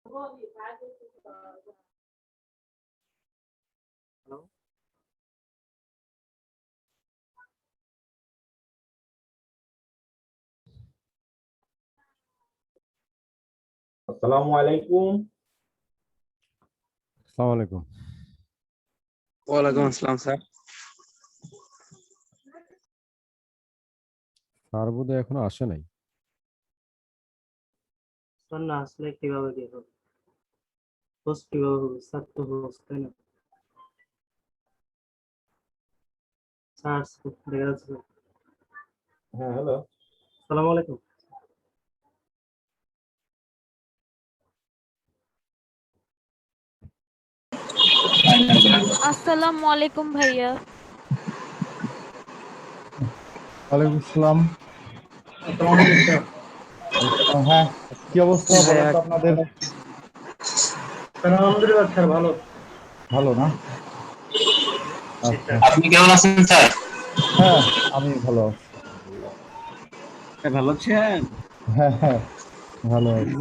আসসালামু আলাইকুম। আসসালামু আলাইকুম। ওয়ালাইকুম আসসালাম স্যার। স্যার বোধহয় এখনো আসে নাই। স্যার না আসলে কিভাবে কি হবে? হোস্ট কিভাবে হবে? স্যার তো হোস্ট, তাই না? স্যার দেখা যাচ্ছে। হ্যাঁ, হ্যালো। আসসালামু আলাইকুম। আসসালামু আলাইকুম ভাইয়া। ওয়ালাইকুম আসসালাম। আসসালামু আলাইকুম স্যার। হ্যাঁ, কি অবস্থা বলেন তো আপনাদের? স্যার আলহামদুলিল্লাহ স্যার ভালো। ভালো না? আচ্ছা, আপনি কেমন আছেন স্যার? হ্যাঁ আমি ভালো আছি। ভালো আছেন? হ্যাঁ হ্যাঁ ভালো আছি।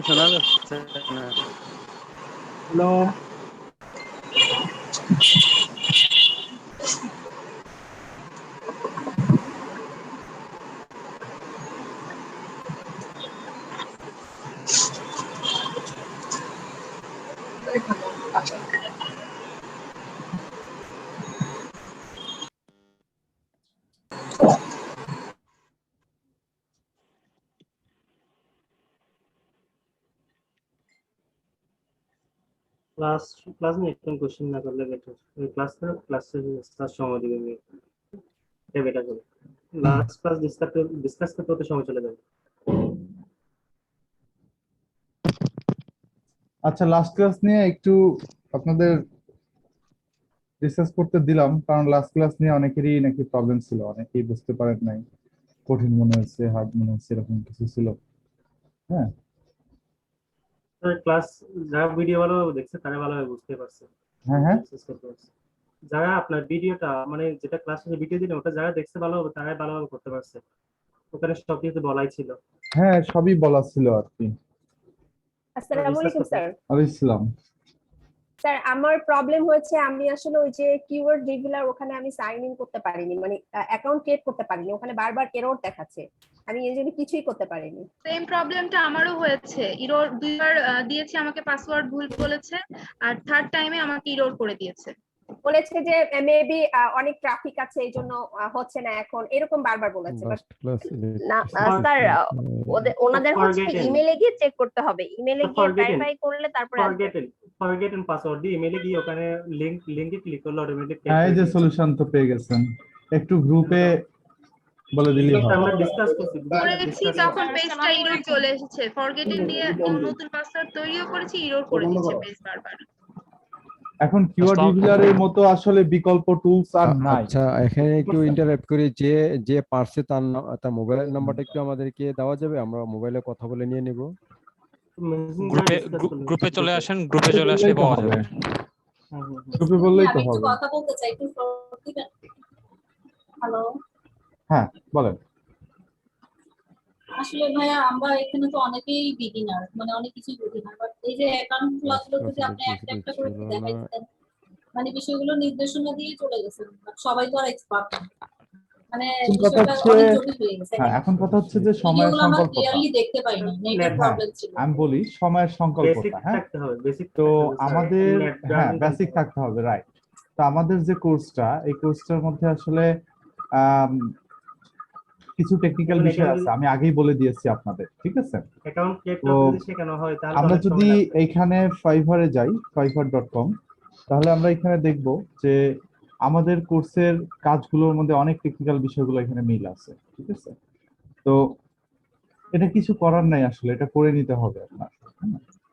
শোনা যাচ্ছে না। হ্যালো। ক্লাস ক্লাস নিয়ে একদম কোশ্চেন না করলে বেটার। ক্লাসে স্যার সময় দিবে, এটা বেটার হবে। লাস্ট ক্লাস ডিসকাস করতে হতে সময় চলে যাবে। আচ্ছা, লাস্ট ক্লাস নিয়ে একটু আপনাদের ডিসকাস করতে দিলাম, কারণ লাস্ট ক্লাস নিয়ে অনেকেরই নাকি প্রবলেম ছিল, অনেকেই বুঝতে পারেন নাই, কঠিন মনে হচ্ছে, হার্ড মনে হচ্ছে, এরকম কিছু ছিল। হ্যাঁ স্যার ক্লাস যারা ভিডিও ভালোভাবে দেখছে তারা ভালোভাবে বুঝতে পারছে, হ্যাঁ হ্যাঁ ডিসকাস করতে পারছে। যারা আপনার ভিডিওটা মানে যেটা ক্লাসে ভিডিও দিলেন ওটা যারা দেখছে ভালোভাবে তারাই ভালোভাবে করতে পারছে, ওখানে সব কিছু বলাই ছিল। হ্যাঁ সবই বলা ছিল আর কি। আসসালামু আলাইকুম স্যার। আলাইসালাম। স্যার আমার প্রবলেম হয়েছে, আমি আসলে ওই যে কিওয়ার্ড রিভিলার ওখানে আমি সাইন ইন করতে পারিনি, মানে অ্যাকাউন্ট ক্রিয়েট করতে পারিনি, ওখানে বারবার এরর দেখাচ্ছে, আমি এই জন্য কিছুই করতে পারিনি। সেম প্রবলেমটা আমারও হয়েছে। ইরর দুইবার দিয়েছি, আমাকে পাসওয়ার্ড ভুল বলেছে, আর থার্ড টাইমে আমাকে ইরর করে দিয়েছে। বলেছে যে মেবি অনেক ট্রাফিক আছে এই জন্য হচ্ছে না এখন, এরকম বারবার বলেছে। লাস্ট ক্লাস না স্যার, ওনাদের হচ্ছে ইমেইলে গিয়ে চেক করতে হবে, ইমেইলে গিয়ে ভেরিফাই করলে তারপরে ফরগেটেন পাসওয়ার্ড দিয়ে ইমেইলে গিয়ে ওখানে লিংকে ক্লিক করলে অটোমেটিক হ্যাঁ এই যে সলিউশন তো পেয়ে গেছেন, একটু গ্রুপে বলে দিলেই হবে। আমরা ডিসকাস করছি তখন পেজটা ইরর চলে এসেছে। ফরগেটিং দিয়ে নতুন পাসওয়ার্ড তৈরিও করেছি, ইরর করে দিচ্ছে পেজ বারবার। এখন কিওয়ার্ড রিভিলারের মতো আসলে বিকল্প টুলস আর নাই। আচ্ছা, এখানে একটু ইন্টারাপ্ট করি, যে পারছে তার মোবাইল নাম্বারটা একটু আমাদেরকে দেওয়া যাবে, আমরা মোবাইলে কথা বলে নিয়ে নিব। গ্রুপে চলে আসেন, গ্রুপে চলে আসলে পাওয়া যাবে। গ্রুপে বললেই তো আমি একটু হবে। কথা বলতে চাই, একটু হ্যালো। হ্যাঁ বলেন। আসলে ভাইয়া আমরা এখানে তো অনেকেই বিগিনার, মানে অনেক কিছুই বুঝি না, বাট এই যে অ্যাকাউন্ট খোলাগুলো যদি আপনি একটা একটা করে দেখাইতেন, মানে বিষয়গুলো নির্দেশনা দিয়ে চলে গেছেন, সবাই তো আর এক্সপার্ট না, মানে বিষয়টা অনেক জটিল হয়ে গেছে। হ্যাঁ এখন কথা হচ্ছে যে সময়ের ভিডিওগুলো আমরা সংকল্পতা। ক্লিয়ারলি দেখতে পাই না, নেটের প্রবলেম ছিল। আমি বলি সময়ের সংকল্পতা। হ্যাঁ তো আমাদের হ্যাঁ বেসিক থাকতে হবে, রাইট। তো আমাদের যে কোর্সটা, এই কোর্সটার মধ্যে আসলে কিছু টেকনিক্যাল বিষয় আছে, আমি আগেই বলে দিয়েছি আপনাদের, ঠিক আছে? অ্যাকাউন্ট ক্রিয়েট তো করতে শেখানো হয় তাহলে আমরা যদি এইখানে ফাইভারে যাই, fiverr.com, তাহলে আমরা এখানে দেখব যে আমাদের কোর্সের কাজগুলোর মধ্যে অনেক টেকনিক্যাল বিষয়গুলো এখানে মিল আছে, ঠিক আছে? তো এটা কিছু করার নাই, আসলে এটা করে নিতে হবে, আপনার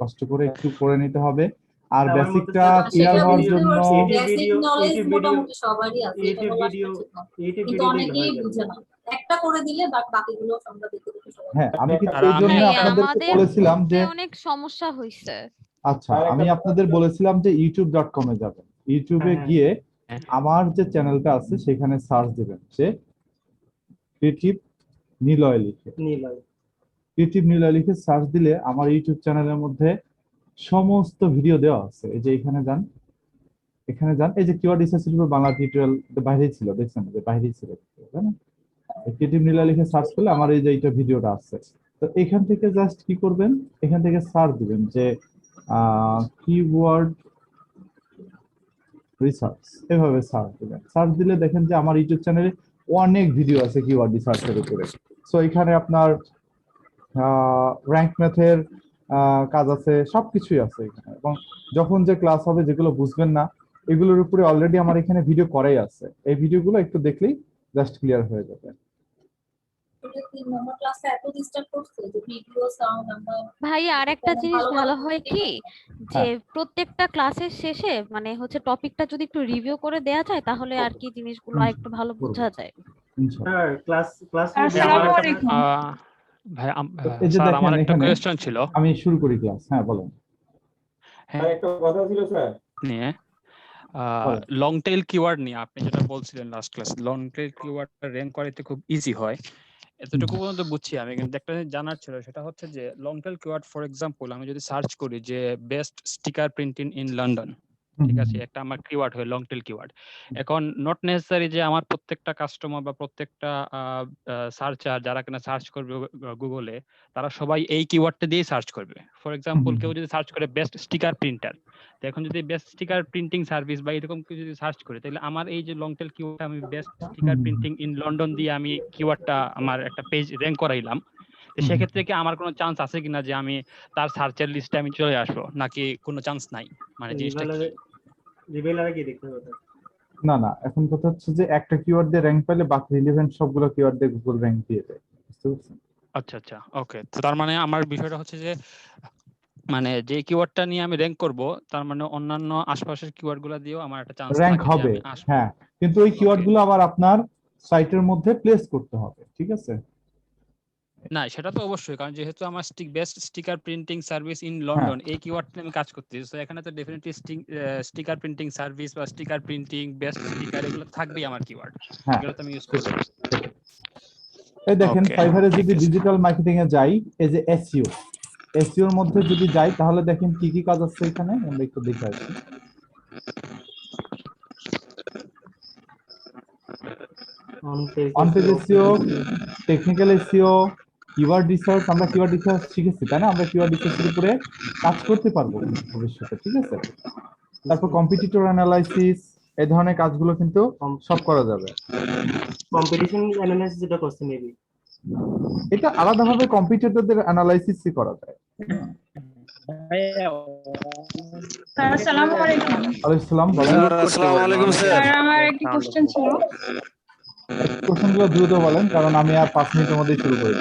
কষ্ট করে একটু করে নিতে হবে। আর বেসিকটা ক্লিয়ার হওয়ার জন্য বেসিক নলেজ মোটামুটি সবারই আছে, এটা বলা কিন্তু অনেকেই বুঝে না। একটা করে দিলে বাকিগুলো আমরা দেখতে দেখতে সবাই। হ্যাঁ আমি কিন্তু এই জন্য আপনাদেরকে বলেছিলাম যে অনেক সমস্যা হইছে। আচ্ছা আমি আপনাদের বলেছিলাম যে youtube.com এ যাবেন, ইউটিউবে গিয়ে আমার যে চ্যানেলটা আছে সেখানে সার্চ দিবেন যে ক্রিয়েটিভ নিলয় লিখে। নিলয়। ক্রিয়েটিভ নিলয় লিখে সার্চ দিলে আমার ইউটিউব চ্যানেলের মধ্যে সমস্ত ভিডিও দেওয়া আছে। এই যে এখানে যান, এখানে যান, এই যে কিওয়ার্ড রিসার্চের উপর বাংলা টিউটোরিয়াল বাইরেই ছিল, দেখছেন যে বাইরেই ছিল, তাই না? ক্রিয়েটিভ নিলয় লিখে সার্চ করলে আমার এই যে এইটা ভিডিওটা আছে। তো এখান থেকে জাস্ট কি করবেন, এখান থেকে সার্চ দিবেন যে কিওয়ার্ড রিসার্চ, এভাবে সার্চ দিবেন। সার্চ দিলে দেখেন যে আমার ইউটিউব চ্যানেলে অনেক ভিডিও আছে কিওয়ার্ড রিসার্চের উপরে। সো এখানে আপনার র্যাঙ্ক ম্যাথের কাজ আছে, সবকিছুই আছে এখানে। এবং যখন যে ক্লাস হবে, যেগুলো বুঝবেন না, এগুলোর উপরে অলরেডি আমার এখানে ভিডিও করাই আছে। এই ভিডিওগুলো একটু দেখলেই জাস্ট ক্লিয়ার হয়ে যাবে। ভাই আর একটা জিনিস ভালো হয় কি যে প্রত্যেকটা ক্লাসের শেষে মানে হচ্ছে টপিকটা যদি একটু রিভিউ করে দেয়া যায় তাহলে আর কি জিনিসগুলো একটু ভালো বোঝা যায়। স্যার ক্লাস আসসালামু আলাইকুম। ভাই এই যে স্যার দেখেন আমার একটা এখানে কোয়েশ্চেন ছিল। আমি শুরু করি ক্লাস। হ্যাঁ বলেন। হ্যাঁ, একটা কথা ছিল স্যার, নিয়ে লং টেইল কিওয়ার্ড নিয়ে আপনি যেটা বলছিলেন last class, long tail keyword rank করতে খুব ইজি হয়, এতটুকু পর্যন্ত বুঝছি আমি। কিন্তু একটা জিনিস জানার ছিল, সেটা হচ্ছে যে long tail keyword, for example আমি যদি সার্চ করি যে best sticker printing in London, ঠিক আছে, একটা আমার কিওয়ার্ড হয় লং টেইল কিওয়ার্ড। এখন নট নেসেসারি যে আমার প্রত্যেকটা কাস্টমার বা প্রত্যেকটা সার্চার যারা কিনা সার্চ করবে গুগলে, তারা সবাই এই কিওয়ার্ডটা দিয়ে সার্চ করবে। ফর এক্সাম্পল কেউ যদি সার্চ করে বেস্ট স্টিকার প্রিন্টার, তো এখন যদি বেস্ট স্টিকার প্রিন্টিং সার্ভিস বা এরকম কিছু যদি সার্চ করি, তাহলে আমার এই যে লং টেইল কিওয়ার্ড, আমি best sticker printing in London দিয়ে আমি কিওয়ার্ডটা আমার একটা পেজ র‍্যাঙ্ক করাইলাম, তো সেক্ষেত্রে কি আমার কোনো চান্স আছে কিনা যে আমি তার সার্চের লিস্টে আমি চলে আসবো, নাকি কোনো চান্স নাই? মানে জিনিসটা রিভিউলারে কি দেখতে হবে? না না, এখন কথা হচ্ছে যে একটা কিওয়ার্ড দিয়ে র‍্যাঙ্ক পেলে বাকি রিলেভেন্ট সবগুলো কিওয়ার্ড দিয়ে গুগল র‍্যাঙ্ক দিয়ে দেয়, বুঝতে পারছেন? আচ্ছা আচ্ছা, ওকে। তো তার মানে আমার বিষয়টা হচ্ছে যে মানে যে কিওয়ার্ডটা নিয়ে আমি র‍্যাঙ্ক করব, তার মানে অন্যান্য আশপাশের কিওয়ার্ডগুলো দিয়েও আমার একটা চান্স র‍্যাঙ্ক থাকে যে হবে। আমি আসবো। হ্যাঁ, কিন্তু ওই কিওয়ার্ডগুলো আবার আপনার সাইটের মধ্যে প্লেস করতে হবে, ঠিক আছে? না সেটা তো অবশ্যই, কারণ যেহেতু আমার best sticker printing service in London এই কিওয়ার্ডটা আমি কাজ করতেছি, তো এখানে তো ডেফিনেটলি স্টিকার প্রিন্টিং সার্ভিস বা স্টিকার প্রিন্টিং, বেস্ট স্টিকার, এগুলো থাকবেই আমার কিওয়ার্ড, হ্যাঁ, এগুলো তো আমি ইউজ করব। এই দেখেন Okay, ফাইভারে যদি ঠিক আছে। ডিজিটাল মার্কেটিং এ যাই, এই যে এসইও, এসইও এর মধ্যে যদি যাই তাহলে দেখেন কি কি কাজ আছে এখানে, আমরা একটু দেখে আসি। On page SEO, technical SEO, keyword research. আমরা কিওয়ার্ড রিসার্চ শিখেছি, তাই না? আমরা কিওয়ার্ড রিসার্চের উপরে কাজ করতে পারবো ভবিষ্যতে, ঠিক আছে? তারপর কম্পিটিটর অ্যানালাইসিস, এই ধরনের কাজগুলো কিন্তু সব করা যাবে। কম্পিটিশন অ্যানালাইসিস যেটা করছে মেবি, এটা আলাদাভাবে কম্পিটিটরদের অ্যানালাইসিসই করা যায়। স্যার আসসালামু আলাইকুম। ওয়ালাইকুম আসসালাম, বলেন। আসসালামু আলাইকুম স্যার। স্যার আমার একটা কোশ্চেন ছিল। কোশ্চেনগুলো দ্রুত বলেন, কারণ আমি আর 5 মিনিটের মধ্যেই শুরু করি।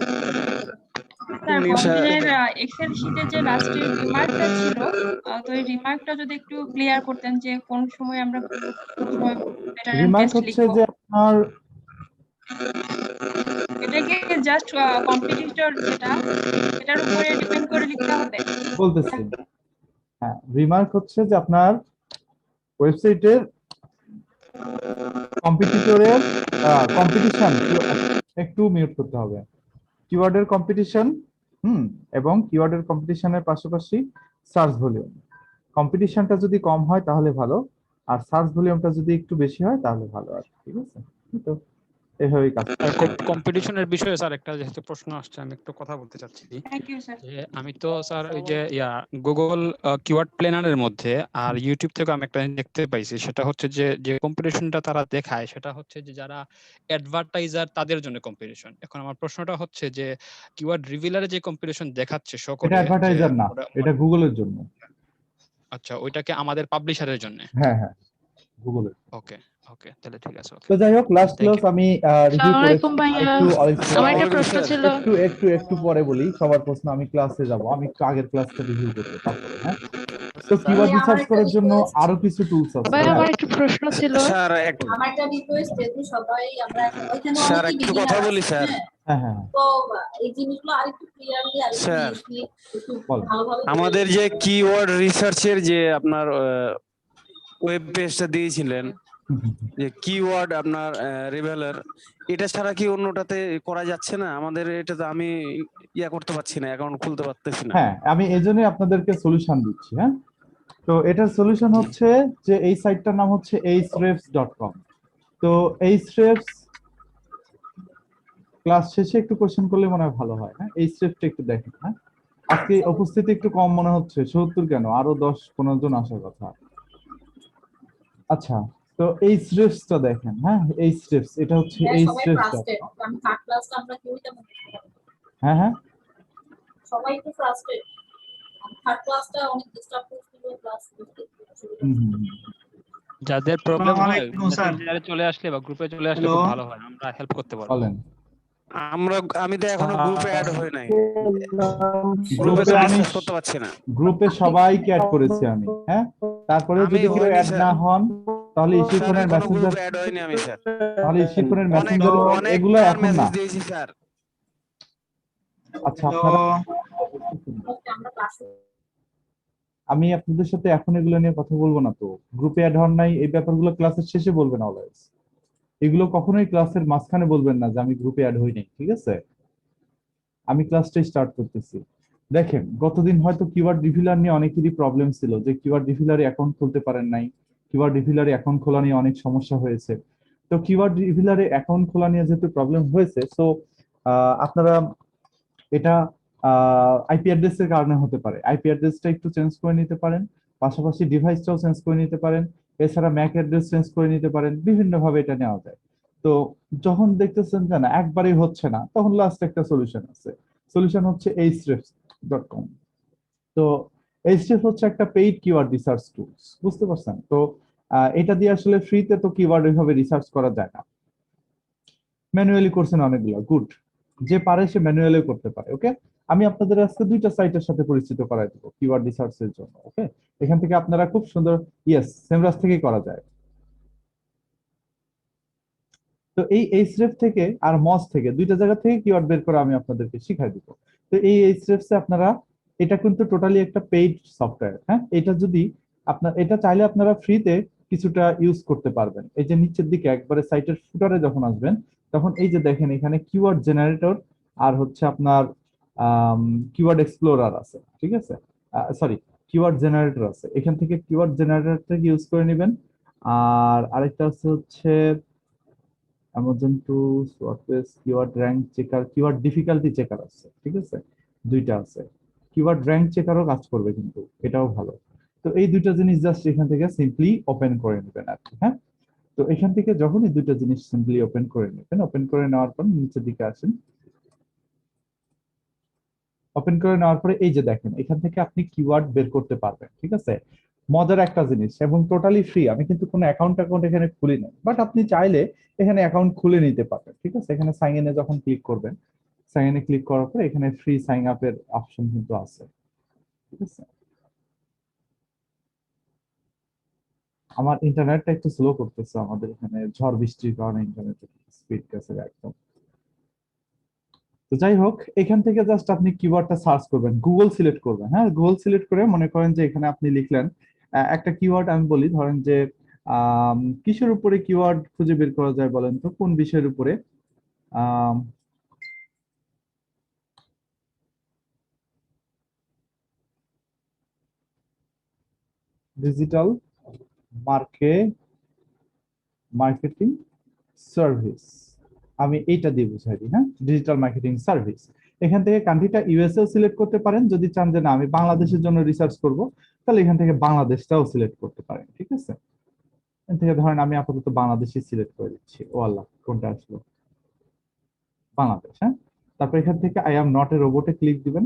স্যার কম্পিউটারের এক্সেল শীটে যে লাস্টের রিমার্কটা ছিল, তো এই রিমার্কটা যদি একটু ক্লিয়ার করতেন যে কোন সময় আমরা রিমার্ক হচ্ছে যে আপনার এটাকে জাস্ট কম্পিটিটর যেটা এটার উপরে ডিপেন্ড করে লিখতে হবে বলতেছি। হ্যাঁ, রিমার্ক হচ্ছে যে আপনার ওয়েবসাইটের কম্পিটিটরের কম্পিটিশন, একটু মিউট করতে হবে, কিওয়ার্ডের কম্পিটিশন, এবং কিওয়ার্ডের কম্পিটিশনের পাশাপাশি সার্চ ভলিউম। কম্পিটিশনটা যদি কম হয় তাহলে ভালো, আর সার্চ ভলিউমটা যদি একটু বেশি হয় তাহলে ভালো, আর ঠিক আছে? তো এইভাবেই কাজ করতে। কম্পিটিশনের বিষয়ে স্যার একটা যেহেতু প্রশ্ন আসছে, আমি একটু কথা বলতে চাচ্ছি। Thank you sir. যে আমি তো স্যার ওই যে গুগল কিওয়ার্ড প্ল্যানারের মধ্যে আর ইউটিউব থেকে আমি একটা দেখতে পাইছি, সেটা হচ্ছে যে যে কম্পিটিশনটা তারা দেখায় সেটা হচ্ছে যে যারা অ্যাডভার্টাইজার তাদের জন্য কম্পিটিশন। এখন আমার প্রশ্নটা হচ্ছে যে কিওয়ার্ড রিভিলারে যে কম্পিটিশন দেখাচ্ছে সকলে, এটা অ্যাডভার্টাইজার না, এটা গুগলের জন্য। আচ্ছা, ওইটাকে আমাদের পাবলিশারের জন্য। হ্যাঁ হ্যাঁ, গুগলের। ওকে ওকে, তাহলে ঠিক আছে। তো যাই হোক, লাস্ট ক্লাস আমি রিভিউ করেছি। আমার একটা প্রশ্ন ছিল। একটু পরে বলি, সবার প্রশ্ন আমি ক্লাসে যাব, আমি একটু আগের ক্লাসটা রিভিউ করব তারপরে। হ্যাঁ, তো কিওয়ার্ড রিসার্চ করার জন্য আরো কিছু টুলস আছে। ভাই আমার একটা প্রশ্ন ছিল। স্যার আমার একটা রিকোয়েস্ট, যেহেতু সবাই আমরা ওইখানে স্যার অনেকই একটু কথা বলি স্যার। হ্যাঁ হ্যাঁ, তো এই জিনিসগুলো আরেকটু ক্লিয়ারলি স্যার, ভালোভাবে আমাদের যে কিওয়ার্ড রিসার্চের যে আপনার ওয়েব পেজটা দিয়েছিলেন, যে কিওয়ার্ড আপনার রিভেলার, এটা ছাড়া কি অন্যটাতে করা যাচ্ছে না? আমাদের এটাতে আমি ইয়া করতে পারছি না, অ্যাকাউন্ট খুলতে পারতেছি না। হ্যাঁ, আমি এই জন্যই আপনাদেরকে সলিউশন দিচ্ছি। হ্যাঁ, তো এটার সলিউশন হচ্ছে যে এই সাইটটার নাম হচ্ছে hrefs.com। তো hrefs ক্লাস শেষে একটু কোশ্চেন করলে মনে হয় ভালো হয়। হ্যাঁ, hrefsটা একটু দেখেন। হ্যাঁ, আজকে উপস্থিতি একটু কম মনে হচ্ছে, ৭০ কেন? আরো ১০-১৫ জন আসার কথা। আচ্ছা, তো hrefsটা দেখেন। হ্যাঁ, hrefs এটা হচ্ছে সবাই hrefs.com। ফ্রাস্ট্রেটেড, আমি থার্ড ক্লাসটা আমরা কেউই তেমন বুঝতে পারি না। হ্যাঁ হ্যাঁ, সবাই একটু ফ্রাস্ট্রেটেড, থার্ড ক্লাসটা অনেক ডিস্টার্ব করছিল ক্লাস করতে। হুম, হুম, হুম। যাদের প্রবলেম হয় আসসালামু আলাইকুম স্যার। মেসেঞ্জারে চলে আসলে বা গ্রুপে চলে আসলে হ্যালো। খুব ভালো হয়, আমরা হেল্প করতে পারবো। বলেন। আমি তো এখনো গ্রুপে অ্যাড হই নাই, গ্রুপে গ্রুপে তো আমি ডিসকাস করতে পারছি না। গ্রুপে সবাইকে অ্যাড করেছি আমি। হ্যাঁ, তারপরে আমি যদি কেউ হইনি অ্যাড স্যার। না হন তাহলে স্যার ইস্যুফোনের কোনো মেসেঞ্জার, গ্রুপে অ্যাড হইনি আমি স্যার। তাহলে ইস্যুফোনের অনেক মেসেঞ্জার এগুলো অনেকবার এখন না। মেসেজ দিয়েছি স্যার। আচ্ছা, আপনারা আমরা ক্লাসে আমি আপনাদের সাথে এখন এগুলো নিয়ে কথা বলবো না। তো গ্রুপে অ্যাড হন নাই এই ব্যাপারগুলো ক্লাসের শেষে বলবেন অলওয়েজ। এগুলো কখনোই ক্লাসের মাঝখানে বলবেন না যে আমি গ্রুপে অ্যাড হই নাই। ঠিক আছে, আমি ক্লাসটা স্টার্ট করতেছি। দেখেন, গতদিন হয়তো কিওয়ার্ড রিভিলার নিয়ে অনেকেরই প্রবলেম ছিল, যে কিওয়ার্ড রিভিলারে অ্যাকাউন্ট খুলতে পারেন নাই, কিওয়ার্ড রিভিলারে অ্যাকাউন্ট খোলা নিয়ে অনেক সমস্যা হয়েছে। তো কিওয়ার্ড রিভিলারে অ্যাকাউন্ট খোলা নিয়ে যেহেতু প্রবলেম হয়েছে, সো আপনারা এটা আইপি অ্যাড্রেসের কারণে হতে পারে। আইপি অ্যাড্রেসটা একটু চেঞ্জ করে নিতে পারেন, পাশাপাশি ডিভাইসটাও চেঞ্জ করে নিতে পারেন, এছাড়া ম্যাক অ্যাড্রেস চেঞ্জ করে নিতে পারেন, বিভিন্ন ভাবে এটা নেওয়া যায়। তো যখন দেখতেছেন যে না একবারই হচ্ছে না, তখন লাস্ট একটা সলিউশন আছে। সলিউশন হচ্ছে hrefs.com। তো hrefs হচ্ছে একটা পেইড কিওয়ার্ড রিসার্চ টুলস, বুঝতে পারছেন? তো এটা দিয়ে আসলে ফ্রিতে তো কিওয়ার্ড ওইভাবে রিসার্চ করা যায় না, ম্যানুয়ালি করছেন অনেকগুলো। গুড, যে পারে সে ম্যানুয়ালি করতে পারে। ওকে, আমি আপনাদের আজকে দুইটা সাইটের সাথে পরিচিত করাই দেবো কিওয়ার্ড রিসার্চের জন্য। ওকে, এখান থেকে আপনারা খুব সুন্দর, ইয়েস, সেমরাস থেকেই করা যায়। তো এই href থেকে আর মস থেকে দুইটা জায়গা থেকে কিওয়ার্ড বের করে আমি আপনাদেরকে শিখাই দিব। তো এই hrefs এ আপনারা, এটা কিন্তু টোটালি একটা পেইড সফটওয়্যার। হ্যাঁ, এটা যদি এটা চাইলে আপনারা ফ্রিতে কিছুটা ইউজ করতে পারবেন। এই যে নিচের দিকে একবারে সাইটের ফুটারে যখন আসবেন, তখন এই যে দেখেন এখানে কিওয়ার্ড জেনারেটর আর হচ্ছে আপনার কিওয়ার্ড এক্সপ্লোরার আছে। ঠিক আছে, সরি, কিওয়ার্ড জেনারেটর আছে। এখান থেকে কিওয়ার্ড জেনারেটরটাকে ইউজ করে নেবেন। আর আরেকটা আছে হচ্ছে Amazon Tools, WordPress, keyword rank checker, keyword difficulty checker আছে। ঠিক আছে, দুইটা আছে। কিওয়ার্ড র্যাঙ্ক চেকারও কাজ করবে, কিন্তু এটাও ভালো। তো এই দুইটা জিনিস জাস্ট এখান থেকে সিম্পলি ওপেন করে নেবেন আর কি। হ্যাঁ, তো এখান থেকে যখন এই দুইটা জিনিস সিম্পলি ওপেন করে নেবেন, ওপেন করে নেওয়ার পর নিচের দিকে আসেন। ওপেন করে নেওয়ার পরে এই যে দেখেন এখান থেকে আপনি কিওয়ার্ড বের করতে পারবেন। ঠিক আছে, মজার একটা জিনিস এবং টোটালি ফ্রি। আমি কিন্তু কোনো অ্যাকাউন্ট এখানে খুলি না, বাট আপনি চাইলে এখানে অ্যাকাউন্ট খুলে নিতে পারবেন। ঠিক আছে, এখানে সাইন ইনে যখন ক্লিক করবেন, সাইন ইনে ক্লিক করার পরে এখানে ফ্রি সাইন আপের অপশন কিন্তু আছে। ঠিক আছে, আমার ইন্টারনেটটা একটু স্লো করতেছে, আমাদের এখানে ঝড় বৃষ্টির কারণে ইন্টারনেটের স্পিড গেছে একদম। তো যাই হোক, এখান থেকে জাস্ট আপনি কিওয়ার্ডটা সার্চ করবেন, গুগল সিলেক্ট করবেন। হ্যাঁ, গুগল সিলেক্ট করে মনে করেন যে এখানে আপনি লিখলেন একটা কিওয়ার্ড, আমি বলি ধরেন যে কিসের উপরে কিওয়ার্ড খুঁজে বের করা যায় বলেন তো, কোন বিষয়ের উপরে? ডিজিটাল মার্কেটিং সার্ভিস, আমি এইটা দিয়ে বুঝাই দিই। হ্যাঁ, ডিজিটাল মার্কেটিং সার্ভিস। এখান থেকে কান্ট্রিটা ইউএসএ সিলেক্ট করতে পারেন। যদি চান যে না আমি বাংলাদেশের জন্য রিসার্চ করব, তাহলে এখান থেকে বাংলাদেশটাও সিলেক্ট করতে পারেন। ঠিক আছে, এখান থেকে ধরেন আমি আপাতত বাংলাদেশই সিলেক্ট করে দিচ্ছি। ও আল্লাহ, কোনটা আসলো? বাংলাদেশ। হ্যাঁ, তারপর এখান থেকে আই এম নট এ রোবটে ক্লিক দিবেন।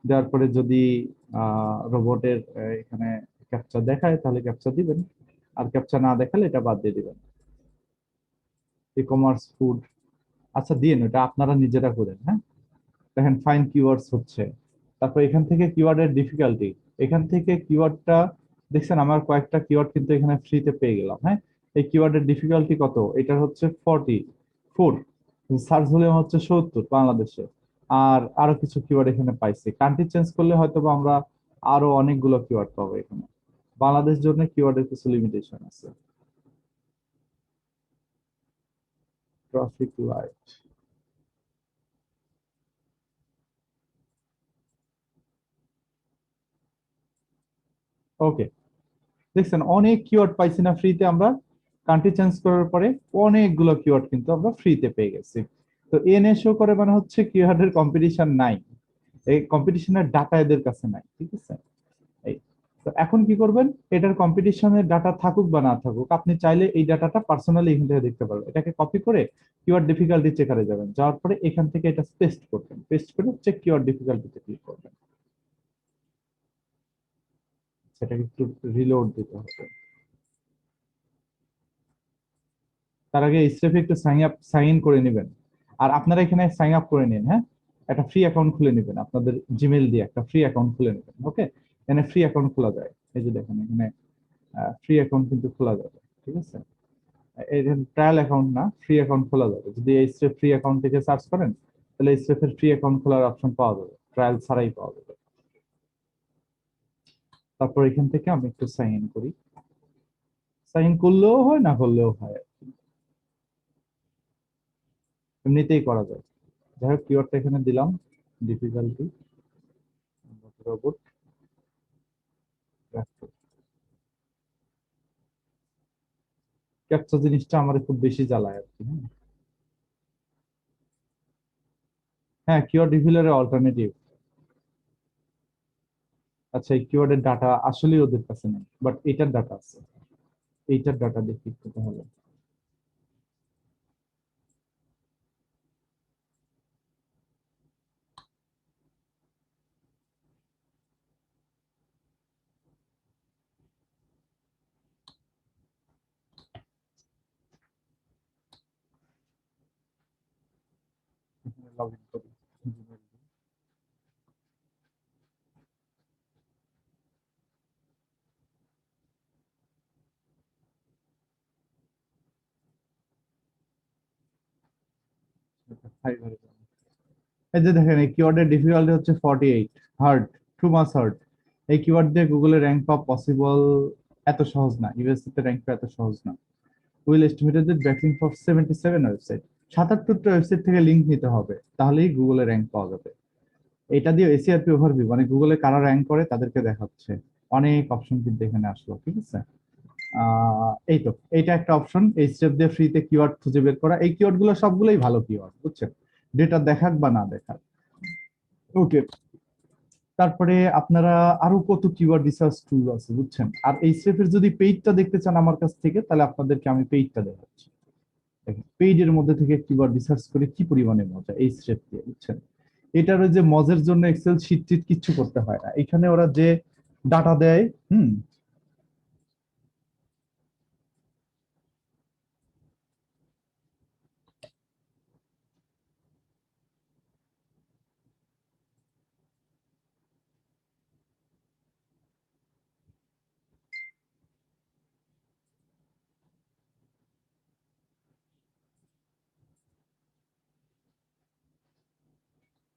দেওয়ার পরে যদি রোবটের এখানে ক্যাপচা দেখায় তাহলে ক্যাপচা দিবেন, আর ক্যাপচা না দেখালে এটা বাদ দিয়ে দিবেন। ই কমার্স, ফুড, আচ্ছা দিন, এটা আপনারা নিজেরা করেন। হ্যাঁ, দেখেন ফাইন কিওয়ার্ডস হচ্ছে। তারপর এখান থেকে কিওয়ার্ডের ডিফিকাল্টি, এখান থেকে কিওয়ার্ডটা দেখছেন আমার কয়েকটা কিওয়ার্ড কিন্তু এখানে ফ্রিতে পেয়ে গেলাম। হ্যাঁ, এই কিওয়ার্ডের ডিফিকাল্টি কত? এটা হচ্ছে 44, সার্চ ভলিউম হচ্ছে 70 বাংলাদেশে। আর আরো কিছু কিওয়ার্ড এখানে পাইছি। কান্ট্রি চেঞ্জ করলে হয়তো বা আমরা আরো অনেকগুলো কিওয়ার্ড পাবো এখানে। বাংলাদেশ জন্য কিওয়ার্ডের কিছু লিমিটেশন আছে। Traffic light. ওকে, দেখছেন অনেক কিওয়ার্ড পাইছি না ফ্রিতে আমরা? কান্ট্রি চেঞ্জ করার পরে অনেকগুলো কিওয়ার্ড কিন্তু আমরা ফ্রিতে পেয়ে গেছি। তো এনএ শো করে মানে হচ্ছে কিওয়ার্ডের কম্পিটিশন নাই, এই কম্পিটিশনের ডাটা এদের কাছে নাই, ঠিক আছে? এই তো এখন কি করবেন, এটার কম্পিটিশনের ডাটা থাকুক বা না থাকুক, আপনি চাইলে এই ডাটাটা পার্সোনালি এখান থেকে দেখতে পারবেন। এটাকে কপি করে কিওয়ার্ড ডিফিকাল্টি চেকারে যাবেন, যাওয়ার পরে এখান থেকে এটা পেস্ট করবেন, পেস্ট করে চেক কিওয়ার্ড ডিফিকাল্টিতে ক্লিক করবেন। সেটাকে একটু রিলোড দিতে হবে। তার আগে স্টেপে একটু সাইন ইন করে নেবেন। আর আপনারা এখানে সাইন আপ করে নিন, হ্যাঁ, একটা ফ্রি অ্যাকাউন্ট খুলে নেবেন, আপনাদের জিমেইল দিয়ে একটা ফ্রি অ্যাকাউন্ট খুলে নেবেন। ওকে, এখানে ফ্রি অ্যাকাউন্ট খোলা যায়, এই যে দেখেন এখানে ফ্রি অ্যাকাউন্ট কিন্তু খোলা যাবে, ঠিক আছে? এই ট্রায়াল অ্যাকাউন্ট না, ফ্রি অ্যাকাউন্ট খোলা যাবে। যদি এই স্টেপ ফ্রি অ্যাকাউন্ট থেকে সার্চ করেন তাহলে এই স্টেপের ফ্রি অ্যাকাউন্ট খোলার অপশন পাওয়া যাবে, ট্রায়াল ছাড়াই পাওয়া যাবে। তারপর এখান থেকে আমি একটু সাইন ইন করি, সাইন ইন করলেও হয় না করলেও হয়, এমনিতেই করা যায়। যাই হোক, কিওয়ার্ডটা এখানে দিলাম, ডিফিকাল্টি রোবট। ক্যাপচা জিনিসটা আমার খুব বেশি জ্বালায় আর কি। হ্যাঁ, কিওয়ার্ড রিভিলারের অল্টারনেটিভ। আচ্ছা, এই কিওয়ার্ডের ডাটা আসলে ওদের কাছে নেই, বাট এটার ডাটা আছে, এইটার ডাটা দেখি তাহলে। লগ ইন করি। এই যে দেখেন, এই কিওয়ার্ডের ডিফিকাল্টি হচ্ছে 48 হার্ড, টু মাচ হার্ড। এই কিওয়ার্ড দিয়ে গুগলে র্যাঙ্ক পাওয়া পসিবল এত সহজ না, ইউএসসি তে র্যাঙ্ক পাওয়া এত সহজ না। Will estimated that backlink for 77 website, 77টা ওয়েবসাইট থেকে লিংক নিতে হবে, তাহলেই গুগলে র্যাঙ্ক পাওয়া যাবে। এটা দিয়ে এসিআরপি ওভারভিউ, মানে গুগলে কারা র্যাঙ্ক করে তাদেরকে দেখাচ্ছে। অনেক অপশন কিন্তু এখানে আসলো, ঠিক আছে? এই তো, এইটা একটা অপশন, এই স্টেপ দিয়ে ফ্রিতে কিওয়ার্ড খুঁজে বের করা। এই কিওয়ার্ড গুলো সবগুলোই ভালো কিওয়ার্ড, বুঝছেন, ডেটা দেখাক বা না দেখাক। ওকে, তারপরে আপনারা আরো কত কিওয়ার্ড রিসার্চ টুল আছে, বুঝছেন। আর এই স্টেপের যদি পেইডটা দেখতে চান আমার কাছ থেকে, তাহলে আপনাদেরকে আমি পেইডটা দেখাচ্ছি। দেখেন, পেইডের মধ্যে থেকে কিওয়ার্ড রিসার্চ করে কি পরিমাণে মজা এই স্টেপ দিয়ে, বুঝছেন। এটার ওই যে মজের জন্য এক্সেল শীট কিচ্ছু করতে হয় না, এখানে ওরা যে ডাটা দেয়,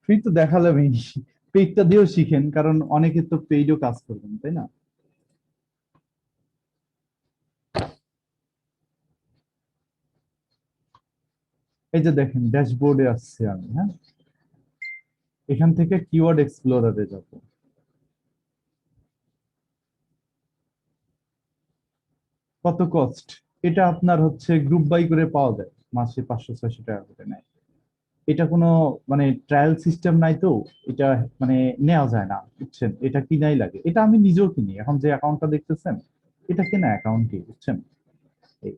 ফ্রি তো দেখালাম, পেইডটা দিয়েও শিখেন, কারণ অনেকে তো পেইডও কাজ করবেন, তাই না? এই যে দেখেন, ড্যাশবোর্ডে আসছে আমি, হ্যাঁ, এখান থেকে কিওয়ার্ড এক্সপ্লোরারে যাব। কত কস্ট, এটা আপনার হচ্ছে গ্রুপ বাই করে পাওয়া যায়, মাসে 500-600 টাকা করে নেয়। এটা কোনো মানে ট্রায়াল সিস্টেম নাই, তো এটা মানে নেওয়া যায় না, বুঝছেন। এটা কিনাই লাগে, এটা আমি নিজেও কিনি। এখন যে অ্যাকাউন্টটা দেখতেছেন, এটা কেনা অ্যাকাউন্টই, বুঝছেন। এই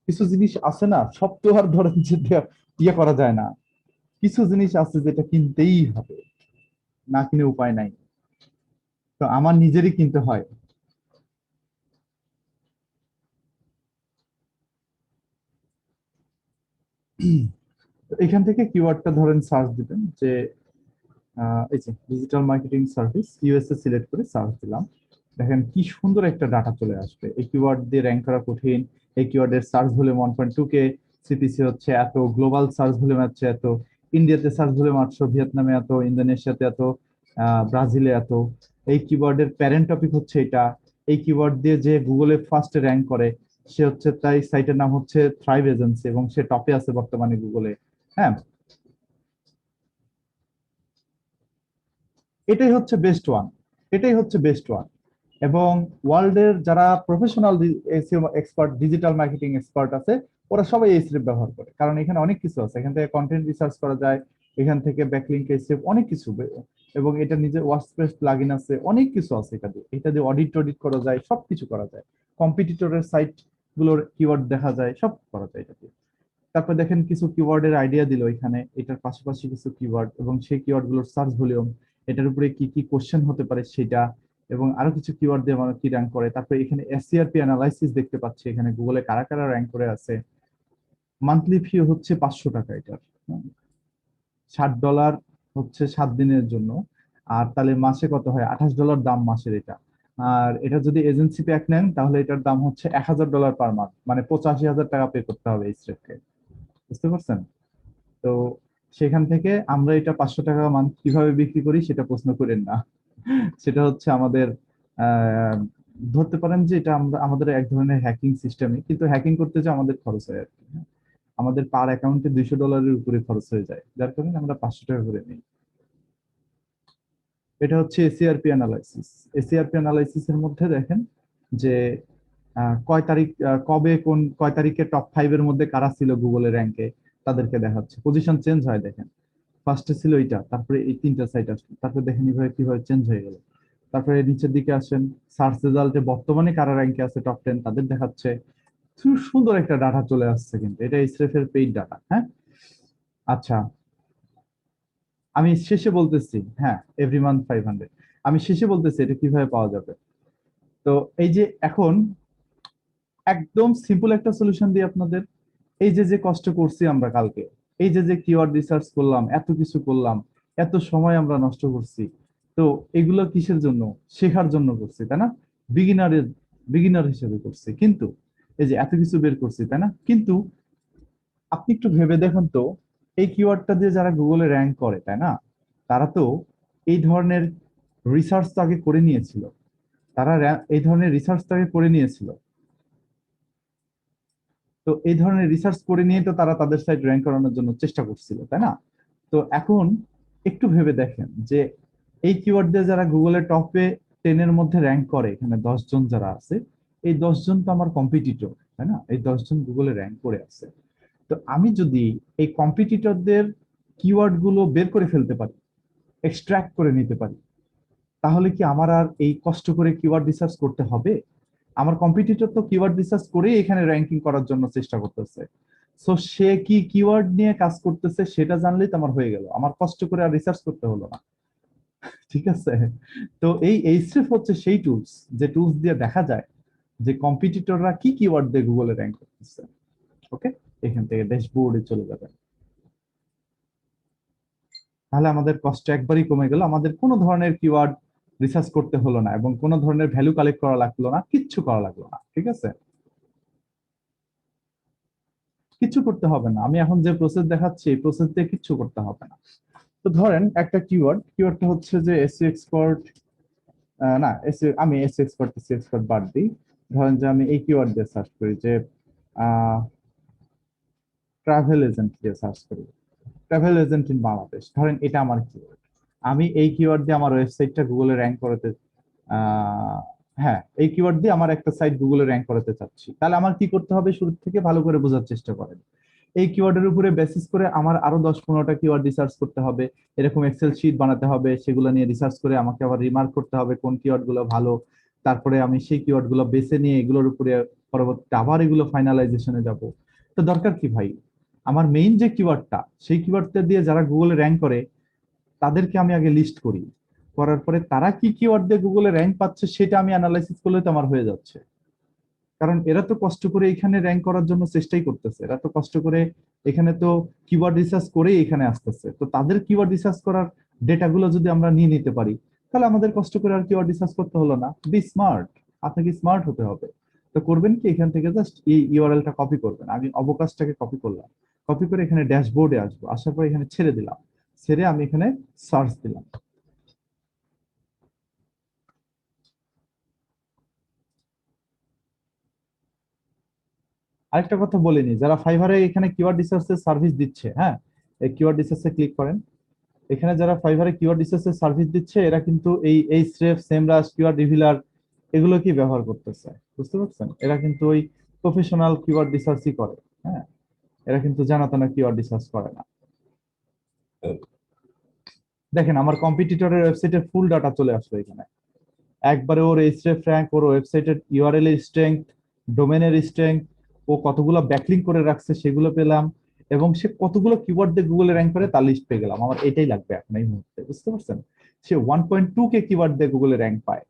কিছু জিনিস আছে না, সব তো আর ধরেন যে ইয়ে করা যায় না। কিছু জিনিস আছে যেটা কিনতেই হবে, না কিনে উপায় নাই। তো আমার নিজেরই কিনতে হয়। এখান থেকে কিওয়ার্ডটা ধরেন সার্চ দিবেন, যে এই যে digital marketing service USA select করে সার্চ দিলাম। দেখেন কি সুন্দর একটা ডাটা চলে আসবে। এই কিওয়ার্ড দিয়ে র্যাঙ্ক করা কঠিন, এই কিওয়ার্ডের সার্চ ভলিউম 1.2K, সিপিসি হচ্ছে এত, গ্লোবাল সার্চ ভলিউম হচ্ছে এত, ইন্ডিয়াতে সার্চ ভলিউম 800, ভিয়েতনামে এত, ইন্দোনেশিয়াতে এত, ব্রাজিলে এত। এই কিওয়ার্ডের প্যারেন্ট টপিক হচ্ছে এটা। এই কিওয়ার্ড দিয়ে যে গুগলে ফার্স্ট র্যাঙ্ক করে সে হচ্ছে, তাই সাইটের নাম হচ্ছে থ্রাইভ এজেন্সি এবং সে টপে আছে বর্তমানে গুগলে। হ্যাঁ, এটাই হচ্ছে বেস্ট ওয়ান, এটাই হচ্ছে বেস্ট ওয়ান। এবং ওয়ার্ল্ডের যারা professional SEO expert, digital marketing expert আছে, ওরা সবাই এইচরেফ ব্যবহার করে, কারণ এখানে অনেক কিছু আছে। এখান থেকে কন্টেন্ট রিসার্চ করা যায়, এখান থেকে ব্যাকলিংক এইচরেফ অনেক কিছু, এবং এটা নিজে ওয়ার্ডপ্রেস প্লাগইন আছে, অনেক কিছু আছে। এটা দিয়ে অডিট টডিট করা যায়, সবকিছু করা যায়। কম্পিটিটরের সাইট গুলোর কিওয়ার্ড দেখা যায়, সব করা যায় এটা দিয়ে। তারপর দেখেন কিছু কিওয়ার্ডের আইডিয়া দিল এখানে, এটার পাশাপাশি কিছু কিওয়ার্ড এবং সেই কিওয়ার্ড গুলোর সার্চ ভলিউম, এটার উপরে কি কি কোশ্চেন হতে পারে সেটা, এবং আরো কিছু কিওয়ার্ড দিয়ে আমরা কি র্যাঙ্ক করে। তারপরে এখানে এসসিআরপি অ্যানালাইসিস দেখতে পাচ্ছি, এখানে গুগলে কারা কারা র্যাঙ্ক করে আছে। মান্থলি ফি হচ্ছে 500 টাকা এটার, $60 হচ্ছে 7 দিনের জন্য। আর তাহলে মাসে কত হয়, $28 দাম মাসের এটা। আর এটা যদি এজেন্সি প্যাক নেন তাহলে এটার দাম হচ্ছে $1000 পার মান্থ, মানে 85,000 টাকা পে করতে হবে এই স্টেপকে। বুঝতে পারছেন? তো সেখান থেকে আমরা এটা 500 টাকা মান্থ কিভাবে বিক্রি করি সেটা প্রশ্ন করেন না। সেটা হচ্ছে আমাদের ধরতে পারেন যে এটা আমরা আমাদের এক ধরনের হ্যাকিং সিস্টেমে, কিন্তু হ্যাকিং করতে যে আমাদের খরচ হয় আর কি। আমাদের পার অ্যাকাউন্টে $200 উপরে খরচ হয়ে যায়, যার কারণে আমরা 500 টাকা করে নিই। এটা হচ্ছে এসিআরপি অ্যানালাইসিস। এসিআরপি অ্যানালাইসিস এর মধ্যে দেখেন যে কয় তারিখ, কয় তারিখে টপ 5 এর মধ্যে কারা ছিল গুগলের র্যাঙ্কে, তাদেরকে দেখাচ্ছে। পজিশন চেঞ্জ হয়, দেখেন ফার্স্টে ছিল এটা, তারপরে এই 3টা সাইট আসলো, তারপরে দেখেন এইভাবে কিভাবে চেঞ্জ হয়ে গেল। তারপরে নিচের দিকে আসেন, সার্চ রেজাল্টে বর্তমানে কারা র্যাঙ্কে আছে টপ 10 তাদের দেখাচ্ছে। খুব সুন্দর একটা ডাটা চলে আসছে, কিন্তু এটা ইসরেফের পেইড ডাটা। হ্যাঁ, আচ্ছা, আমি শেষে বলতেছি, হ্যাঁ এভরি মান্থ 500, আমি শেষে বলতেছি এটা কিভাবে পাওয়া যাবে। তো এই যে এখন একদম সিম্পল একটা সলিউশন দিই আপনাদের। এই যে যে কষ্ট করছি আমরা কালকে, এই যে যে কিওয়ার্ড রিসার্চ করলাম, এত কিছু করলাম, এত সময় আমরা নষ্ট করছি, তো এগুলো কিসের জন্য? শেখার জন্য করছি, তাই না? বিগিনার হিসেবে করছি, কিন্তু এই যে এত কিছু বের করছি, তাই না? কিন্তু আপনি একটু ভেবে দেখুন তো, এই কিওয়ার্ডটা দিয়ে যারা গুগলে র্যাঙ্ক করে, তাই না, তারা তো এই ধরনের রিসার্চ তো আগে করে নিয়েছিল, তারা এই ধরনের রিসার্চ তো আগে করে নিয়েছিল। তো এই ধরনের রিসার্চ করে নিয়ে তো তারা তাদের সাইট র্যাঙ্ক করানোর জন্য চেষ্টা করছিল, তাই না? তো এখন একটু ভেবে দেখেন যে এই কিওয়ার্ড দিয়ে যারা গুগলের টপে 10 এর মধ্যে র্যাঙ্ক করে, এখানে 10 জন যারা আছে, এই 10 জন তো আমার কম্পিটিটর, তাই না? এই 10 জন গুগলে র্যাঙ্ক করে আছে। তো আমি যদি এই কম্পিটিটরদের কিওয়ার্ড গুলো বের করে ফেলতে পারি, এক্সট্রাক্ট করে নিতে পারি, তাহলে কি আমার আর এই কষ্ট করে কিওয়ার্ড রিসার্চ করতে হবে? আমার কম্পিটিটর তো কিওয়ার্ড রিসার্চ করে এখানে র্যাঙ্কিং করার জন্য চেষ্টা করতেছে। সো সে কি কিওয়ার্ড নিয়ে কাজ করতেছে সেটা জানলেই তো আমার হয়ে গেল, আমার কষ্ট করে আর রিসার্চ করতে হলো না। ঠিক আছে? তো এই এইচরেফ হচ্ছে সেই টুলস, যে টুলস দিয়ে দেখা যায় যে কম্পিটিটররা কি কিওয়ার্ড দিয়ে গুগলে র্যাঙ্ক করতেছে। ওকে, এখান থেকে ড্যাশবোর্ডে চলে যাবেন, তাহলে আমাদের কষ্ট একবারই কমে গেল। আমাদের কোনো ধরনের কিওয়ার্ড রিসার্চ করতে হলো না এবং কোনো ধরনের ভ্যালু কালেক্ট করা লাগলো না, কিচ্ছু করা লাগলো না। ঠিক আছে, কিচ্ছু করতে হবে না। আমি এখন যে প্রসেস দেখাচ্ছি এই প্রসেস দিয়ে কিচ্ছু করতে হবে না। তো ধরেন একটা কিওয়ার্ডটা হচ্ছে যে এসইও এক্সপার্ট, না আমি এসইও এক্সপার্ট বাদ দিই। ধরেন যে আমি এই কিওয়ার্ড দিয়ে সার্চ করি যে ট্রাভেল এজেন্ট দিয়ে সার্চ করি, ট্রাভেল এজেন্ট ইন বাংলাদেশ, ধরেন এটা আমার কিওয়ার্ড। আমি এই কিওয়ার্ড দিয়ে আমার ওয়েবসাইটটা গুগলে র্যাঙ্ক করাতে, হ্যাঁ এই কিওয়ার্ড দিয়ে আমার একটা সাইট গুগলে র্যাঙ্ক করাতে চাচ্ছি, তাহলে আমার কি করতে হবে শুরু থেকে ভালো করে বোঝার চেষ্টা করেন। এই কিওয়ার্ডের উপরে বেসিস করে আমার আরো 10-15টা কিওয়ার্ড রিসার্চ করতে হবে, এরকম এক্সেল শিট বানাতে হবে, সেগুলো নিয়ে রিসার্চ করে আমাকে আবার রিমার্ক করতে হবে কোন কিওয়ার্ড গুলো ভালো। তারপরে আমি সেই কিওয়ার্ড গুলো বেছে নিয়ে এগুলোর উপরে পরবর্তীতে আবার এগুলো ফাইনালাইজেশনে যাব। তো দরকার কি ভাই, আমার মেইন যে কিওয়ার্ডটা, সেই কিওয়ার্ডটা দিয়ে যারা গুগলে র্যাঙ্ক করে তাদেরকে আমি আগে লিস্ট করি, করার পরে তারা কি কিওয়ার্ড দিয়ে গুগলে র্যাঙ্ক পাচ্ছে সেটা আমি অ্যানালাইসিস করলে তো আমার হয়ে যাচ্ছে। কারণ এরা তো কষ্ট করে এখানে র্যাঙ্ক করার জন্য চেষ্টাই করতেছে, এরা তো কষ্ট করে এখানে তো কিওয়ার্ড রিসার্চ করেই এখানে আসতেছে। তো তাদের কিওয়ার্ড রিসার্চ করার ডেটাগুলো যদি আমরা নিয়ে নিতে পারি, তাহলে আমাদের কষ্ট করে আর কিওয়ার্ড রিসার্চ করতে হলো না। বি স্মার্ট, আপনাকে স্মার্ট হতে হবে। তো করবেন কি, এখান থেকে জাস্ট এই ইউআরএলটা কপি করবেন। আমি অবকাশটাকে কপি করলাম, কপি করে এখানে ড্যাশবোর্ডে আসবো, আসার পর এখানে ছেড়ে দিলাম, ছেড়ে আমি এখানে সার্চ দিলাম। আরেকটা কথা বলিনি, যারা ফাইবারে এখানে কিওয়ার্ড রিসার্চের সার্ভিস দিচ্ছে, হ্যাঁ, এই কিওয়ার্ড রিসার্চে ক্লিক করেন। এখানে যারা ফাইবারে কিওয়ার্ড রিসার্চের সার্ভিস দিচ্ছে এরা কিন্তু এই এইচরেফ, সেমরাস, কিওয়ার্ড রিভিলার এগুলো কি ব্যবহার করতেছে, বুঝতে পারছেন? এরা কিন্তু ওই প্রফেশনাল কিওয়ার্ড রিসার্চই করে, হ্যাঁ, এরা কিন্তু জানাতানা কিওয়ার্ড রিসার্চ করে না। দেখেন আমার কম্পিটিটরের ওয়েবসাইটের ফুল ডাটা চলে আসলো এখানে, একবারে ওর এইচরেফ র্যাঙ্ক, ওর ওয়েবসাইটের ইউআরএল এর স্ট্রেংথ, ডোমেনের স্ট্রেংথ, ও কতগুলো ব্যাকলিঙ্ক করে রাখছে সেগুলো পেলাম, এবং সে কতগুলো কিওয়ার্ড দিয়ে গুগলে র্যাঙ্ক করে তার লিস্ট পেয়ে গেলাম। আমার এটাই লাগবে এখন এই মুহূর্তে, বুঝতে পারছেন? সে 1.2 কে কিওয়ার্ড দিয়ে গুগলে র্যাঙ্ক পায়।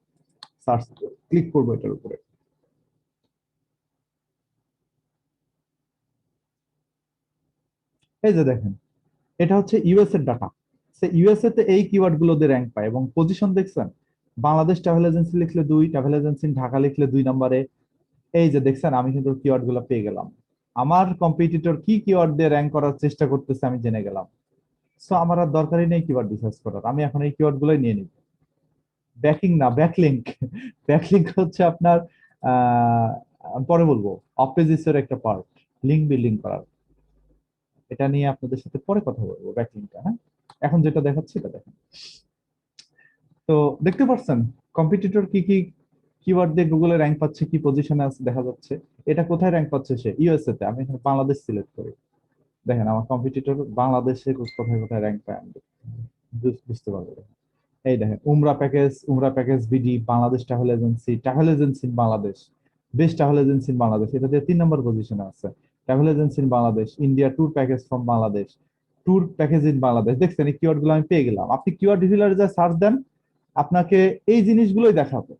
সার্চ ক্লিক করবো এটার উপরে, এই যে দেখেন এটা হচ্ছে ইউএস এর ডাটা। সে ইউএসএ তে এই কিওয়ার্ড গুলো দিয়ে র্যাঙ্ক পায় এবং পজিশন দেখছেন, বাংলাদেশ ট্রাভেল এজেন্সি লিখলে 2, ট্রাভেল এজেন্সি ঢাকা লিখলে 2 নম্বরে। এই যে দেখছেন আমি কিন্তু কিওয়ার্ড গুলো পেয়ে গেলাম। আমার কম্পিটিটর কি কিওয়ার্ড দিয়ে র্যাঙ্ক করার চেষ্টা করতেছে আমি জেনে গেলাম। সো আমার আর দরকারই নেই কিওয়ার্ড রিসার্চ করার, আমি এখন এই কিওয়ার্ড গুলোই নিয়ে নিব। ব্যাকিং না, ব্যাকলিংক। ব্যাকলিংক হচ্ছে আপনার পরে বলবো, অপেজিসের একটা পার্ট, লিঙ্ক বিল্ডিং করার। এটা নিয়ে আপনাদের সাথে পরে কথা বলবো, ব্যাকলিংকটা। হ্যাঁ, এখন যেটা দেখাচ্ছি এটা দেখেন। তো দেখতে পাচ্ছেন কম্পিটিটর কি কি কিওয়ার্ড দিয়ে গুগলে র্যাঙ্ক পাচ্ছে, কি পজিশনে আছে দেখা যাচ্ছে। এটা কোথায় র্যাঙ্ক পাচ্ছে? সে ইউএসএ তে। আমি এখানে বাংলাদেশ সিলেক্ট করি, দেখেন আমার কম্পিটিটর বাংলাদেশে কোথায় কোথায় র্যাঙ্ক পায় আমি বুঝতে পারবো। এই দেখেন উমরা package BD, Bangladesh travel agency in Bangladesh, best travel agency in Bangladesh, এটা দিয়ে 3 নম্বর পজিশনে আছে। Travel agency in Bangladesh, India tour package from Bangladesh, tour package in Bangladesh. দেখছেন এই কিওয়ার্ড গুলো আমি পেয়ে গেলাম। আপনি কিওয়ার্ড রিভিলারে যা সার্চ দেন আপনাকে এই জিনিসগুলোই দেখাবে,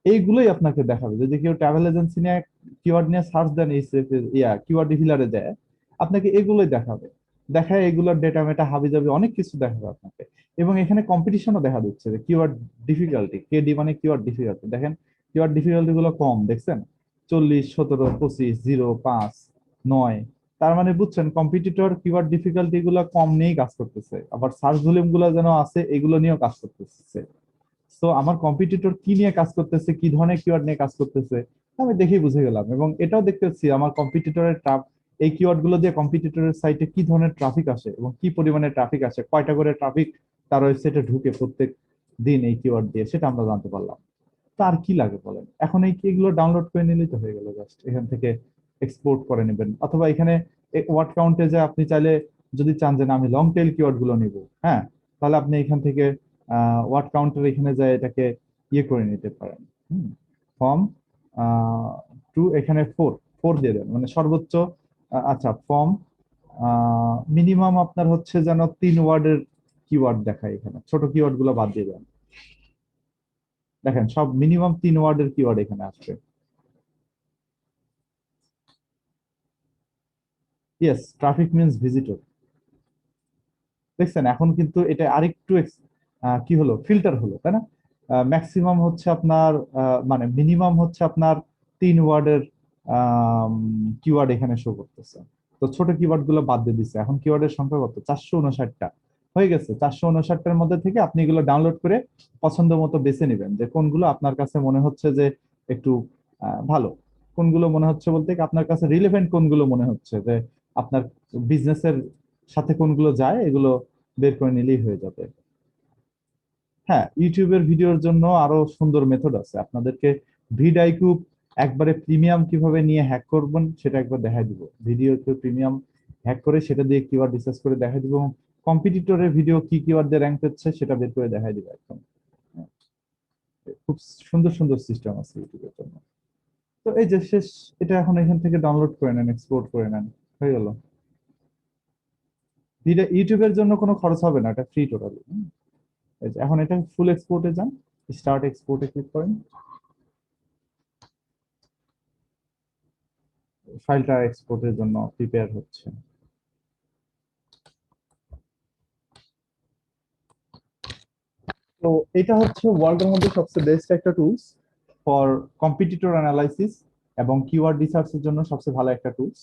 এইগুলোই আপনাকে দেখাবে। যদি কেউ ট্রাভেল এজেন্সি নিয়ে কিওয়ার্ড নিয়ে সার্চ দেন এই কিওয়ার্ড রিভিলারে যায়, আপনাকে এগুলোই দেখাবে, দেখায় এগুলোর ডেটা মেটা হাবিজাবি অনেক কিছু দেখাবে আপনাকে। এবং এখানে কম্পিটিশনও দেখা দিচ্ছে যে কিওয়ার্ড ডিফিকাল্টি, কেডি মানে কিওয়ার্ড ডিফিকাল্টি। দেখেন কিওয়ার্ড ডিফিকাল্টি গুলো কম, দেখছেন 40, 17, 25, 0, 5, 9। তার মানে বুঝছেন কম্পিটিটর কিওয়ার্ড ডিফিকাল্টি গুলো কম নিয়েই কাজ করতেছে, আবার সার্চ ভলিউম গুলো যেন আছে এগুলো নিয়েও কাজ করতেছে। তো আমার কম্পিটিটর কি নিয়ে কাজ করতেছে, কি ধরনের কিওয়ার্ড নিয়ে কাজ করতেছে আমি দেখেই বুঝে গেলাম। এবং এটাও দেখতেছি আমার কম্পিটিটরের এই কিওয়ার্ড গুলো দিয়ে কম্পিটিটরের সাইটে কি ধরনের ট্রাফিক আসে এবং কি পরিমাণে ট্রাফিক আসে, কয়টা করে ট্রাফিক তার ওয়েবসাইটে ঢুকে প্রত্যেক দিন এই কিওয়ার্ড দিয়ে, সেটা আমরা জানতে পারলাম। তার কি লাগে বলেন? এখন এগুলো ডাউনলোড করে নিলেই তো হয়ে গেল, জাস্ট এখান থেকে এক্সপোর্ট করে নেবেন। অথবা এখানে ওয়ার্ড কাউন্টে যে আপনি চাইলে যদি চান যে না আমি লং টেল কিওয়ার্ড গুলো নিব, হ্যাঁ, তাহলে আপনি এখান থেকে ওয়ার্ড কাউন্টার এখানে যায় এটাকে ইয়ে করে নিতে পারেন। ফর্ম 2 এখানে 4 দিয়ে দেন, মানে সর্বোচ্চ। আচ্ছা, ফর্ম মিনিমাম আপনার হচ্ছে যেন 3 ওয়ার্ডের কিওয়ার্ড দেখায়, এখানে ছোট কিওয়ার্ড গুলো বাদ দিয়ে দেন। দেখেন সব মিনিমাম 3 ওয়ার্ডের কিওয়ার্ড এখানে আসবে। Yes, traffic means visitor. দেখছেন এখন কিন্তু এটা আরেকটু কি হলো, ফিল্টার হলো, তাই না? ম্যাক্সিমাম হচ্ছে আপনার মানে মিনিমাম হচ্ছে আপনার 3 ওয়ার্ডের কিওয়ার্ড এখানে শো করতেছে। তো ছোট কিওয়ার্ড গুলো বাদ দিয়ে দিচ্ছে। এখন কিওয়ার্ডের সংখ্যা কত? 459টা হয়ে গেছে। 459টার মধ্যে থেকে আপনি এগুলো ডাউনলোড করে পছন্দ মতো বেছে নেবেন যে কোনগুলো আপনার কাছে মনে হচ্ছে যে একটু ভালো, কোনগুলো মনে হচ্ছে বলতে আপনার কাছে রিলেভেন্ট, কোনগুলো মনে হচ্ছে যে আপনার বিজনেসের সাথে কোনগুলো যায়, এগুলো বের করে নিলেই হয়ে যাবে। হ্যাঁ, ইউটিউবের ভিডিওর জন্য আরো সুন্দর মেথড আছে। আপনাদেরকে ভিডআইকিউ একবারে প্রিমিয়াম কিভাবে নিয়ে হ্যাক করবেন সেটা একবার দেখাই দিব। ভিডিওকে প্রিমিয়াম হ্যাক করে সেটা দিয়ে কিওয়ার্ড রিসার্চ করে দেখাই দিব, এবং কম্পিটিটরের ভিডিও কি কিওয়ার্ড দিয়ে র্যাঙ্ক হচ্ছে সেটা বের করে দেখাই দিব একদম। খুব সুন্দর সুন্দর সিস্টেম আছে ইউটিউবের জন্য। তো এই যে শেষ, এটা এখন এখান থেকে ডাউনলোড করে নেন, এক্সপোর্ট করে নেন, হয়ে গেল। ইউটিউবের জন্য কোনো খরচ হবে না, এটা ফ্রি টোটালি। এখন এটা ফুল এক্সপোর্টে যান, স্টার্ট এক্সপোর্টে ক্লিক করেন, ফাইলটা এক্সপোর্টের জন্য প্রিপেয়ার হচ্ছে। তো এটা হচ্ছে ওয়ার্ল্ডের মধ্যে সবচেয়ে বেস্ট একটা টুলস ফর কম্পিটিটর অ্যানালাইসিস এবং কিওয়ার্ড রিসার্চের জন্য সবচেয়ে ভালো একটা টুলস।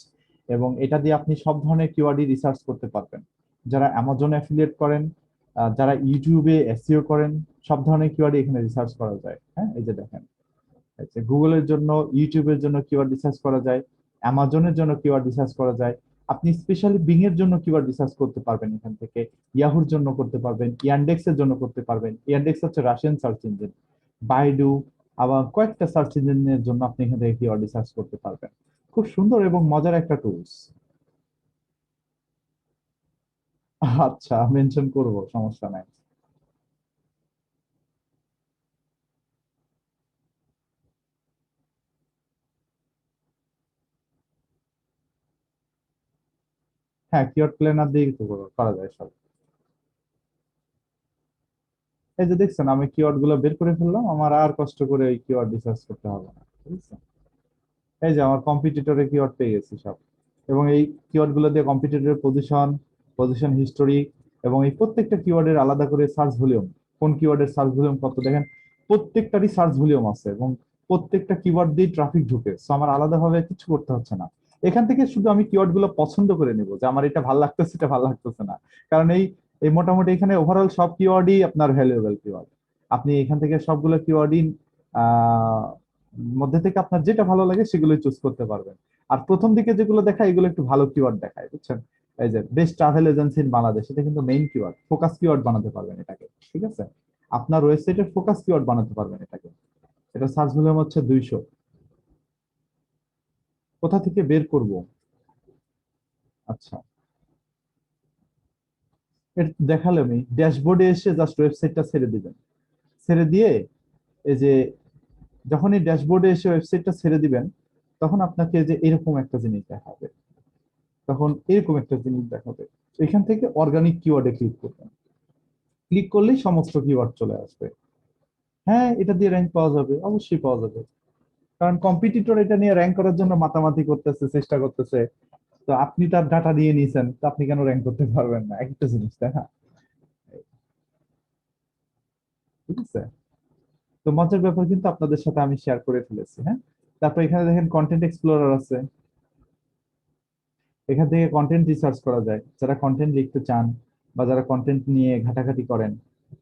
এবং এটা দিয়ে আপনি সব ধরনের কিওয়ার্ডই রিসার্চ করতে পারবেন। যারা অ্যামাজন অ্যাফিলিয়েট করেন, যারা ইউটিউবে এসইও করেন, সব ধরনের কিওয়ার্ডই এখানে রিসার্চ করা যায়। হ্যাঁ, এই যে দেখেন গুগলের জন্য, ইউটিউবের জন্য কিওয়ার্ড রিসার্চ করা যায়, অ্যামাজনের জন্য কিওয়ার্ড রিসার্চ করা যায়। আপনি স্পেশালি বিং এর জন্য কিওয়ার্ড রিসার্চ করতে পারবেন এখান থেকে, ইয়াহুর জন্য করতে পারবেন, ইয়ান্ডেক্স এর জন্য করতে পারবেন। ইয়ান্ডেক্স হচ্ছে রাশিয়ান সার্চ ইঞ্জিন। বাইডু, আবার কয়েকটা সার্চ ইঞ্জিনের জন্য আপনি এখান থেকে কিওয়ার্ড রিসার্চ করতে পারবেন। খুব সুন্দর এবং মজার একটা টুলস। আচ্ছা, মেনশন করব, সমস্যা নাই। হ্যাঁ, কিওয়ার্ড প্ল্যানার দিয়ে তো করা যায় সব। এই যে দেখছেন, আমি কিওয়ার্ড গুলো বের করে ফেললাম, আমার আর কষ্ট করে ওই কিওয়ার্ড রিসার্চ করতে হবে না, বুঝছেন? এই যে আমার কম্পিটিটরে কিওয়ার্ড পেয়ে গেছি সব, এবং এই কিওয়ার্ড গুলো দিয়ে কম্পিটিটরের পজিশন, পজিশন হিস্টোরি, এবং এই প্রত্যেকটা কিওয়ার্ডের আলাদা করে সার্চ ভলিউম, কোন কিওয়ার্ডের সার্চ ভলিউম কত দেখেন, প্রত্যেকটারই সার্চ ভলিউম আছে, এবং প্রত্যেকটা কিওয়ার্ড দিয়ে ট্রাফিক ঢুকে। সো আমার আলাদাভাবে কিছু করতে হচ্ছে না। এখান থেকে শুধু আমি কিওয়ার্ড গুলো পছন্দ করে নিব যে আমার এটা ভালো লাগতেছে, এটা ভালো লাগতেছে না। কারণ এই এই মোটামুটি এখানে ওভারঅল সব কিওয়ার্ডই আপনার ভ্যালুয়েবল কিওয়ার্ড। আপনি এখান থেকে সবগুলো কিওয়ার্ডই মধ্যে থেকে আপনার যেটা ভালো লাগে সেগুলো চুজ করতে পারবেন। আর প্রথম দিকে যেগুলো দেখায় এগুলো একটু ভালো কিওয়ার্ড দেখায়, বুঝছেন? এই যে best travel agency in Bangladesh, এটা কিন্তু মেইন কিওয়ার্ড, ফোকাস কিওয়ার্ড বানাতে পারবেন এটাকে, ঠিক আছে? আপনার ওয়েবসাইটের ফোকাস কিওয়ার্ড বানাতে পারবেন এটাকে। এটা সার্চ ভলিউম হচ্ছে 200। কোথা থেকে বের করব? আচ্ছা, এটা দেখালে আমি ড্যাশবোর্ডে এসে জাস্ট ওয়েবসাইটটা ছেড়ে দিবেন। ছেড়ে দিয়ে এই যে যখন এই ড্যাশবোর্ডে এসে ওয়েবসাইটটা ছেড়ে দিবেন, তখন আপনাকে যে এরকম একটা জিনিস দেখাবে, তখন এরকম একটা জিনিস দেখাবে। এখান থেকে অর্গানিক কিওয়ার্ডে ক্লিক করবেন। ক্লিক করলেই সমস্ত কিওয়ার্ড চলে আসবে। হ্যাঁ, এটা দিয়ে র্যাঙ্ক পাওয়া যাবে, অবশ্যই পাওয়া যাবে, কারণ কম্পিটিটর এটা নিয়ে র্যাঙ্ক করার জন্য মাতামাতি করতেছে, চেষ্টা করতেছে। তো আপনি তার ডাটা দিয়ে নিয়েছেন, তো আপনি কেন র্যাঙ্ক করতে পারবেন না? একটা জিনিস, তাই না? ঠিক আছে। তো মজার ব্যাপার কিন্তু আপনাদের সাথে আমি শেয়ার করে ফেলেছি। হ্যাঁ, তারপর এখানে দেখেন কন্টেন্ট এক্সপ্লোরার আছে। এখান থেকে কন্টেন্ট রিসার্চ করা যায়। যারা কন্টেন্ট লিখতে চান বা যারা কন্টেন্ট নিয়ে ঘাটাঘাটি করেন,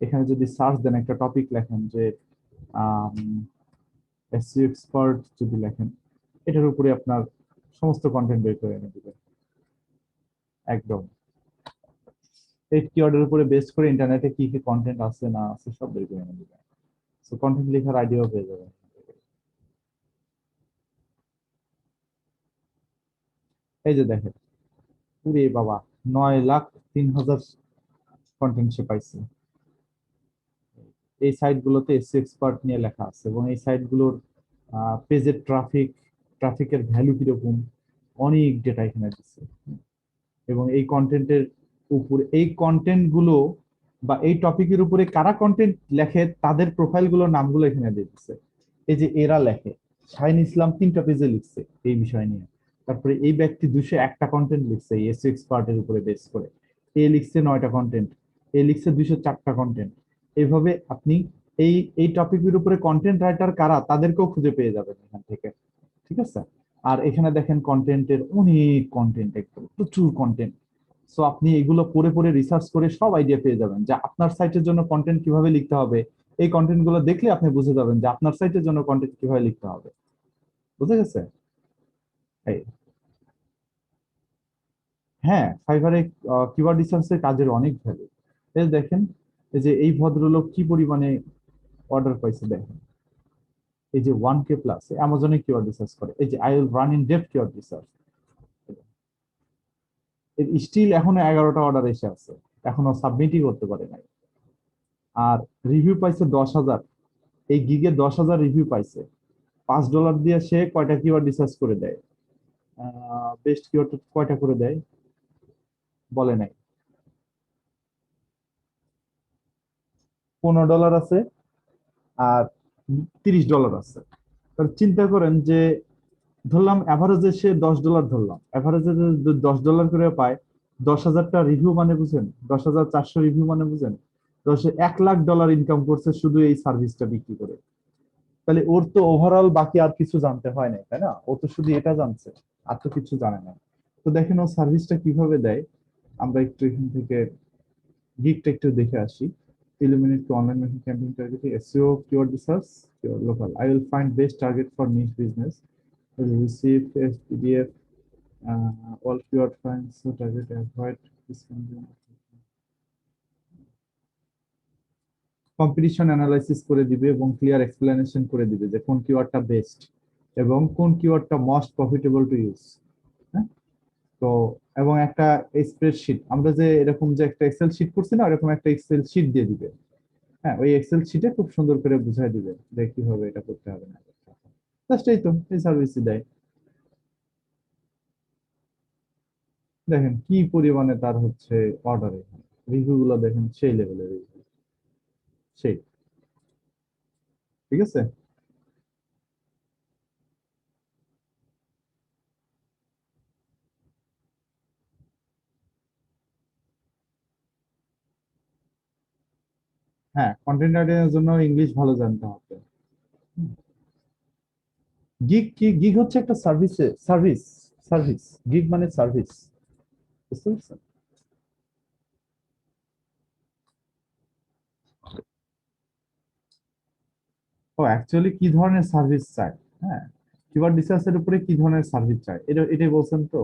এখানে যদি সার্চ দেন, একটা টপিক লেখেন যে এসইও এক্সপার্ট যদি লেখেন, এটার উপরে আপনার সমস্ত কন্টেন্ট বের করে এনে দিবে একদম। এই কিওয়ার্ডের উপরে বেস করে ইন্টারনেটে কি কি কন্টেন্ট আছে না আছে সব বের করে এনে দিবে। সো কন্টেন্ট লেখার আইডিয়াও পেয়ে যাবেন। এই যে দেখেন, পুরে বাবা 9,03,000 কন্টেন্ট সে পাইছে। এই সাইটগুলোতে এসইও এক্সপার্ট নিয়ে লেখা আছে, এবং এই সাইটগুলোর পেজের ট্রাফিকের ভ্যালু কিরকম, অনেক ডেটা এখানে দিচ্ছে। এবং এই কন্টেন্টের উপর, এই কন্টেন্ট গুলো বা এই টপিকের উপরে কারা কন্টেন্ট লেখে তাদের প্রোফাইল গুলোর নামগুলো এখানে দিয়ে দিচ্ছে। এই যে এরা লেখে, শাহিন ইসলাম 3টা পেজে লিখছে এই বিষয় নিয়ে। তারপরে এই ব্যক্তি 201টা কন্টেন্ট লিখছে এসইও এক্সপার্টের উপরে বেস করে। এ লিখছে 9টা কন্টেন্ট, এ লিখছে 204টা কন্টেন্ট। এইভাবে আপনি এই টপিকের উপরে কন্টেন্ট রাইটার কারা তাদেরকেও খুঁজে পেয়ে যাবেন এখান থেকে, ঠিক আছে? আর এখানে দেখেন কন্টেন্টের অনেক কন্টেন্ট, একদম প্রচুর কন্টেন্ট। সো আপনি এগুলো পড়ে পড়ে রিসার্চ করে সব আইডিয়া পেয়ে যাবেন যে আপনার সাইটের জন্য কন্টেন্ট কিভাবে লিখতে হবে। এই কন্টেন্ট গুলো দেখলে আপনি বুঝে যাবেন যে আপনার সাইটের জন্য কন্টেন্ট কিভাবে লিখতে হবে। বুঝে গেছে? এই হ্যাঁ, ফাইবারে কিওয়ার্ড রিসার্চের কাজের অনেক ভ্যালু। এই দেখেন, এই যে এই ভদ্রলোক কি পরিমাণে অর্ডার পাইছে দেখেন। এই যে 1K প্লাস অ্যামাজনে কিওয়ার্ড রিসার্চ করে। এই যে I will run in depth keyword research, still এখনো 11টা অর্ডার এসে আছে, এখনো সাবমিটই করতে পারে নাই। আর রিভিউ পাইছে 10,000, এই গিগে 10,000 রিভিউ পাইছে। $5 দিয়ে সে কয়টা কিওয়ার্ড রিসার্চ করে দেয়? বেস্ট কিওয়ার্ড কয়টা করে দেয় বলে নাই। $15 আছে আর $30 আছে। চিন্তা করেন যে ধরলাম অ্যাভারেজে সে $10 ধরলাম, অ্যাভারেজে $10 করে পায়, 10,000টা রিভিউ মানে বুঝেন, 10,400 রিভিউ মানে বুঝেন, $1,00,000 ইনকাম করছে শুধু এই সার্ভিসটা বিক্রি করে। তাহলে ওর তো ওভারঅল বাকি আর কিছু জানতে হয় না, তাই না? ও তো শুধু এটা জানছে, আর তো কিছু জানে না। তো দেখেন ও সার্ভিসটা কিভাবে দেয়। আমরা একটু এখান থেকে গিগটা একটু দেখে আসি। Illuminate to online marketing campaign targeting, SEO, keyword research, keyword local. I will find best target for niche business. receive as PDF all keyword finds so target avoid this competition analysis করে দিবে এবং clear explanation করে দিবে যে কোন কিওয়ার্ডটা best এবং কোন কিওয়ার্ডটা most profitable to use. হ্যাঁ, তো এবং একটা স্প্রেডশিট, আমরা যে এরকম যে একটা এক্সেল শিট করছি না, এরকম একটা এক্সেল শিট দিয়ে দিবে। হ্যাঁ, ওই এক্সেল শিটে খুব সুন্দর করে বুঝাই দিবে যে কিভাবে এটা করতে হবে না। জাস্ট এই তো, এই সার্ভিসই দেয়। দেখেন কি পরিমাণে তার হচ্ছে অর্ডার, এখানে রিভিউ গুলো দেখেন সেই লেভেলের রিভিউ, সেই, ঠিক আছে। হ্যাঁ, কন্টেন্ট রাইটিং এর জন্য ইংলিশ ভালো জানতে হবে। গিগ কি? গিগ হচ্ছে একটা সার্ভিস। গিগ মানে সার্ভিস, বুঝতে পারছেন? ও অ্যাকচুয়ালি কি ধরনের সার্ভিস চাই? হ্যাঁ, কিওয়ার্ড রিসার্চের উপরে কি ধরনের সার্ভিস চাই এটাই বলছেন তো।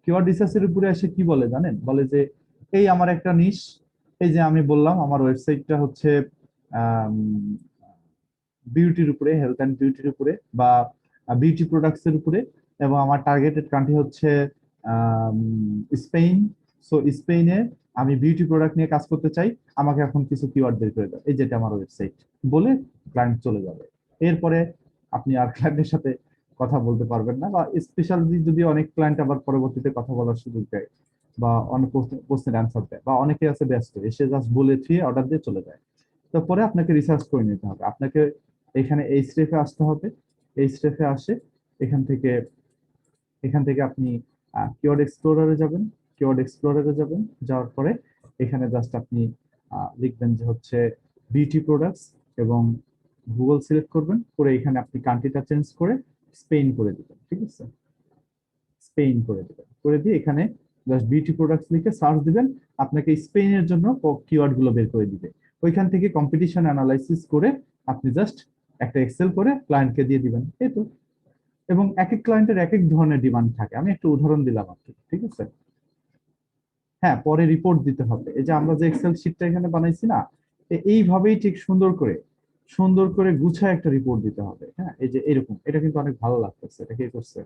কিওয়ার্ড রিসার্চের উপরে এসে কি বলে জানেন? বলে যে এই আমার একটা নিশ, এই যে আমি বললাম আমার ওয়েবসাইটটা হচ্ছে বিউটির উপরে, হেলথ অ্যান্ড বিউটির উপরে বা বিউটি প্রোডাক্টস এর উপরে, এবং আমার টার্গেটেড কান্ট্রি হচ্ছে স্পেন। সো স্পেনে আমি বিউটি প্রোডাক্ট নিয়ে কাজ করতে চাই, আমাকে এখন কিছু কিওয়ার্ড বের করে দাও, এই যেটা আমার ওয়েবসাইট বলে ক্লায়েন্ট চলে যাবে। এরপরে আপনি আর ক্লায়েন্টের সাথে কথা বলতে পারবেন না, বা স্পেশালি যদি অনেক ক্লায়েন্ট আবার পরবর্তীতে কথা বলার সুযোগ দেয় বা অনেক প্রশ্নের অ্যান্সার দেয়, বা অনেকে আছে ব্যস্ত, এসে জাস্ট বলে থুয়ে অর্ডার দিয়ে চলে যায়। তো পরে আপনাকে রিসার্চ করে নিতে হবে, আপনাকে এখানে এই স্টেপে আসতে হবে। এই স্টেপে আসে এখান থেকে আপনি কিওয়ার্ড এক্সপ্লোরারে যাবেন। যাওয়ার পরে এখানে জাস্ট আপনি লিখবেন যে হচ্ছে বিউটি প্রোডাক্টস এবং গুগল সিলেক্ট করবেন, করে এখানে আপনি কান্ট্রিটা চেঞ্জ করে স্পেন করে দিবেন। ঠিক আছে, স্পেন করে দিবেন, করে দিয়ে এখানে জাস্ট বিউটি প্রোডাক্টস লিখে সার্চ দিবেন, আপনাকে স্পেনের জন্য কিওয়ার্ড গুলো বের করে দিবে। ওইখান থেকে কম্পিটিশন অ্যানালাইসিস করে আপনি জাস্ট একটা এক্সেল করে ক্লায়েন্টকে দিয়ে দিবেন, এই তো। এবং এক এক ক্লায়েন্টের এক এক ধরনের ডিমান্ড থাকে, আমি একটা উদাহরণ দিলাম আর কি, ঠিক আছে। হ্যাঁ, পরে রিপোর্ট দিতে হবে। এই যে আমরা যে এক্সেল শিটটা এখানে বানাইছি না, এইভাবেই ঠিক সুন্দর করে গুছায় একটা রিপোর্ট দিতে হবে। হ্যাঁ, এই যে এরকম, এটা কিন্তু অনেক ভালো লাগতেছে। এটা কে করছে?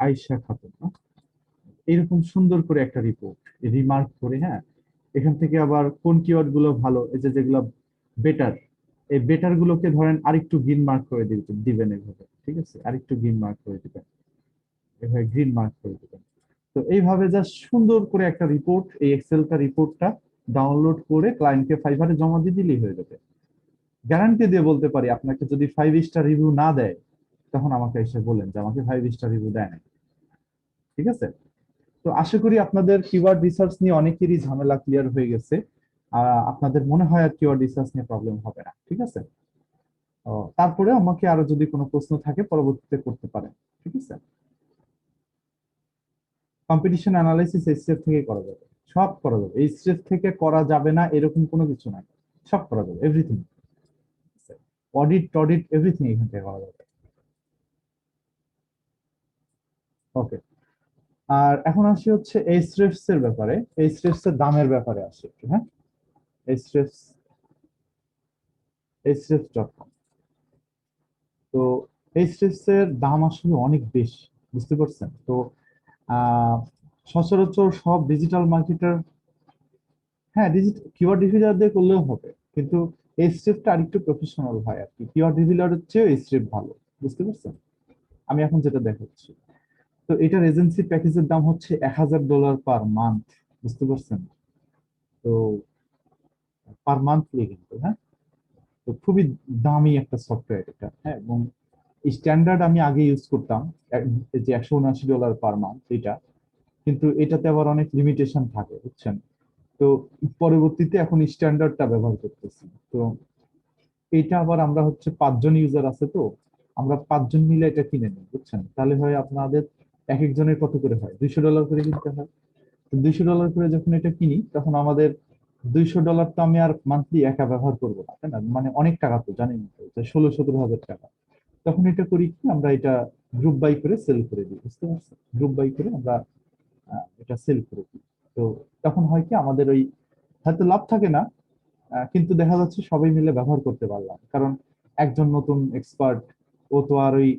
আয়েশা খাতুন। এরকম সুন্দর করে একটা রিপোর্ট রিমার্ক করে, হ্যাঁ, এখান থেকে আবার কোন কিওয়ার্ড গুলো ভালো, এই যে যেগুলো বেটার, এই বেটার গুলোকে ধরেন আরেকটু গ্রিন মার্ক করে দিবেন এভাবে, ঠিক আছে, আরেকটু গ্রিন মার্ক করে দিবেন, এভাবে গ্রিন মার্ক করে দিবেন। তো এইভাবে জাস্ট সুন্দর করে একটা রিপোর্ট, এই এক্সেলটা রিপোর্টটা ডাউনলোড করে ক্লায়েন্টকে ফাইবারে জমা দিয়ে দিলেই হয়ে যাবে। গ্যারান্টি দিয়ে বলতে পারি, আপনাকে যদি 5 স্টার রিভিউ না দেয় তখন আমাকে এসে বলেন যে আমাকে 5 স্টার রিভিউ দেয় না। ঠিক আছে, তো আশা করি আপনাদের কিওয়ার্ড রিসার্চ নিয়ে অনেকেরই ঝামেলা ক্লিয়ার হয়ে গেছে। আপনাদের মনে হয় আর কিওয়ার্ড রিসার্চ নিয়ে প্রবলেম হবে না। ঠিক আছে, তারপরে আমাকে আরো যদি কোনো প্রশ্ন থাকে পরবর্তীতে করতে পারেন। ঠিক আছে, কম্পিটিশন অ্যানালাইসিস এই স্টেপ থেকে করা যাবে, সব করা যাবে। এই স্টেপ থেকে করা যাবে না এরকম কোনো কিছু নাই, সব করা যাবে, এভরিথিং। অডিট এভরিথিং এখান থেকে করা যাবে। ওকে, আর এখন আসি হচ্ছে এইচরেফস এর ব্যাপারে, এইচরেফস এর দামের ব্যাপারে আসি একটু। হ্যাঁ, এইচরেফস.com। তো এইচরেফস এর দাম আসলে অনেক বেশি, বুঝতে পারছেন তো। সচরাচর সব ডিজিটাল মার্কেটার, হ্যাঁ, কিওয়ার্ড রিভিউলার দিয়ে করলেও হবে, কিন্তু এইচরেফটা আরেকটু প্রফেশনাল হয় আর কি। কিওয়ার্ড রিভিউলারের চেয়ে এইচরেফ ভালো, বুঝতে পারছেন। আমি এখন যেটা দেখাচ্ছি, তো এটার এজেন্সি প্যাকেজের দাম হচ্ছে $1000 পার মান্থ, বুঝতে পারছেন তো, পার মান্থলি কিন্তু। হ্যাঁ, তো খুবই দামি একটা সফটওয়্যার এটা। হ্যাঁ, এবং স্ট্যান্ডার্ড আমি আগে ইউজ করতাম, যে $179 পার মান্থ এটা, কিন্তু এটাতে আবার অনেক লিমিটেশন থাকে, বুঝছেন তো। পরবর্তীতে এখন স্ট্যান্ডার্ডটা ব্যবহার করতেছি। তো এটা আবার আমরা হচ্ছে 5 জন ইউজার আছে, তো আমরা 5 জন মিলে এটা কিনে নিই, বুঝছেন। তাহলে হয় আপনাদের এক একজনের কত করে হয়, $200 করে কিনতে হয়। তো $200 করে যখন এটা কিনি তখন আমাদের $200 তো আমি আর মান্থলি একা ব্যবহার করবো না, তাই না, মানে অনেক টাকা তো জানেন তো, 16-17 হাজার টাকা। তখন এটা করি কি, আমরা এটা গ্রুপ বাই করে সেল করে দিই, বুঝতে পারছেন? গ্রুপ বাই করে আমরা এটা সেল করে দিই। তো তখন হয় কি আমাদের ওই হয়তো লাভ থাকে না, কিন্তু দেখা যাচ্ছে সবাই মিলে ব্যবহার করতে পারলাম, কারণ একজন নতুন এক্সপার্ট ও তো আর ওই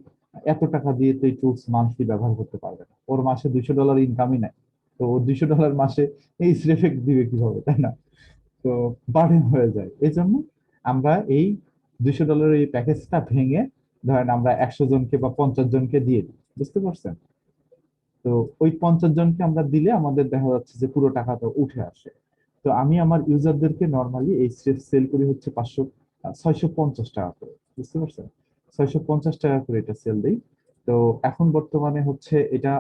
এত টাকা দিয়ে তো এই টুলস মান্থলি ব্যবহার করতে পারবে না, ওর মাসে $200 ইনকামই নাই, তো ও $200 মাসে এই এফেক্ট দিবে কিভাবে, তাই না? তো বার্ডেন হয়ে যায়। এই জন্য আমরা এই $200 এই প্যাকেজটা ভেঙে ধরেন আমরা 100 জনকে বা 50 জনকে দিয়ে দিই, বুঝতে পারছেন? তো ওই 50 জনকে আমরা দিলে আমাদের দেখা যাচ্ছে যে পুরো টাকাটা উঠে আসে। তো আমি আমার ইউজারদেরকে নর্মালি এই সেল করি হচ্ছে 650 টাকা করে, বুঝতে পারছেন? 650 টাকা করে এটা সেল দেই। তো এখন বর্তমানে হচ্ছে এটা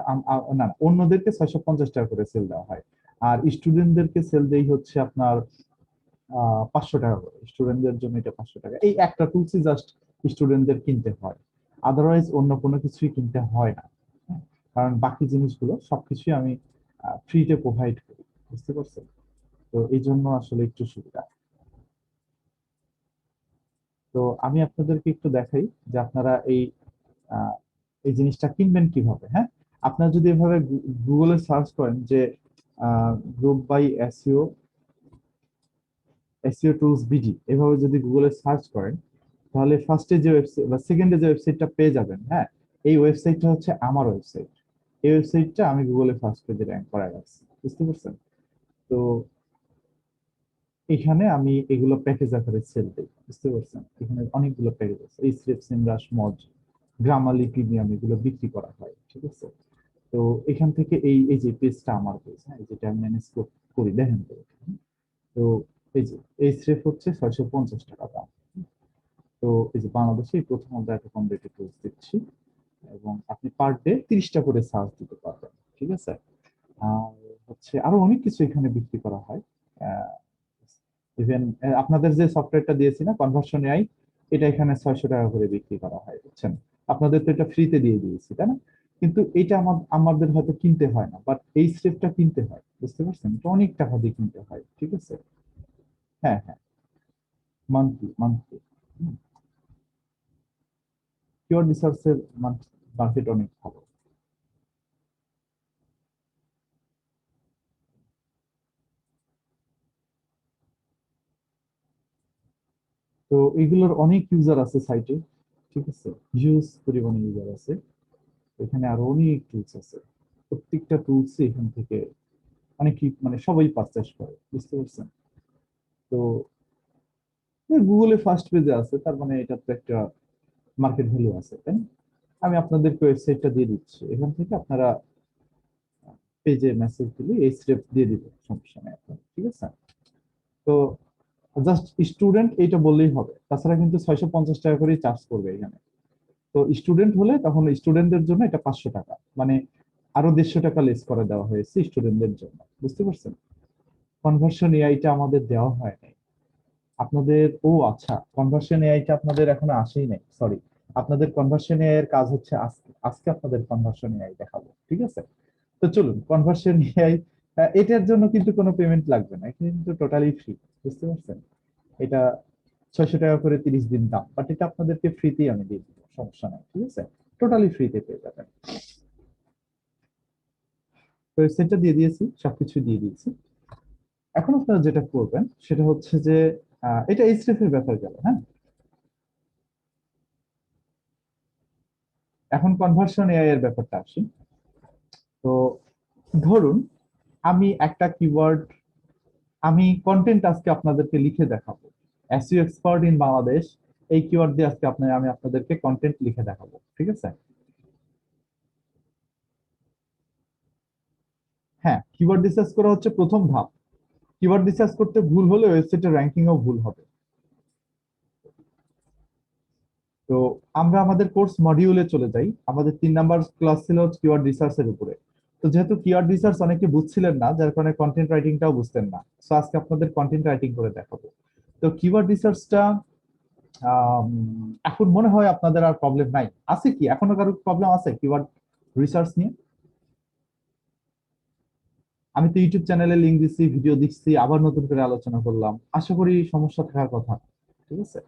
না, অন্যদেরকে 650 টাকা করে সেল দেওয়া হয়, আর স্টুডেন্টদেরকে সেল দেই হচ্ছে আপনার 500 টাকা করে। স্টুডেন্টদের জন্য এটা 500 টাকা। এই একটা টুলসই জাস্ট স্টুডেন্টদের কিনতে হয়, আদারওয়াইজ অন্য কোনো কিছুই কিনতে হয় না, কারণ বাকি জিনিসগুলো সবকিছুই আমি ফ্রিতে প্রোভাইড করি, বুঝতে পারছেন? তো এই জন্য আসলে একটু সুবিধা। তো আমি আপনাদেরকে একটু দেখাই যে আপনারা এই জিনিসটা কিনবেন কিভাবে। হ্যাঁ, আপনারা যদি এভাবে গুগলে সার্চ করেন যে group by SEO tools BD, এভাবে যদি গুগলে সার্চ করেন তাহলে ফার্স্টে যে ওয়েবসাইট বা সেকেন্ডে যে ওয়েবসাইটটা পেয়ে যাবেন, হ্যাঁ, এই ওয়েবসাইটটা হচ্ছে আমার ওয়েবসাইট। এই ওয়েবসাইটটা আমি গুগলে ফার্স্ট পেজে র্যাঙ্ক করায় রাখছি, বুঝতে পারছেন? তো এখানে আমি এগুলো প্যাকেজ আকারে সেল দিই, বুঝতে পারছেন? এখানে অনেকগুলো প্যাকেজ আছে, এই স্রেফ, সিমরাশ, মজ, গ্রামালি, প্রিমিয়াম, এগুলো বিক্রি করা হয়, ঠিক আছে? তো এখান থেকে এই এই যে পেজটা আমার পেজ, হ্যাঁ, যেটা আমি ম্যানেজ করি, দেখেন তো। তো এই যে এই স্রেফ হচ্ছে 650 টাকা দাম। তো এই যে বাংলাদেশে প্রথম আমরা একটা কম রেটে টুলস দিচ্ছি, এবং আপনি পার ডে 30টা করে সার্চ দিতে পারবেন, ঠিক আছে? আর হচ্ছে আরো অনেক কিছু এখানে বিক্রি করা হয়। ইভেন আপনাদের যে সফটওয়্যারটা দিয়েছি না, কনভার্সন এআই, এটা এখানে 600 টাকা করে বিক্রি করা হয়, বুঝছেন? আপনাদের তো এটা ফ্রিতে দিয়ে দিয়েছি, তাই না? কিন্তু এটা আমাদের হয়তো কিনতে হয় না, বাট এই স্টেপটা কিনতে হয়, বুঝতে পারছেন? এটা অনেক টাকা দিয়ে কিনতে হয়, ঠিক আছে? হ্যাঁ হ্যাঁ, মান্থলি কিওয়ার্ড রিসার্চের মার্কেট অনেক ভালো। তো এগুলোর অনেক ইউজার আছে সাইটে, ঠিক আছে? হিউজ পরিমাণে ইউজার আছে। এখানে আরো অনেক টুলস আছে, প্রত্যেকটা টুলস এখান থেকে অনেকেই মানে সবাই পারচেস করে, বুঝতে পারছেন? তো গুগলে ফার্স্ট পেজে আছে, তার মানে এটা তো একটা মার্কেট ভ্যালু আছে, তাই না? আমি আপনাদেরকে ওয়েবসাইটটা দিয়ে দিচ্ছি, এখান থেকে আপনারা পেজে মেসেজ দিলে এই স্টেপ দিয়ে দিবে, সমস্যা নেই আপনার, ঠিক আছে? তো জাস্ট স্টুডেন্ট এইটা বললেই হবে, তাছাড়া কিন্তু 650 টাকা করে চার্জ করবে এখানে। তো স্টুডেন্ট হলে তখন স্টুডেন্টদের জন্য এটা 500 টাকা, মানে আরো 150 টাকা লেস করে দেওয়া হয়েছে স্টুডেন্টদের জন্য, বুঝতে পারছেন? কনভার্সন এআইটা আমাদের দেওয়া হয় নাই আপনাদের। ও আচ্ছা, কনভার্সন এআইটা আপনাদের এখনো আসেই নাই, সরি। আপনাদের কনভার্সন এআই এর কাজ হচ্ছে আজকে আজকে আপনাদের কনভার্সন এআই দেখাবো, ঠিক আছে? তো চলুন, কনভার্সন এআই, এটার জন্য কিন্তু কোনো পেমেন্ট লাগবে না, এটা কিন্তু টোটালি ফ্রি, বুঝতে পারছেন? এটা 600 টাকা করে 30 দিন দাম, বাট এটা আপনাদেরকে ফ্রিতেই আমি দিয়ে দিব, সমস্যা নাই, ঠিক আছে? টোটালি ফ্রিতে পেয়ে যাবেন। তো ওয়েবসাইটটা দিয়ে দিয়েছি, সবকিছু দিয়ে দিয়েছি। এখন আপনারা যেটা করবেন সেটা হচ্ছে যে এটা এইচডিএফ এর ব্যাপার গেল, হ্যাঁ। এখন কনভার্সন এআই এর ব্যাপারটা আসি। তো ধরুন আমি একটা কিওয়ার্ড, আমি কন্টেন্ট আজকে আপনাদেরকে লিখে দেখাবো, এসইও এক্সপার্ট ইন বাংলাদেশ, এই কিওয়ার্ড দিয়ে আজকে আমি আপনাদেরকে কন্টেন্ট লিখে দেখাবো, ঠিক আছে? হ্যাঁ, কিওয়ার্ড রিসার্চ করা হচ্ছে প্রথম ধাপ। কিওয়ার্ড রিসার্চ করতে ভুল হলে ওয়েবসাইটের র্যাঙ্কিংও ভুল হবে। তো আমরা আমাদের কোর্স মডিউলে চলে যাই। আমাদের 3 নাম্বার ক্লাস ছিল কিওয়ার্ড রিসার্চের উপরে। তো যেহেতু কিওয়ার্ড রিসার্চ অনেকে বুঝছিলেন না, যার কারণে কন্টেন্ট রাইটিংটাও বুঝতেন না, সো আজকে আপনাদের কন্টেন্ট রাইটিং করে দেখাবো। তো কিওয়ার্ড রিসার্চটা এখন মনে হয় আপনাদের আর প্রবলেম নাই, আছে কি? এখনো কারো প্রবলেম আছে কিওয়ার্ড রিসার্চ নিয়ে? আমি তো ইউটিউব চ্যানেলে লিংক দিচ্ছি, ভিডিও দিচ্ছি, আবার নতুন করে আলোচনা করলাম, আশা করি সমস্যা থাকার কথা, ঠিক আছে?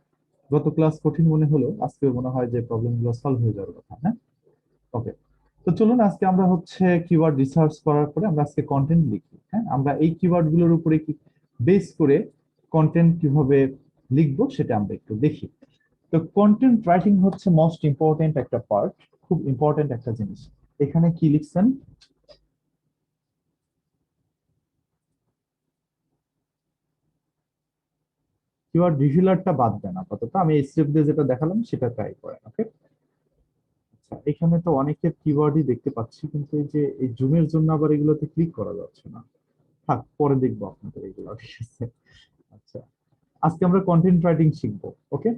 গত ক্লাস কঠিন মনে হলো, আজকে মনে হয় যে প্রবলেমগুলো সলভ হয়ে যাওয়ার কথা, হ্যাঁ। ওকে, তো চলুন আজকে আমরা হচ্ছে কিওয়ার্ড রিসার্চ করার পরে আমরা আজকে কন্টেন্ট লিখি। হ্যাঁ, আমরা এই কিওয়ার্ড গুলোর উপরে কি বেস করে কন্টেন্ট কিভাবে লিখবো সেটা আমরা একটু দেখি। তো কন্টেন্ট রাইটিং হচ্ছে মোস্ট ইম্পর্টেন্ট একটা পার্ট, খুব ইম্পর্টেন্ট একটা জিনিস। এখানে কি লিখছেন? কিওয়ার্ড রিভিলারটা বাদ দেন আপাতত, আমি এই স্টেপ দিয়ে যেটা দেখালাম সেটা ট্রাই করেন। ওকে, আচ্ছা এখানে তো অনেকের কিওয়ার্ডই দেখতে পাচ্ছি, কিন্তু এই যে এই জুমের জন্য আবার এগুলোতে ক্লিক করা যাচ্ছে না। থাক, পরে দেখবো আপনাদের এগুলো, ঠিক আছে? আচ্ছা, আজকে আমরা কন্টেন্ট রাইটিং শিখবো। ওকে,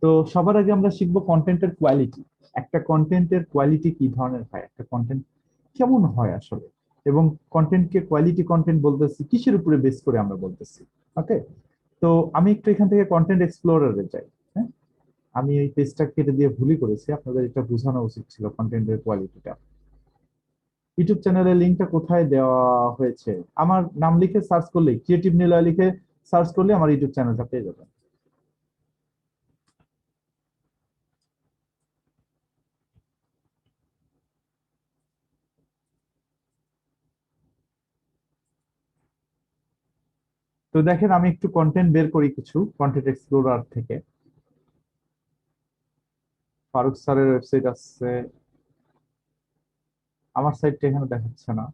তো সবার আগে আমরা শিখবো কন্টেন্টের কোয়ালিটি। একটা কন্টেন্টের কোয়ালিটি কি ধরনের হয়, একটা কন্টেন্ট কেমন হয় আসলে, এবং কন্টেন্টকে কোয়ালিটি কন্টেন্ট বলতেছি কিসের উপরে বেস করে আমরা বলতেছি। ওকে, তো আমি একটু এখান থেকে কন্টেন্ট এক্সপ্লোরারে যাই। হ্যাঁ, আমি এই পেজটা কেটে দিয়ে ভুলই করেছি, আপনাদের এটা বোঝানো উচিত ছিল কন্টেন্টের কোয়ালিটিটা। ইউটিউব চ্যানেলের লিঙ্কটা কোথায় দেওয়া হয়েছে? আমার নাম লিখে সার্চ করলেই, ক্রিয়েটিভ নিলয় লিখে সার্চ করলে আমার ইউটিউব চ্যানেলটা পেয়ে যাবেন। তো দেখেন আমি একটু কন্টেন্ট বের করি কিছু কন্টেন্ট এক্সপ্লোরার থেকে। ফারুক স্যারের ওয়েবসাইট আছে, আমার সাইটটা এখানে দেখাচ্ছে না।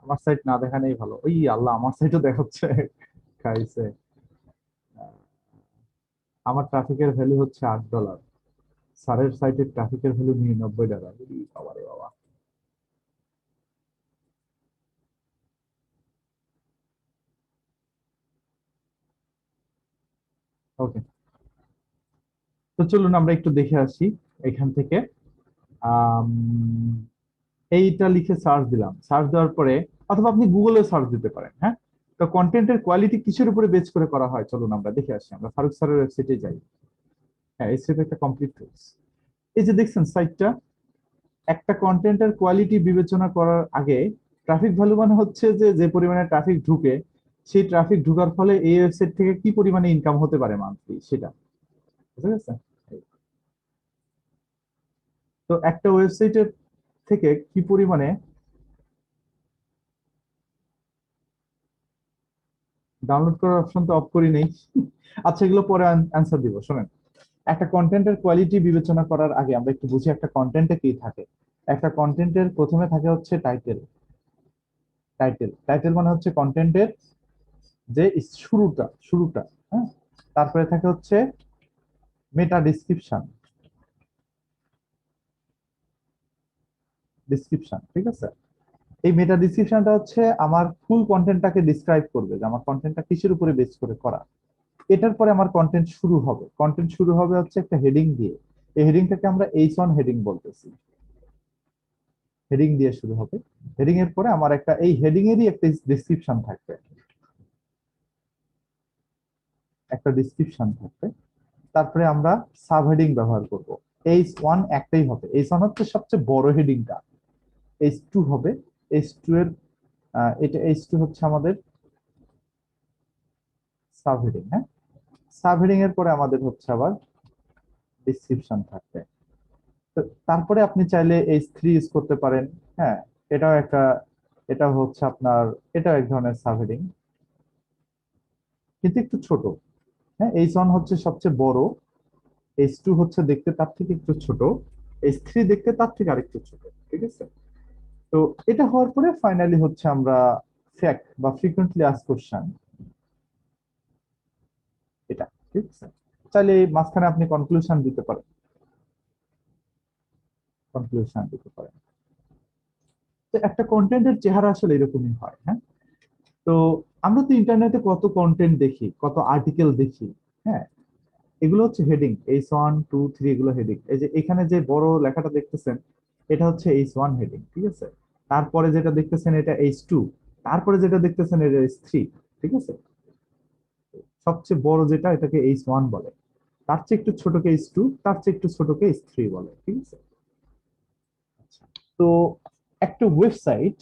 আমার সাইট না দেখানেই ভালো। ওই আল্লাহ, আমার সাইটও দেখাচ্ছে, খাইছে। আমার ট্রাফিকের ভ্যালু হচ্ছে $8, স্যারের সাইটের ট্রাফিকের ভ্যালু $99। বাবা রে বাবা। ওকে, তো চলুন আমরা একটু দেখে আসি এখান থেকে। আম, এইটা লিখে সার্চ দিলাম, সার্চ দেওয়ার পরে অথবা আপনি গুগলে সার্চ দিতে পারেন। হ্যাঁ, তো কন্টেন্টের কোয়ালিটি কিসের উপরে বেস করে করা হয় চলুন আমরা দেখে আসি। আমরা ফারুক স্যারের ওয়েবসাইটে যাই। হ্যাঁ, এই স্টেপ একটা কমপ্লিট হয়েছে। এই যে দেখছেন সাইটটা, একটা কন্টেন্টের কোয়ালিটি বিবেচনা করার আগে ট্রাফিক ভ্যালু মানে হচ্ছে যে যে পরিমাণে ট্রাফিক ঢুকে, সেই ট্রাফিক ঢুকার ফলে এই ওয়েবসাইট থেকে কি পরিমাণে ইনকাম হতে পারে মান্থলি, সেটা বুঝা গেছে? তো একটা ওয়েবসাইটের থেকে কি পরিমাণে ডাউনলোড করার অপশন তো অফ করি নেই। আচ্ছা, এগুলো পরে অ্যান্সার দিব। শোনেন, একটা কন্টেন্টের কোয়ালিটি বিবেচনা করার আগে আমরা একটু বুঝি একটা কন্টেন্টে কি থাকে। একটা কন্টেন্টের প্রথমে থাকে হচ্ছে টাইটেল। টাইটেল মানে হচ্ছে কন্টেন্টের যে শুরুটা শুরুটা। হ্যাঁ, তারপরে থাকে হচ্ছে মেটা ডিসক্রিপশন। ঠিক আছে, এই মেটা ডিসক্রিপশনটা হচ্ছে আমার ফুল কন্টেন্টটাকে ডিসক্রাইব করবে যে আমার কন্টেন্টটা কিসের উপরে বেস করে করা। এটার পরে আমার কন্টেন্ট শুরু হবে। কন্টেন্ট শুরু হবে হচ্ছে একটা হেডিং দিয়ে। এই হেডিংটাকে আমরা H1 হেডিং বলতেছি। হেডিং দিয়ে শুরু হবে। হেডিং এর পরে আমার একটা এই হেডিং এরই একটা ডেসক্রিপশন থাকবে, তারপরে আমরা সাব হেডিং ব্যবহার করব। H1 একটাই হবে, H1 হচ্ছে সবচেয়ে বড় হেডিংটা। H2 হবে, H2 এর এটা H2 হচ্ছে আমাদের সাব হেডিং। হ্যাঁ, সাব হেডিং এর পরে আমাদের হচ্ছে আবার ডেসক্রিপশন থাকবে। তো তারপরে আপনি চাইলে H3 ইউজ করতে পারেন। হ্যাঁ, এটাও একটা, এটা হচ্ছে আপনার, এটাও এক ধরনের সাব হেডিং, কিন্তু একটু ছোট। হ্যাঁ, H1 হচ্ছে সবচেয়ে বড়, H2 হচ্ছে দেখতে তার থেকে একটু ছোট, H3 দেখতে তার থেকে আরেকটু ছোট। ঠিক আছে, তো এটা হওয়ার পরে ফাইনালি হচ্ছে আমরা ফ্যাক্ট বা ফ্রিকুয়েন্টলি আস্কড কোশ্চেন, এটা। ঠিক আছে, চাইলে এই মাঝখানে আপনি কনক্লুশন দিতে পারেন। তো একটা কন্টেন্টের চেহারা আসলে এরকমই হয়। হ্যাঁ, তো আমরা তো ইন্টারনেটে কত কন্টেন্ট দেখি, কত আর্টিকেল দেখি। হ্যাঁ, এগুলো হচ্ছে হেডিং, H1 2 3 এগুলো হেডিং। এই যে এখানে যে বড় লেখাটা দেখতেছেন, এটা হচ্ছে H1 হেডিং। ঠিক আছে, তারপরে যেটা দেখতেছেন এটা H2, তারপরে যেটা দেখতেছেন এটা H3। ঠিক আছে, সবচেয়ে বড় যেটা এটাকে H1 বলে, তার চেয়ে একটু ছোটকে H2, তার চেয়ে একটু ছোটকে H3 বলে। ঠিক আছে, আচ্ছা, তো একটা ওয়েবসাইট,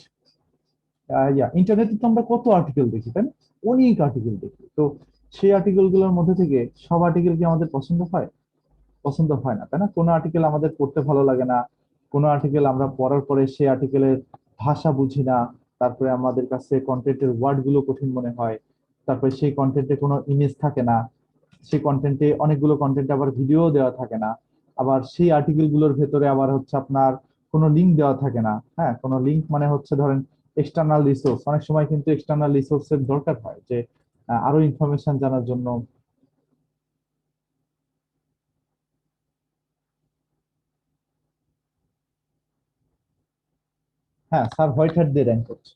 ইন্টারনেটে তো আমরা কত আর্টিকেল দেখি, তাই না? অনেক আর্টিকেল দেখি। তো সেই আর্টিকেল গুলোর মধ্যে থেকে সব আর্টিকেল কি আমাদের পছন্দ হয়? পছন্দ হয় না, তাই না? কোনো আর্টিকেল আমাদের পড়তে ভালো লাগে না, কোনো আর্টিকেল আমরা পড়ার পরে সেই আর্টিকেলের ভাষা বুঝি না, তারপরে আমাদের কাছে কন্টেন্টের ওয়ার্ড গুলো কঠিন মনে হয়, তারপরে সেই কন্টেন্টে কোনো ইমেজ থাকে না, সেই কন্টেন্টে অনেকগুলো কন্টেন্টে আবার ভিডিও দেওয়া থাকে না, আবার সেই আর্টিকেল গুলোর ভেতরে আবার হচ্ছে আপনার কোনো লিঙ্ক দেওয়া থাকে না। হ্যাঁ, কোনো লিঙ্ক মানে হচ্ছে ধরেন এক্সটার্নাল রিসোর্স, অনেক সময় কিন্তু এক্সটার্নাল রিসোর্সের দরকার হয় যে আরো ইনফরমেশন জানার জন্য। হ্যাঁ, স্যার হোয়াইট হ্যাট দিয়ে র্যাঙ্ক করছে,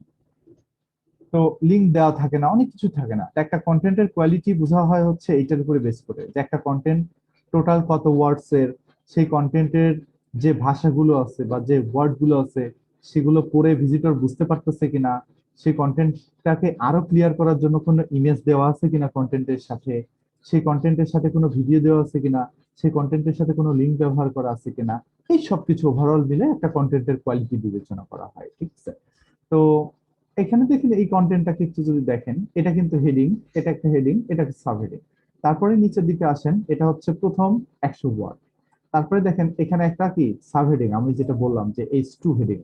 তো লিঙ্ক দেওয়া থাকে না, অনেক কিছু থাকে না। একটা কন্টেন্টের কোয়ালিটি বোঝা হয় হচ্ছে এইটার উপরে বেস করে, যে একটা কন্টেন্ট টোটাল কত ওয়ার্ডস এর, সেই কন্টেন্টের যে ভাষাগুলো আছে বা যে ওয়ার্ড গুলো আছে সেগুলো পড়ে ভিজিটর বুঝতে পারতেছে কিনা, সেই কন্টেন্টটাকে আরো ক্লিয়ার করার জন্য কোনো ইমেজ দেওয়া আছে কিনা কন্টেন্টের সাথে, সেই কন্টেন্টের সাথে কোনো ভিডিও দেওয়া আছে কিনা, সেই কন্টেন্টের সাথে কোনো লিঙ্ক ব্যবহার করা আছে কিনা, এই সবকিছু ওভারঅল মিলে একটা কন্টেন্টের কোয়ালিটি বিবেচনা করা হয়। ঠিক আছে, তো এখানে দেখেন এই কন্টেন্টটাকে একটু যদি দেখেন, এটা কিন্তু হেডিং, এটা একটা হেডিং, এটা একটা সাব হেডিং। তারপরে নিচের দিকে আসেন, এটা হচ্ছে প্রথম 100 ওয়ার্ড। তারপরে দেখেন এখানে একটা কি সাব হেডিং, আমি যেটা বললাম যে H2 heading,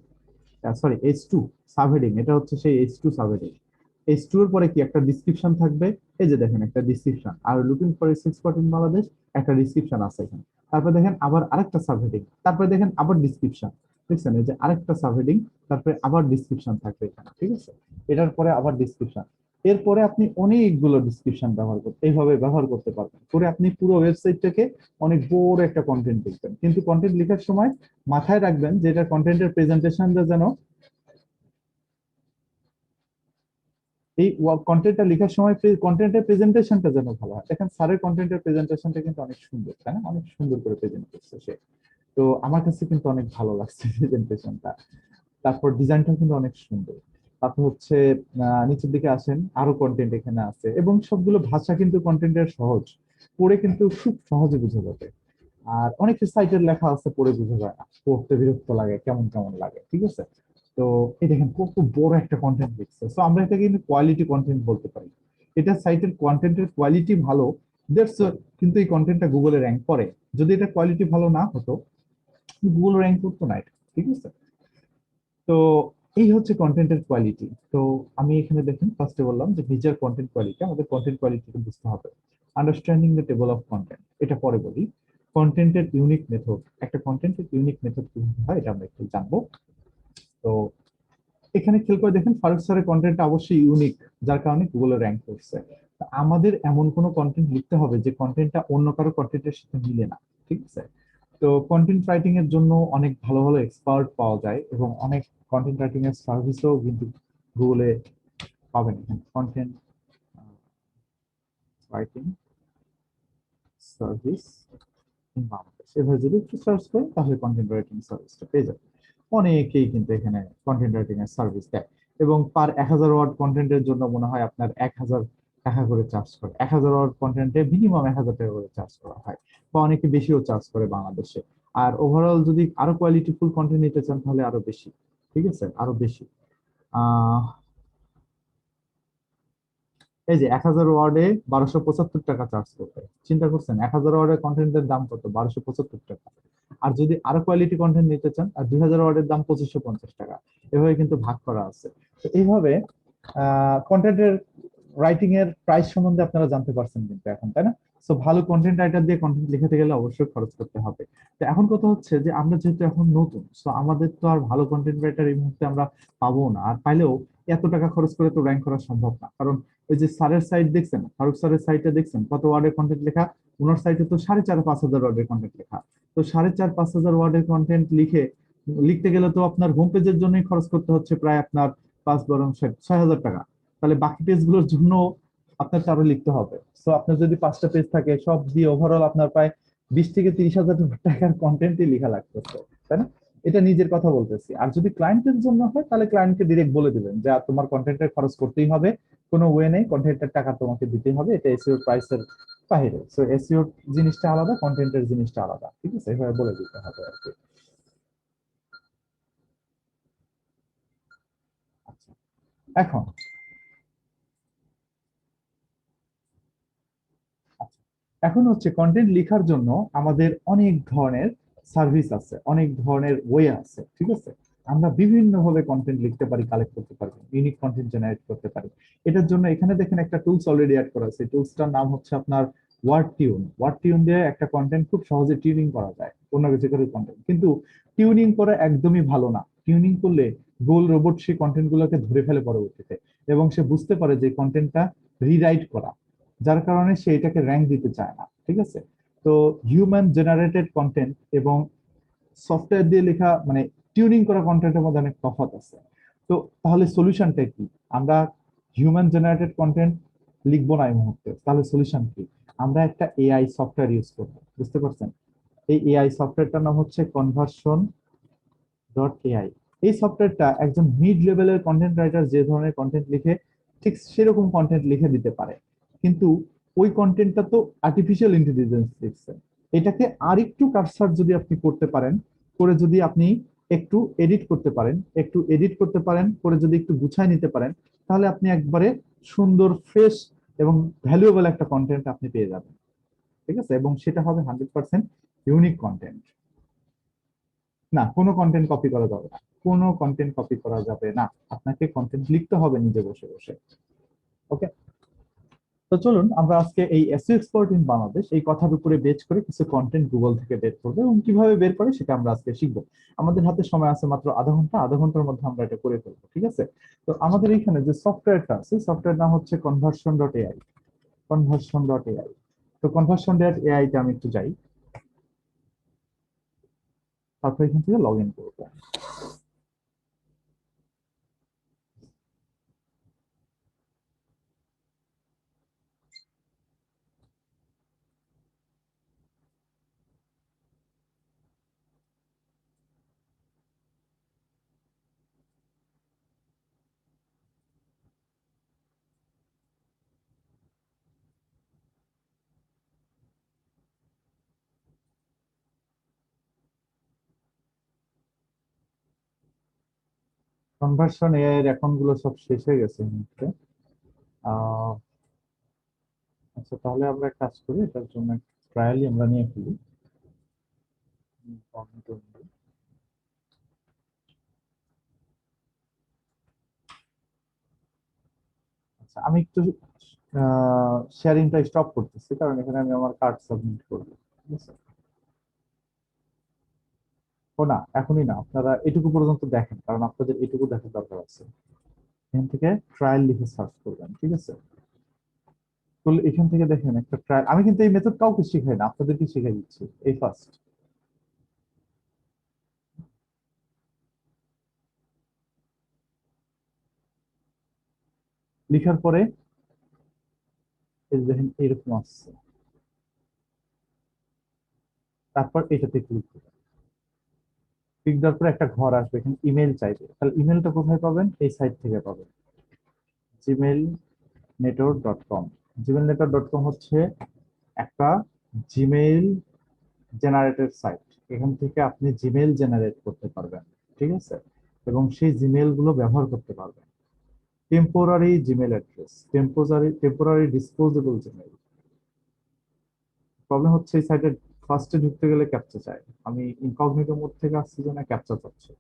sorry H2 sub heading, এটা হচ্ছে সেই H2 সাব হেডিং। H2 এর পরে কি একটা ডিসক্রিপশন থাকবে, এই যে দেখেন একটা description, are looking for six spot in Bangladesh, একটা ডিসক্রিপশন আছে এখানে। তারপরে দেখেন আবার আরেকটা সাব হেডিং, তারপরে দেখেন আবার ডিসক্রিপশন, দেখছেন এই যে আরেকটা সাব হেডিং, তারপরে আবার ডিসক্রিপশন থাকবে এখানে। ঠিক আছে, এটার পরে আবার ডিসক্রিপশন, এরপরে আপনি অনেকগুলো ডিসক্রিপশন ব্যবহার করতে, এইভাবে ব্যবহার করতে পারবেন করে আপনি পুরো ওয়েবসাইটটাকে অনেক বড় একটা কন্টেন্ট লিখবেন। কিন্তু কন্টেন্ট লেখার সময় মাথায় রাখবেন যে এটা কন্টেন্টের প্রেজেন্টেশনটা যেন, এই কন্টেন্টটা লেখার সময় কন্টেন্টের প্রেজেন্টেশনটা যেন ভালো হয়। দেখেন স্যারের কন্টেন্টের প্রেজেন্টেশনটা কিন্তু অনেক সুন্দর, তাই না? অনেক সুন্দর করে প্রেজেন্ট করছে সে, তো আমার কাছে কিন্তু অনেক ভালো লাগছে প্রেজেন্টেশনটা। তারপর ডিজাইনটা কিন্তু অনেক সুন্দর। তারপর হচ্ছে নিচের দিকে আসেন, আরো কন্টেন্ট এখানে আছে, এবং সবগুলো ভাষা কিন্তু কন্টেন্টের সহজ, পড়ে কিন্তু খুব সহজে বুঝে যাবে। আর অনেক সাইটের লেখা আছে পড়ে বোঝা যায় না, পড়তে বিরক্ত লাগে, কেমন কেমন লাগে। ঠিক আছে, তো এই দেখেন কত বড় একটা কন্টেন্ট লিখছে, সো আমরা এটা কিন্তু কোয়ালিটি কন্টেন্ট বলতে পারি। এটা সাইটের কন্টেন্টের কোয়ালিটি ভালো, দ্যাটস কিন্তু এই কন্টেন্টটা গুগলে র্যাঙ্ক করে। যদি এটা কোয়ালিটি ভালো না হতো, গুগল র্যাঙ্ক করতো না এটা। ঠিক আছে, তো এই হচ্ছে কন্টেন্টের কোয়ালিটি। তো আমি এখানে দেখেন ফার্স্টে বললাম যে নিজের কন্টেন্ট কোয়ালিটি, আমাদের কন্টেন্ট কোয়ালিটিকে বুঝতে হবে। Understanding the table of content, এটা পরে বলি। কন্টেন্টের ইউনিক মেথড, একটা কন্টেন্টের ইউনিক মেথড কিভাবে হয় এটা আমরা একটু জানবো। তো এখানে খেয়াল করে দেখেন ফারুক স্যারের কন্টেন্টটা অবশ্যই ইউনিক, যার কারণে গুগলে র্যাঙ্ক করছে। আমাদের এমন কোনো কন্টেন্ট লিখতে হবে যে কন্টেন্টটা অন্য কারো কন্টেন্টের সাথে মিলে না। ঠিক আছে, তো কন্টেন্ট রাইটিং এর জন্য অনেক ভালো ভালো এক্সপার্ট পাওয়া যায়, এবং অনেক কন্টেন্ট রাইটিং এর সার্ভিসও কিন্তু গুগলে পাবেন। এখানে content writing service in Bangladesh, এভাবে যদি একটু সার্চ করেন তাহলে কন্টেন্ট রাইটিং সার্ভিসটা পেয়ে যাবেন। অনেকেই কিন্তু এখানে কন্টেন্ট রাইটিং এর সার্ভিস দেয়, এবং পার 1000 ওয়ার্ড কন্টেন্টের জন্য মনে হয় আপনার 1000 টাকা করে চার্জ করে। 1000 ওয়ার্ড কন্টেন্টে মিনিমাম 1000 টাকা করে চার্জ করা হয়, বা অনেকে বেশিও চার্জ করে বাংলাদেশে। আর ওভারঅল যদি আরো কোয়ালিটিফুল কন্টেন্ট নিতে চান তাহলে আরো বেশি। ঠিক আছে, আরো বেশি। এই যে 1000 ওয়ার্ডে 1275 টাকা চার্জ করবে, চিন্তা করছেন 1000 ওয়ার্ডের কন্টেন্টের দাম কত? 1275 টাকা। আর যদি আরো কোয়ালিটি কন্টেন্ট নিতে চান, আর 2000 ওয়ার্ডের দাম 2550 টাকা। এভাবে কিন্তু ভাগ করা আছে। তো এইভাবে কন্টেন্টের রাইটিং এর প্রাইস সম্বন্ধে আপনারা জানতে পারছেন কিন্তু এখন, তাই না? সো ভালো কন্টেন্ট রাইটার দিয়ে কন্টেন্ট লিখতে গেলে অবশ্যই খরচ করতে হবে। তো এখন কথা হচ্ছে যে আমরা যেহেতু এখন নতুন, সো আমাদের তো আর ভালো কন্টেন্ট রাইটার এই মুহূর্তে আমরা পাবো না, আর পাইলেও এত টাকা খরচ করে তো র্যাঙ্ক করা সম্ভব না। কারণ ওই যে স্যারের সাইট দেখছেন, ফারুক স্যারের সাইটে দেখছেন কত ওয়ার্ডের কন্টেন্ট লেখা, ওনার সাইটে তো 4500-5000 ওয়ার্ডের কন্টেন্ট লেখা। তো 4500-5000 ওয়ার্ডের কন্টেন্ট লিখতে গেলে তো আপনার হোম পেজের জন্যই খরচ করতে হচ্ছে প্রায় আপনার 5-6 হাজার টাকা। তাহলে বাকি পেজ গুলোর জন্য আপনার আরো লিখতে হবে। সো আপনার যদি 5টা পেজ থাকে, সব দিয়ে ওভারঅল আপনার প্রায় 20 থেকে 30 হাজার টাকার কন্টেন্টই লেখা লাগতেছে, তাই না? এটা নিজের কথা বলতেছি। আর যদি ক্লায়েন্টের জন্য হয় তাহলে ক্লায়েন্টকে ডিরেক্ট বলে দিবেন যে তোমার কন্টেন্টের খরচ করতেই হবে, কোনো ওয়ে নেই, কন্টেন্টের টাকা তোমাকে দিতেই হবে, এটা এসইও প্রাইসের বাইরে। সো এসইও জিনিসটা আলাদা, কন্টেন্টের জিনিসটা আলাদা। ঠিক আছে, এভাবে বলে দিতে হবে আর কি। আচ্ছা, এখন এখন হচ্ছে কন্টেন্ট লেখার জন্য আমাদের অনেক ধরনের সার্ভিস আছে, অনেক ধরনের ওয়ে আছে, ঠিক আছে। আমরা বিভিন্ন ভাবে কন্টেন্ট লিখতে পারি, কালেক্ট করতে পারি, ইউনিক কন্টেন্ট জেনারেট করতে পারি। এটার জন্য এখানে দেখেন একটা টুলস অলরেডি অ্যাড করা আছে। টুলসটার নাম হচ্ছে আপনার ওয়ার্ড টিউন। ওয়ার্ড টিউন দিয়ে একটা কন্টেন্ট খুব সহজে টিউনিং করা যায়, অন্য কিছু করে কন্টেন্ট। কিন্তু টিউনিং করা একদমই ভালো না। টিউনিং করলে গোল রোবট সেই কন্টেন্ট গুলোকে ধরে ফেলে পরবর্তীতে, এবং সে বুঝতে পারে যে কন্টেন্টটা রিরাইট করা, যার কারণে সে এটাকে র্যাঙ্ক দিতে চায় না, ঠিক আছে। তো হিউম্যান জেনারেটেড কন্টেন্ট এবং সফটওয়্যার দিয়ে লেখা মানে টিউনিং করা কন্টেন্টের মধ্যে অনেক তফাৎ আছে। তো তাহলে সলিউশনটা কি? আমরা হিউম্যান জেনারেটেড কন্টেন্ট লিখবো না এই মুহূর্তে, তাহলে সলিউশন কি? আমরা একটা এআই সফটওয়্যার ইউজ করবো, বুঝতে পারছেন? এই এআই সফটওয়্যারটার নাম হচ্ছে conversion.ai। এই সফটওয়্যারটা একজন মিড লেভেলের কন্টেন্ট রাইটার যে ধরনের কন্টেন্ট লিখে ঠিক সেরকম কন্টেন্ট লিখে দিতে পারে, কিন্তু ওই কন্টেন্টটা তো আর্টিফিশিয়াল ইন্টেলিজেন্স লিখছে। এটাকে আরেকটু কাটছাঁট যদি আপনি করতে পারেন, করে যদি আপনি একটু এডিট করতে পারেন, করে যদি একটু গুছায় নিতে পারেন, তাহলে আপনি একবারে সুন্দর, ফ্রেশ এবং ভ্যালুয়েবল একটা কন্টেন্ট আপনি পেয়ে যাবেন, ঠিক আছে। এবং সেটা হবে 100% ইউনিক কন্টেন্ট। না, কোনো কন্টেন্ট কপি করা যাবে না, কোনো কন্টেন্ট কপি করা যাবে না, আপনাকে কন্টেন্ট লিখতে হবে নিজে বসে বসে। ওকে, তো চলুন আমরা আজকে এই এসইও এক্সপার্ট ইন বাংলাদেশ এই কথার উপরে বেচ করে কিছু কন্টেন্ট গুগল থেকে বের করবো, এবং কিভাবে বের করে সেটা আমরা আজকে শিখবো। আমাদের হাতে সময় আছে মাত্র আধা ঘন্টার মধ্যে আমরা এটা করে ফেলবো, ঠিক আছে। তো আমাদের এখানে যে সফটওয়্যারটা আছে, সফটওয়্যার নাম হচ্ছে conversion.ai। তো conversion.ai তে আমি একটু যাই, তারপর এখান থেকে লগ ইন করবো। কনভার্সন এআই এর অ্যাকাউন্ট গুলো সব শেষ হয়ে গেছে এই মুহূর্তে। আচ্ছা, তাহলে আমরা এক কাজ করি, এটার জন্য ট্রায়ালি আমরা নিয়ে ফেলি। আচ্ছা, আমি একটু শেয়ারিংটা স্টপ করতেছি, কারণ এখানে আমি আমার কার্ড সাবমিট করবো, ঠিক আছে। ও না, এখনই না, আপনারা এটুকু পর্যন্ত দেখেন, কারণ আপনাদের এটুকু দেখার দরকার আছে। এখান থেকে ট্রায়াল লিখে সার্চ করবেন, ঠিক আছে। তো এখান থেকে দেখেন একটা ট্রায়াল। আমি কিন্তু এই মেথড কাউকে শিখাই না, আপনাদেরকে শিখাই দিচ্ছি এই ফার্স্ট। লিখার পরে এই দেখেন এরকম আসছে, তারপর এটাতে ক্লিক করবেন। ক্লিক দেওয়ার পরে একটা ঘর আসবে, এখানে ইমেল চাইবে। তাহলে ইমেলটা কোথায় পাবেন? এই সাইট থেকে পাবেন, gmailnetwork.com। gmailnetwork.com হচ্ছে একটা জিমেইল জেনারেটেড সাইট। এখান থেকে আপনি জিমেইল জেনারেট করতে পারবেন, ঠিক আছে, এবং সেই জিমেইল গুলো ব্যবহার করতে পারবেন। Temporary Gmail address, temporary disposable Gmail. Problem হচ্ছে এই সাইটে ফার্স্টে ঢুকতে গেলে ক্যাপচা চাই। আমি ইনকগনিটো মোড থেকে আসছি জন্য ক্যাপচা চাচ্ছে,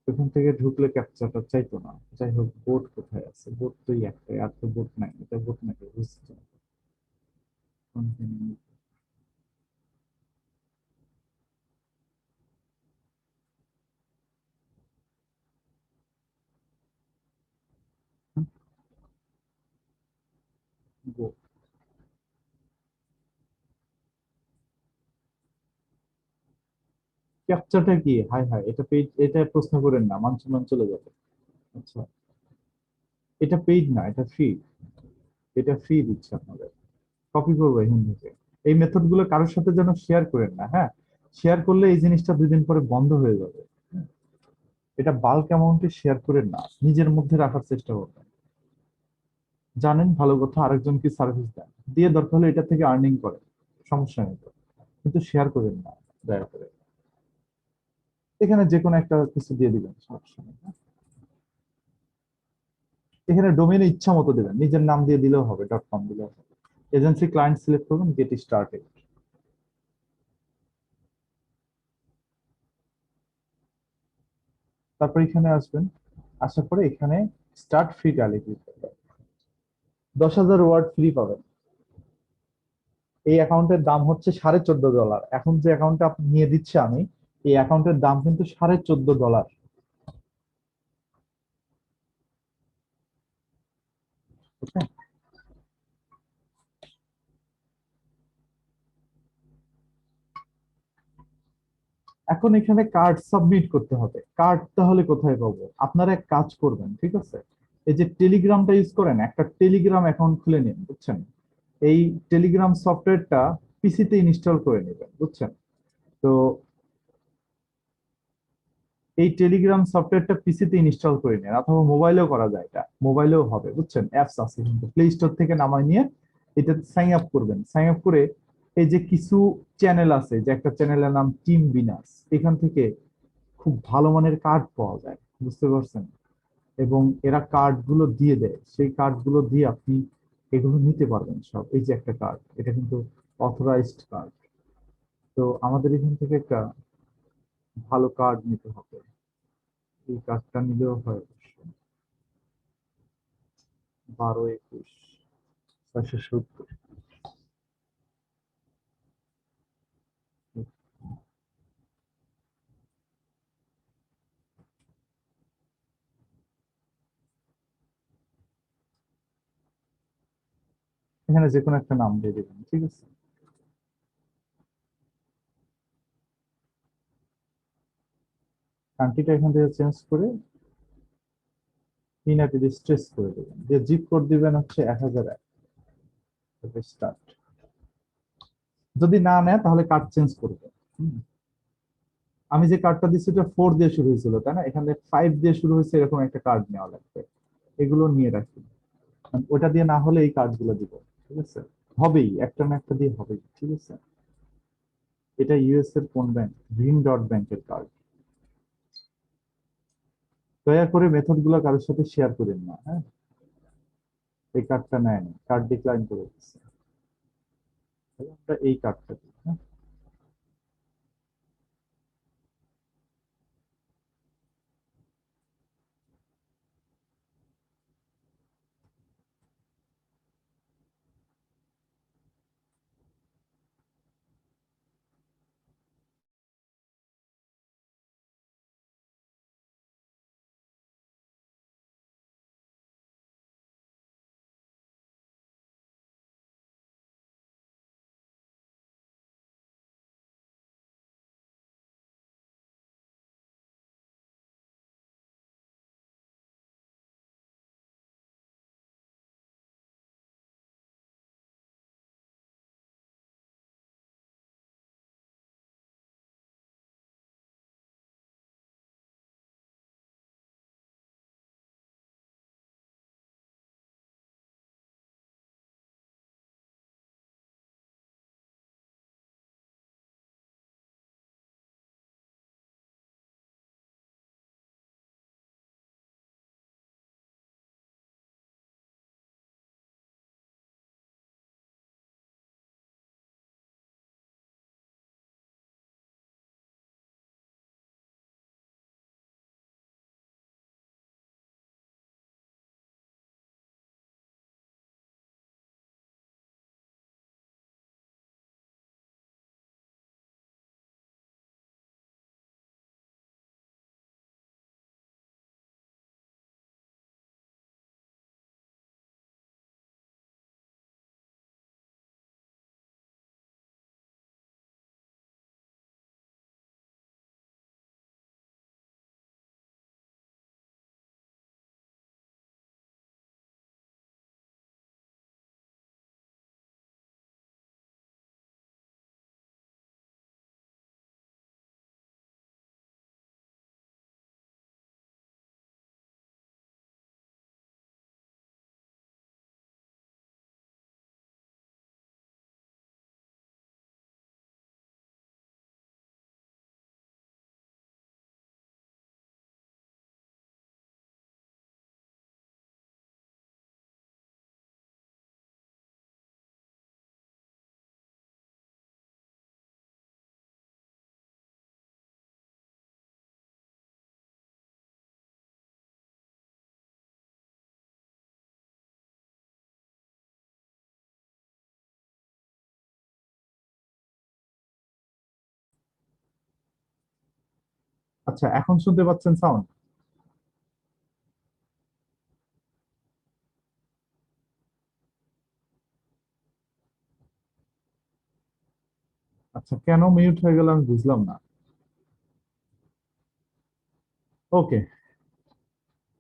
ওখান থেকে ঢুকলে ক্যাপচাটা চাইতো না। যাই হোক, বোট কোথায় আছে? বোট তো একটাই, আর তো বোট নাই। এটা বোট নাকি? বুঝছি না। Go। ক্যাপচাটা কি? হাই হাই, এটা পেইড, এটা প্রশ্ন করেন না, মান সম্মান চলে যাবে। আচ্ছা, এটা পেইড না, এটা ফ্রি। এটা ফ্রি দিচ্ছে আপনাদের। কপি করবো এখান থেকে। এই মেথড গুলো কারোর সাথে যেন শেয়ার করেন না, হ্যাঁ। শেয়ার করলে এই জিনিসটা 2 দিন পরে বন্ধ হয়ে যাবে। এটা বাল্ক অ্যামাউন্টে শেয়ার করেন না, নিজের মধ্যে রাখার চেষ্টা করবেন। জানেন ভালো কথা, আরেকজনকে সার্ভিস দেন, দিয়ে দরকার হলে এটা থেকে আর্নিং করেন, সমস্যা নেই তো, কিন্তু শেয়ার করেন না দয়া করে। এখানে যে কোনো একটা কিছু দিয়ে দিবেন, সমস্যা নেই। এখানে ডোমেইনে ইচ্ছা মতো দেবেন, নিজের নাম দিয়ে দিলেও হবে, .com দিলেও হবে। এজেন্সি ক্লায়েন্ট সিলেক্ট করবেন, গেট স্টার্টেড। তারপর এখানে আসবেন, আসার পরে এখানে স্টার্ট ফ্রি ট্রায়ালে ক্লিক করবেন। 10,000 ওয়ার্ড ফ্রি পাবেন। এই অ্যাকাউন্টের দাম হচ্ছে $14.5। এখন যে অ্যাকাউন্টটা আপনি নিয়ে দিচ্ছে আমি, এই অ্যাকাউন্টের দাম কিন্তু $14.5। বুঝছেন? এখন এখানে কার্ড সাবমিট করতে হবে। কার্ড তাহলে কোথায় পাবো? আপনারা এক কাজ করবেন, ঠিক আছে, এই যে টেলিগ্রামটা ইউজ করেন, একটা টেলিগ্রাম অ্যাকাউন্ট খুলে নিন, বুঝছেন? এই টেলিগ্রাম সফটওয়্যারটা পিসিতে ইনস্টল করে নেবেন, বুঝছেন? তো এই টেলিগ্রাম সফটওয়্যারটা পিসিতে ইনস্টল করে নেন, অথবা মোবাইলেও করা যায়, এটা মোবাইলেও হবে, বুঝছেন? অ্যাপস আছে কিন্তু, প্লে স্টোর থেকে নামায় নিয়ে এটা সাইন আপ করবেন। সাইন আপ করে এই যে কিছু চ্যানেল আছে, যে একটা চ্যানেলের নাম টিম বিনাস, এখান থেকে খুব ভালো মানের কার্ড পাওয়া যায়, বুঝতে পারছেন? এবং এরা কার্ড গুলো দিয়ে দেয়, সেই কার্ড গুলো দিয়ে আপনি এগুলো নিতে পারবেন সব। এই যে একটা কার্ড, এটা কিন্তু অথরাইজড কার্ড। তো আমাদের এখান থেকে একটা ভালো কার্ড নিতে হবে। এই কার্ডটা নিলেও হয় অবশ্য। 12, 21, 470। এখানে যে কোনো একটা নাম দিয়ে দেবেন, ঠিক আছে? কান্ট্রিটা এখান থেকে চেঞ্জ করে ইউনাইটেড স্টেটস করে দেবেন, দিয়ে জিপ কোড দিবেন হচ্ছে 1001। স্টার্ট। যদি না নেয় তাহলে কার্ড চেঞ্জ করবেন। আমি যে কার্ডটা দিচ্ছি ওটা 4 দিয়ে শুরু হয়েছিল, তাই না? এখানে 5 দিয়ে শুরু হয়েছে, এরকম একটা কার্ড নেওয়া লাগবে। এগুলো নিয়ে রাখি, ওটা দিয়ে না হলে এই কার্ড গুলো দিব, ঠিক আছে? হবেই, একটা না একটা দিয়ে হবেই, ঠিক আছে? এটা ইউএস এর কোন ব্যাংক? গ্রিন ডট ব্যাংকের কার্ড। দয়া করে মেথড গুলো কারোর সাথে শেয়ার করেন না, হ্যাঁ? এই কার্ডটা নেয় না, কার্ড ডিক্লাইন করে দিচ্ছে। আমরা এই কার্ডটা দিই, হ্যাঁ? আচ্ছা, এখন শুনতে পাচ্ছেন সাউন্ড? আচ্ছা, কেন মিউট হয়ে গেল আমি বুঝলাম না। ওকে,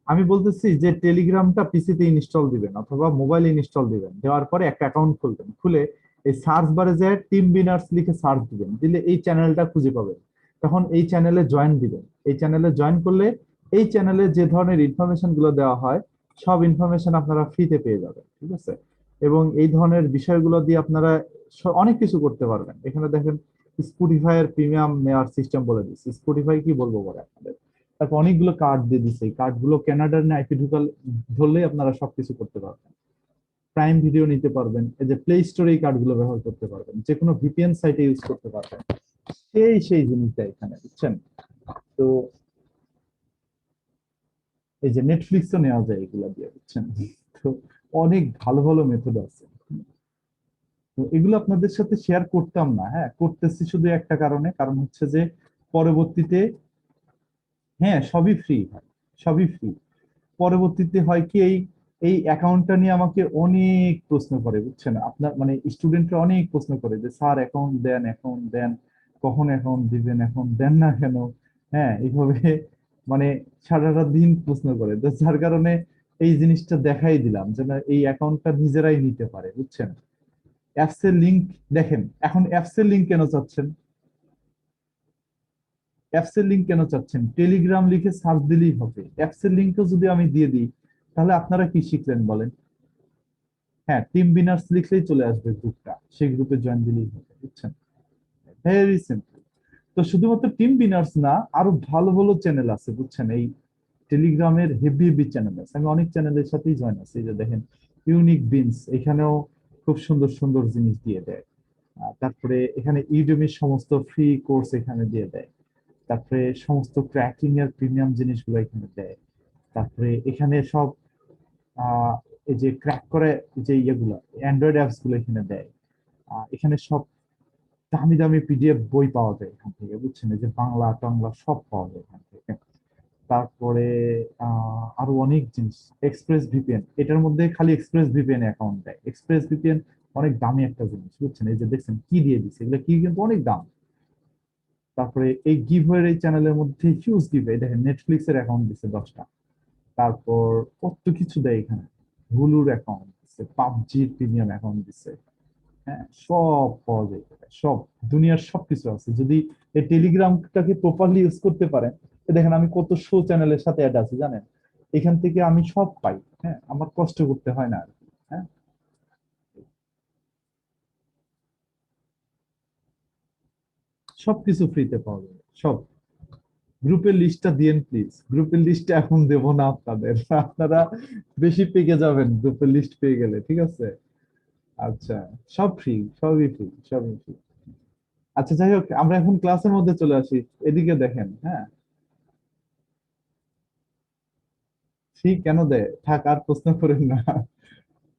আমি বলতেছি যে টেলিগ্রামটা পিসিতে ইনস্টল দিবেন অথবা মোবাইলে ইনস্টল দিবেন, দেওয়ার পরে একটা অ্যাকাউন্ট খুলবেন, খুলে এই সার্চ বারে যে টিম বিনার্স লিখে সার্চ দিবেন, দিলে এই চ্যানেলটা খুঁজে পাবেন। তখন এই চ্যানেলে জয়েন দিবেন। এই চ্যানেলে জয়েন করলে এই চ্যানেলে যে ধরনের ইনফরমেশন গুলো দেওয়া হয় সব ইনফরমেশন আপনারা ফ্রিতে পেয়ে যাবেন, ঠিক আছে? এবং এই ধরনের বিষয়গুলো দিয়ে আপনারা অনেক কিছু করতে পারবেন। এখানে দেখেন স্পটিফাই এর প্রিমিয়াম নেওয়ার সিস্টেম বলে দিচ্ছি। স্পটিফাই কি বলবো বলে আপনাদের, তারপর অনেকগুলো কার্ড দিয়ে দিচ্ছে। এই কার্ডগুলো ক্যানাডার না আইপি ধরলেই আপনারা সবকিছু করতে পারবেন। প্রাইম ভিডিও নিতে পারবেন, এই যে প্লে স্টোরে এই কার্ডগুলো ব্যবহার করতে পারবেন, যে কোনো ভিপিএন সাইটে ইউজ করতে পারবেন। সেই জিনিসটা এখানে বুঝছেন। তো এই যে নেটফ্লিক্সও নেওয়া যায় এগুলা দিয়ে, বুঝছেন। তো অনেক ভালো ভালো মেথড আছে। তো এগুলো আপনাদের সাথে শেয়ার করতাম না, হ্যাঁ করতেছি শুধু একটা কারণে, কারণ হচ্ছে যে পরবর্তীতে, হ্যাঁ সবই ফ্রি ভাই, সবই ফ্রি। পরবর্তীতে হয় কি, এই এই অ্যাকাউন্টটা নিয়ে আমাকে অনেক প্রশ্ন করে, বুঝছেন। আপনার মানে স্টুডেন্টরা অনেক প্রশ্ন করে যে স্যার অ্যাকাউন্ট দেন, কখন অ্যাকাউন্ট দিবেন, এখন দেন না কেন? হ্যাঁ, এইভাবে মানে সারাটা দিন প্রশ্ন করে। তো যার কারণে এই জিনিসটা দেখাই দিলাম যে না, এই অ্যাকাউন্টটা নিজেরাই নিতে পারে, বুঝছেন। অ্যাপস এর লিঙ্ক দেখেন। এখন অ্যাপস এর লিঙ্ক কেন চাচ্ছেন? অ্যাপস এর লিঙ্ক কেন চাচ্ছেন? টেলিগ্রাম লিখে সার্চ দিলেই হবে। অ্যাপস এর লিঙ্কও যদি আমি দিয়ে দিই, তাহলে আপনারা কি শিখলেন বলেন? হ্যাঁ, টিম বিনার্স লিখলেই চলে আসবে গ্রুপটা, সেই গ্রুপে জয়েন দিলেই হবে, বুঝছেন। Very simple. তো শুধুমাত্র টিম বিনার্স না, আরো ভালো ভালো চ্যানেল আছে, বুঝছেন। এই টেলিগ্রামের হেভি হেভি চ্যানেল আছে। আমি অনেক চ্যানেলের সাথেই জয়েন আছি। এই যে দেখেন ইউনিক বিনস, এখানেও খুব সুন্দর সুন্দর জিনিস দিয়ে দেয়। তারপরে এখানে ইউডেমির সমস্ত ফ্রি কোর্স এখানে দিয়ে দেয়। তারপরে সমস্ত ক্র্যাকিং এর প্রিমিয়াম জিনিসগুলো এখানে দেয়। তারপরে এখানে সব এই যে ক্র্যাক করে যে ইয়েগুলো, অ্যান্ড্রয়েড অ্যাপস গুলো এখানে দেয়। এখানে সব দামি দামি পিডিএফ বই পাওয়া যায় এখান থেকে, বুঝছেন। এই যে বাংলা টাংলা সব পাওয়া যায় এখান থেকে। তারপরে আরো অনেক জিনিস। এক্সপ্রেস ভিপিএন, এটার মধ্যে খালি এক্সপ্রেস ভিপিএন অ্যাকাউন্ট দেয়। এক্সপ্রেস ভিপিএন অনেক দামি একটা জিনিস, বুঝছেন। এই যে দেখছেন কি দিয়ে দিচ্ছে, এগুলো কি কিন্তু অনেক দাম। তারপরে এই গিভওয়ের এই চ্যানেলের মধ্যে হিউজ গিভওয়ে, দেখেন নেটফ্লিক্স এর অ্যাকাউন্ট দিচ্ছে 10টা। তারপর কত কিছু দেয় এখানে, হুলুর অ্যাকাউন্ট দিচ্ছে, পাবজির প্রিমিয়াম অ্যাকাউন্ট দিচ্ছে। হ্যাঁ, সব পাওয়া যায় এখানে, সব দুনিয়ার সবকিছু আছে যদি এই টেলিগ্রামটাকে প্রপারলি ইউজ করতে পারেন। দেখেন আমি কত শো চ্যানেলের সাথে অ্যাড আছি জানেন। এখান থেকে আমি সব পাই, হ্যাঁ, আমার কষ্ট করতে হয় না আর কি। হ্যাঁ, সবকিছু ফ্রিতে পাওয়া যাবে সব। গ্রুপের লিস্টটা দিয়েন প্লিজ। গ্রুপের লিস্টটা এখন দেব না আপনাদের, আপনারা বেশি পেকে যাবেন গ্রুপের লিস্ট পেয়ে গেলে, ঠিক আছে। আচ্ছা, সব ফ্রি, সবই ফ্রি, সবই ফ্রি। আচ্ছা, যাই হোক, আমরা এখন ক্লাসের মধ্যে চলে আসি। এদিকে দেখেন, হ্যাঁ। ফ্রি কেন দেয়, থাক আর প্রশ্ন করেন না।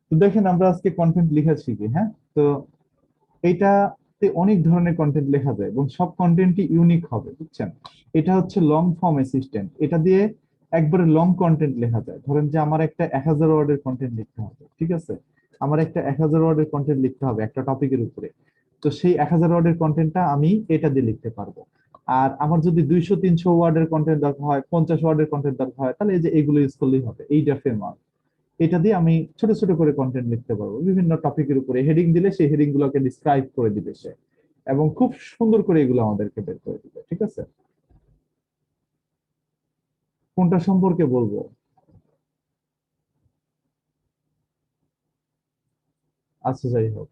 তো দেখেন আমরা আজকে কন্টেন্ট লেখা শিখি, হ্যাঁ। তো এইটাতে অনেক ধরনের কন্টেন্ট লেখা যায় এবং সব কন্টেন্টই ইউনিক হবে, বুঝছেন। এটা হচ্ছে লং ফর্ম অ্যাসিস্ট্যান্ট। এটা দিয়ে একবারে লং কন্টেন্ট লেখা যায়। ধরেন যে আমার একটা 1000 ওয়ার্ডের কন্টেন্ট লিখতে হবে, ঠিক আছে। আমার একটা 1000 ওয়ার্ডের কন্টেন্ট লিখতে হবে একটা টপিকের উপরে। তো সেই 1000 ওয়ার্ডের কন্টেন্টটা আমি এটা দিয়ে লিখতে পারবো। আর আমার যদি 200-300 ওয়ার্ডের কন্টেন্ট দরকার হয়, 50 ওয়ার্ডের কন্টেন্ট দরকার হয়, তাহলে এই যে এগুলো ইউজ করলেই হবে। এইটা ফ্রেমওয়ার্ক। এটা দিয়ে আমি ছোট ছোট করে কন্টেন্ট লিখতে পারবো বিভিন্ন টপিকের উপরে। হেডিং দিলে সেই হেডিং গুলোকে ডিসক্রাইব করে দিবে সে, এবং খুব সুন্দর করে এগুলো আমাদেরকে বের করে দিবে, ঠিক আছে। কোনটা সম্পর্কে বলবো? আচ্ছা, যাই হোক,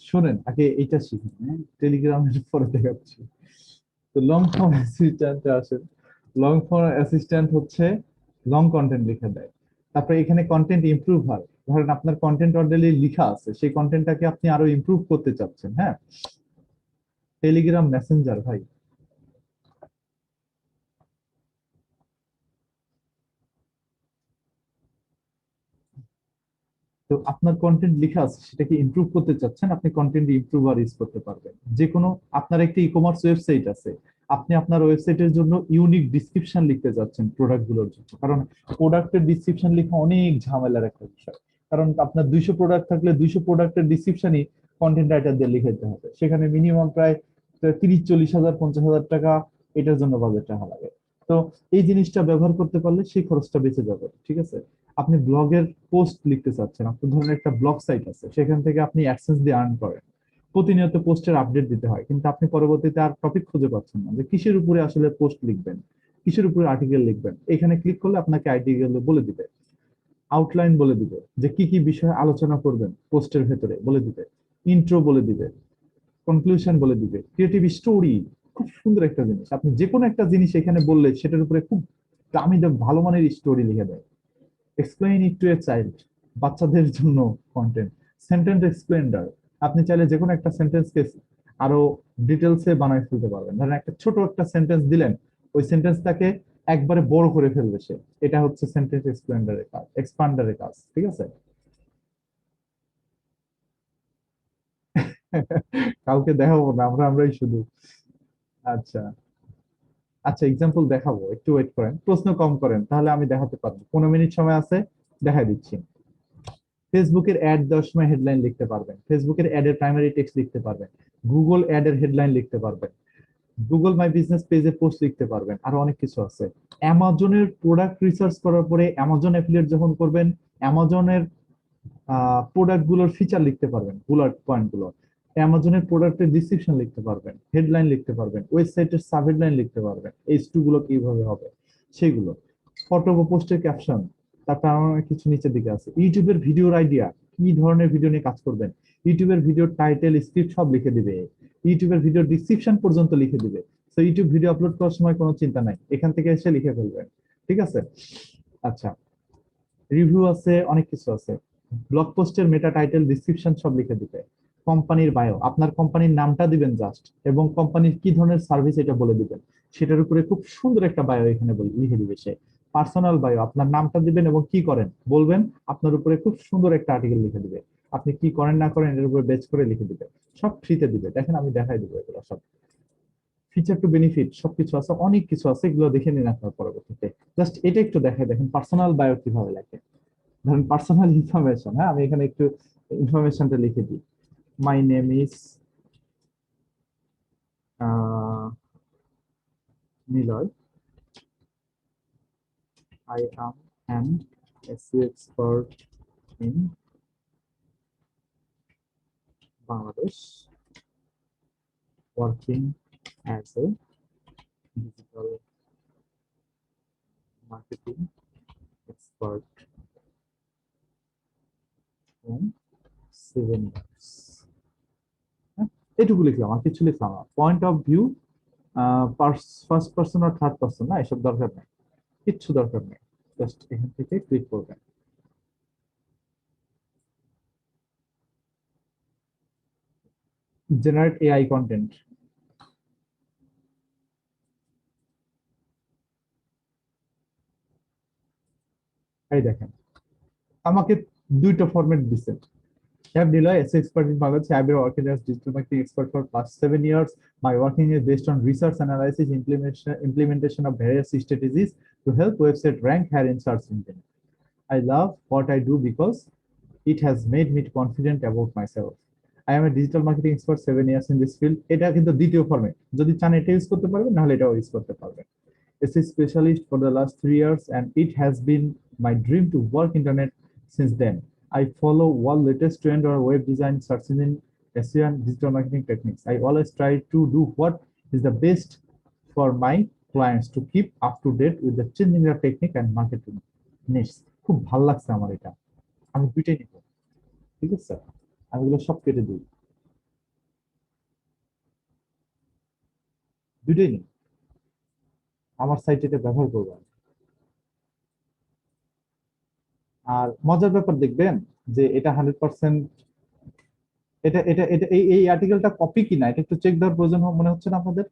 শোনেন আগে এইটা শিখুন, হ্যাঁ, টেলিগ্রামের পরে দেখাচ্ছি। তো লং ফর্ম অ্যাসিস্ট্যান্টে আসেন। লং ফর্ম অ্যাসিস্ট্যান্ট হচ্ছে লং কন্টেন্ট লিখে দেয়। তারপরে এখানে কন্টেন্ট ইমপ্রুভ হয়। ধরেন আপনার কন্টেন্ট অলরেডি লেখা আছে, সেই কন্টেন্টটাকে আপনি আরো ইমপ্রুভ করতে চাচ্ছেন, হ্যাঁ। টেলিগ্রাম মেসেঞ্জার ভাই, তো আপনার কন্টেন্ট লেখা আছে সেটাকে ইমপ্রুভ করতে চাচ্ছেন, আপনি কন্টেন্ট ইমপ্রুভার ইউজ করতে পারবেন। যে কোনো আপনার একটা ই কমার্স ওয়েবসাইট আছে, আপনি আপনার ওয়েবসাইটের জন্য ইউনিক ডিসক্রিপশন লিখতে যাচ্ছেন প্রোডাক্ট গুলোর জন্য, কারণ প্রোডাক্টের ডিসক্রিপশন লেখা অনেক ঝামেলার একটা বিষয়। কারণ আপনার 200 প্রোডাক্ট থাকলে 200 প্রোডাক্টের ডিসক্রিপশনই কন্টেন্ট রাইটার দিয়ে লিখে হবে, সেখানে মিনিমাম প্রায় 30-40 হাজার 50,000 টাকা এটার জন্য বাজেট টাকা লাগে। তো এই জিনিসটা ব্যবহার করতে পারলে সেই খরচটা বেঁচে যাবে। ঠিক আছে, আপনি ব্লগের পোস্ট লিখতে চাচ্ছেন, আপনার ধরুন একটা ব্লগ সাইট আছে, সেখান থেকে আপনি অ্যাডসেন্স দিয়ে আর্ন করেন, প্রতিনিয়ত পোস্টের আপডেট দিতে হয়, কিন্তু আপনি পরবর্তীতে আর টপিক খুঁজে পাচ্ছেন না যে কিসের উপরে আসলে পোস্ট লিখবেন, কিসের উপরে আর্টিকেল লিখবেন। এখানে ক্লিক করলে আপনাকে আর্টিকেল বলে দিবে, আউটলাইন বলে দিবে যে কি কি বিষয়ে আলোচনা করবেন পোস্টের ভেতরে বলে দিবে, ইন্ট্রো বলে দিবে, কনক্লুশন বলে দিবে, ক্রিয়েটিভ স্টোরি। খুব সুন্দর একটা জিনিস, আপনি যে কোনো একটা জিনিস এখানে বললে সেটার উপরে খুব দামি ভালো মানের স্টোরি লিখে দেয়। Explain it to a child, বাচ্চাদের জন্য কন্টেন্ট। সেন্টেন্স এক্সপ্লেন্ডার, আপনি চাইলে যে কোনো একটা সেন্টেন্সকে আরো ডিটেলসে বানায় ফেলতে পারবেন। ধরেন একটা ছোট একটা সেন্টেন্স দিলেন, ওই সেন্টেন্সটাকে একবারে বড় করে ফেলবে সে, এটা হচ্ছে সেন্টেন্স এক্সপ্লেন্ডারের কাজ, এক্সপান্ডারের কাজ। ঠিক আছে, কাউকে দেখাবো না, আমরাই শুধু। আচ্ছা আচ্ছা, এক্সাম্পল দেখাবো, একটু ওয়েট করেন, প্রশ্ন কম করেন, তাহলে আমি দেখাতে পারবো। 15 মিনিট সময় আছে, দেখাই দিচ্ছি। ফেসবুকের অ্যাড দেওয়ার সময় হেডলাইন লিখতে পারবেন, ফেসবুকের অ্যাড এর প্রাইমারি টেক্সট লিখতে পারবেন, গুগল অ্যাড এর হেডলাইন লিখতে পারবেন, গুগল মাই বিজনেস পেজে পোস্ট লিখতে পারবেন, আরো অনেক কিছু আছে। অ্যামাজনের প্রোডাক্ট রিসার্চ করার পরে অ্যামাজন অ্যাফিলিয়েট যখন করবেন, অ্যামাজনের প্রোডাক্ট গুলোর ফিচার লিখতে পারবেন, বুলেট পয়েন্ট গুলো। অ্যামাজনের প্রোডাক্টের ডিসক্রিপশন লিখতে পারবেন, হেডলাইন লিখতে পারবেন, ওয়েবসাইটের সাব হেডলাইন লিখতে পারবেন, H2 গুলো কিভাবে হবে সেগুলো, ফটো বা পোস্টের ক্যাপশন, তারপর আরো অনেক কিছু নিচের দিকে আছে। ইউটিউবের ভিডিওর আইডিয়া, কি ধরনের ভিডিও নিয়ে কাজ করবেন, ইউটিউবের ভিডিওর টাইটেল স্ক্রিপ্ট সব লিখে দিবে, ইউটিউবের ভিডিওর ডিসক্রিপশন পর্যন্ত লিখে দিবে। তো ইউটিউব ভিডিও আপলোড করার সময় কোনো চিন্তা নাই, এখান থেকে এসে লিখে ফেলবেন। ঠিক আছে, আচ্ছা রিভিউ আছে, অনেক কিছু আছে। ব্লগ পোস্টের মেটা টাইটেল ডিসক্রিপশন সব লিখে দিবে। কোম্পানির বায়ো, আপনার কোম্পানির নামটা দিবেন জাস্ট, এবং কোম্পানির কি ধরনের সার্ভিস এটা বলে দিবেন, সেটার উপরে খুব সুন্দর একটা বায়ো এখানে লিখে দিবে সে। পার্সোনাল বায়ো, আপনার নামটা দিবেন এবং কি করেন বলবেন, আপনার উপরে খুব সুন্দর একটা আর্টিকেল লিখে দিবে, আপনি কি করেন না করেন এর উপরে বেচ করে লিখে দিবে, সব ফ্রিতে দিবে। দেখেন আমি দেখাই দিবো এগুলো সব, ফিচার টু বেনিফিট সবকিছু আছে, অনেক কিছু আছে, এগুলো দেখে নিন আপনার পরবর্তীতে। জাস্ট এটা একটু দেখাই, দেখেন পার্সোনাল বায়ো কিভাবে লেখে। ধরেন পার্সোনাল ইনফরমেশন, হ্যাঁ আমি এখানে একটু ইনফরমেশনটা লিখে দিই। My name is Niloy, I am an SEO expert in Bangladesh, working as a digital marketing expert from 7 years. এটুকু লিখলাম, আর কিছু লিখলাম না। Point of view first person আর থার্ড পার্সন না, এসব দরকার নেই, কিচ্ছু দরকার নেই। জাস্ট এখান থেকে ক্লিক করবেন, জেনারেট এআই কন্টেন্ট। এই দেখেন আমাকে দুইটা ফরম্যাট দিচ্ছেন। I have Niloy, SEO expert in Bangladesh. I have been working as digital marketing expert for past 7 years. My working is based on research analysis, implementation of various strategies to help website rank higher in search engine. I love what I do because it has made me confident about myself. I am a digital marketing expert 7 years in this field. এটা কিন্তু দ্বিতীয় format, যদি চান এটা use করতে পারবেন, নাহলে এটাও ইউজ করতে পারবেন। SEO specialist for the last 3 years and it has been my dream to work internet since then. I follow all latest trend or web design, search engine, SEO and digital marketing techniques. I always try to do what is the best for my clients to keep up to date with the changing technique and marketing niche. খুব ভালো লাগছে আমার এটা, আমি দুইটাই নিব। ঠিক আছে, আমি এগুলো সব কেটে দিই, দুইটাই নিই, আমার সাইটে এটা ব্যবহার করবো। আর মজার ব্যাপার দেখবেন যে এটা 100% এটা এটা এটা এই আর্টিকেলটা কপি কিনা, এটা একটু চেক দেওয়ার প্রয়োজন মনে হচ্ছে না আপনাদের?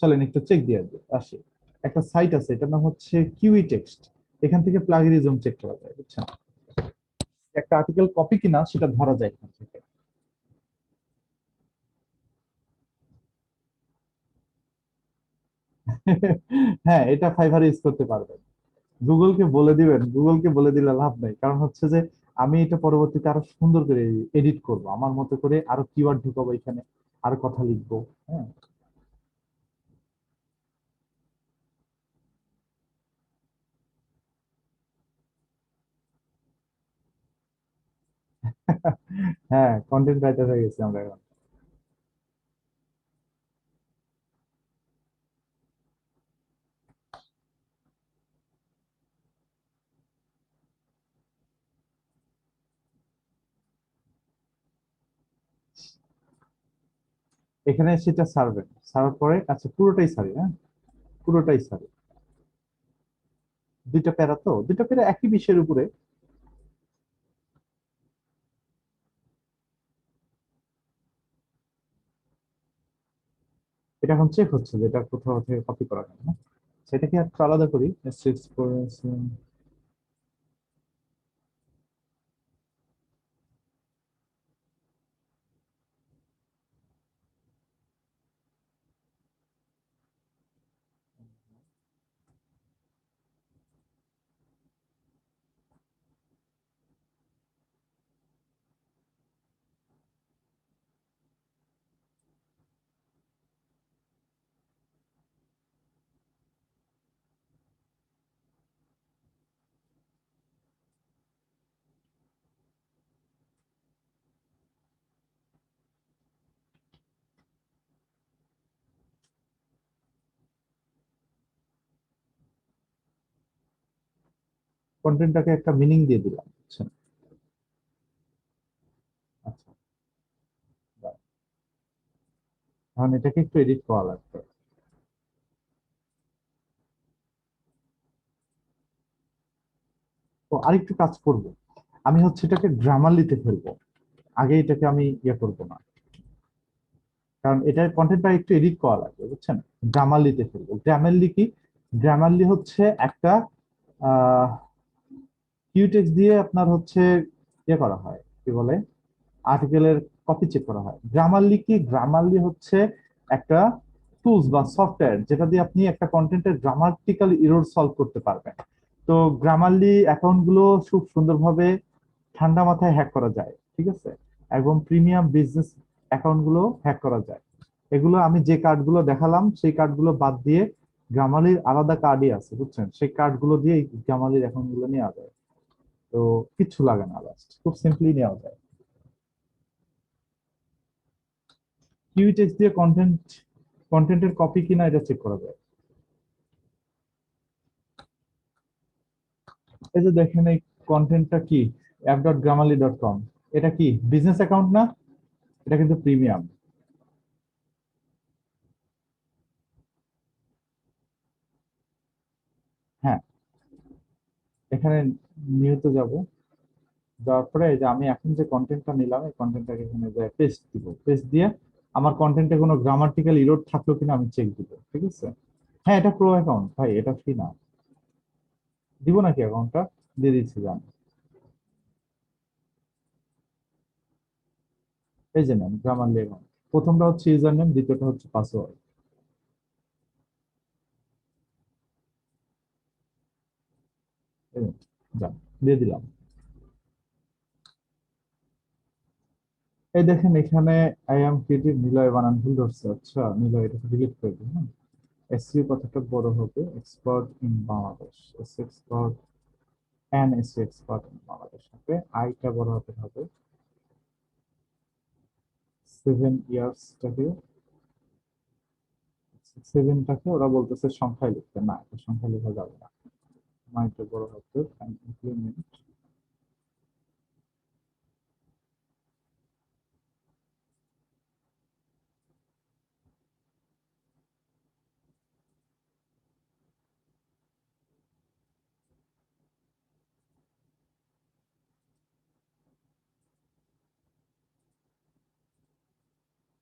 চলেন একটু চেক দিয়ে আসি। একটা সাইট আছে, এটার নাম হচ্ছে কিউই টেক্সট, এখান থেকে প্লাগিনিজম চেক করা যায়, বুঝছেন? একটা আর্টিকেল কপি কিনা সেটা ধরা যায় এখান থেকে। হ্যাঁ, এটা ফাইভারে ইউজ করতে পারবেন। গুগলকে বলে দিবেন, গুগলকে বলে দিলে লাভ নাই, কারণ হচ্ছে যে আমি এটা পরবর্তীতে আরো সুন্দর করে এডিট করব, আমার মতো করে আরো কিওয়ার্ড ঢুকাবো এখানে, আরো কথা লিখবো। হ্যাঁ, হ্যাঁ, কন্টেন্ট রাইটার হয়ে গেছি আমরা এখন। এখানে সেটা সারবেন, সারার পরে আচ্ছা পুরোটাই সারি, হ্যাঁ পুরোটাই সারি। দুইটা প্যারা, তো দুইটা প্যারা একই বিষয়ের উপরে। এটা এখন চেক হচ্ছে যে এটা কোথাও থেকে কপি করা যায় না, সেটাকে একটু আলাদা করি। কন্টেন্টটাকে একটা মিনিং দিয়ে দিলাম, বুঝছেন? আচ্ছা, এখন এটাকে একটু এডিট করা লাগবে। তো আরেকটু কাজ করব, আমি হচ্ছে এটাকে গ্রামারলিতে ফেলবো, আগে এটাকে আমি ইয়ে করবো না, কারণ এটার কন্টেন্টটা একটু এডিট করা লাগবে, বুঝছেন? গ্রামারলিতে ফেলবো। গ্রামারলি কি? গ্রামারলি হচ্ছে একটা কিউটেক্স দিয়ে আপনার হচ্ছে ইয়ে করা হয়, কি বলে, আর্টিকেলের কপি চেক করা হয়। গ্রামারলি কি? গ্রামারলি হচ্ছে একটা টুলস বা সফটওয়্যার যেটা দিয়ে আপনি একটা কন্টেন্টের গ্রামাটিক্যাল এরর সলভ করতে পারবেন। তো গ্রামারলি অ্যাকাউন্ট গুলো খুব সুন্দরভাবে ঠান্ডা মাথায় হ্যাক করা যায়, ঠিক আছে? এবং প্রিমিয়াম বিজনেস অ্যাকাউন্ট গুলো হ্যাক করা যায়। এগুলো আমি যে কার্ডগুলো দেখালাম সেই কার্ডগুলো বাদ দিয়ে গ্রামারলির আলাদা কার্ডই আছে, বুঝছেন? সেই কার্ডগুলো দিয়ে গ্রামারলির অ্যাকাউন্ট গুলো নেওয়া যায়। তো কিচ্ছু লাগে না, জাস্ট খুব সিম্পলি নেওয়া যায়। কিউটেক্স দিয়ে কন্টেন্টের কপি কিনা এটা চেক করা যায়। এই যে দেখেন এই কন্টেন্টটা কি, app.grammarly.com, এটা কি বিজনেস অ্যাকাউন্ট না? এটা কিন্তু প্রিমিয়াম। হ্যাঁ, এখানে নিউতে যাব, যাওয়ার পরে এই যে আমি এখন যে কন্টেন্টটা নিলাম এই কন্টেন্টটাকে এখানে পেস্ট দিব, পেস্ট দিয়ে আমার কন্টেন্টে কোনো গ্রামাটিক্যাল ইরর থাকলো কিনা আমি চেক দিব, ঠিক আছে? হ্যাঁ, এটা প্রো অ্যাকাউন্ট ভাই, এটা ফ্রি না। দিব নাকি অ্যাকাউন্টটা? দিয়ে দিচ্ছি, জান। এই যে নেন গ্রামারলি অ্যাকাউন্ট, প্রথমটা হচ্ছে ইউজার নেম, দ্বিতীয়টা হচ্ছে পাসওয়ার্ড। যান, দিয়ে দিলাম। এই দেখেন এখানে আই এম ক্রিয়েটিভ নিলয় বানান ভুল ধরছে। আচ্ছা নিলয়, এটা ডিলিট করে দিন। হ্যাঁ, এসইও কথাটা বড় হবে, expert in Bangladesh, S expert N S expert in Bangladesh হবে, আইটা বড় হতে হবে, 7 ইয়ার্সটাকে, 7টাকে ওরা বলতেছে সংখ্যায় লিখতে, না এটা সংখ্যায় লেখা যাবে না, মাইটা বড় হতে, ইমপ্লিমেন্ট।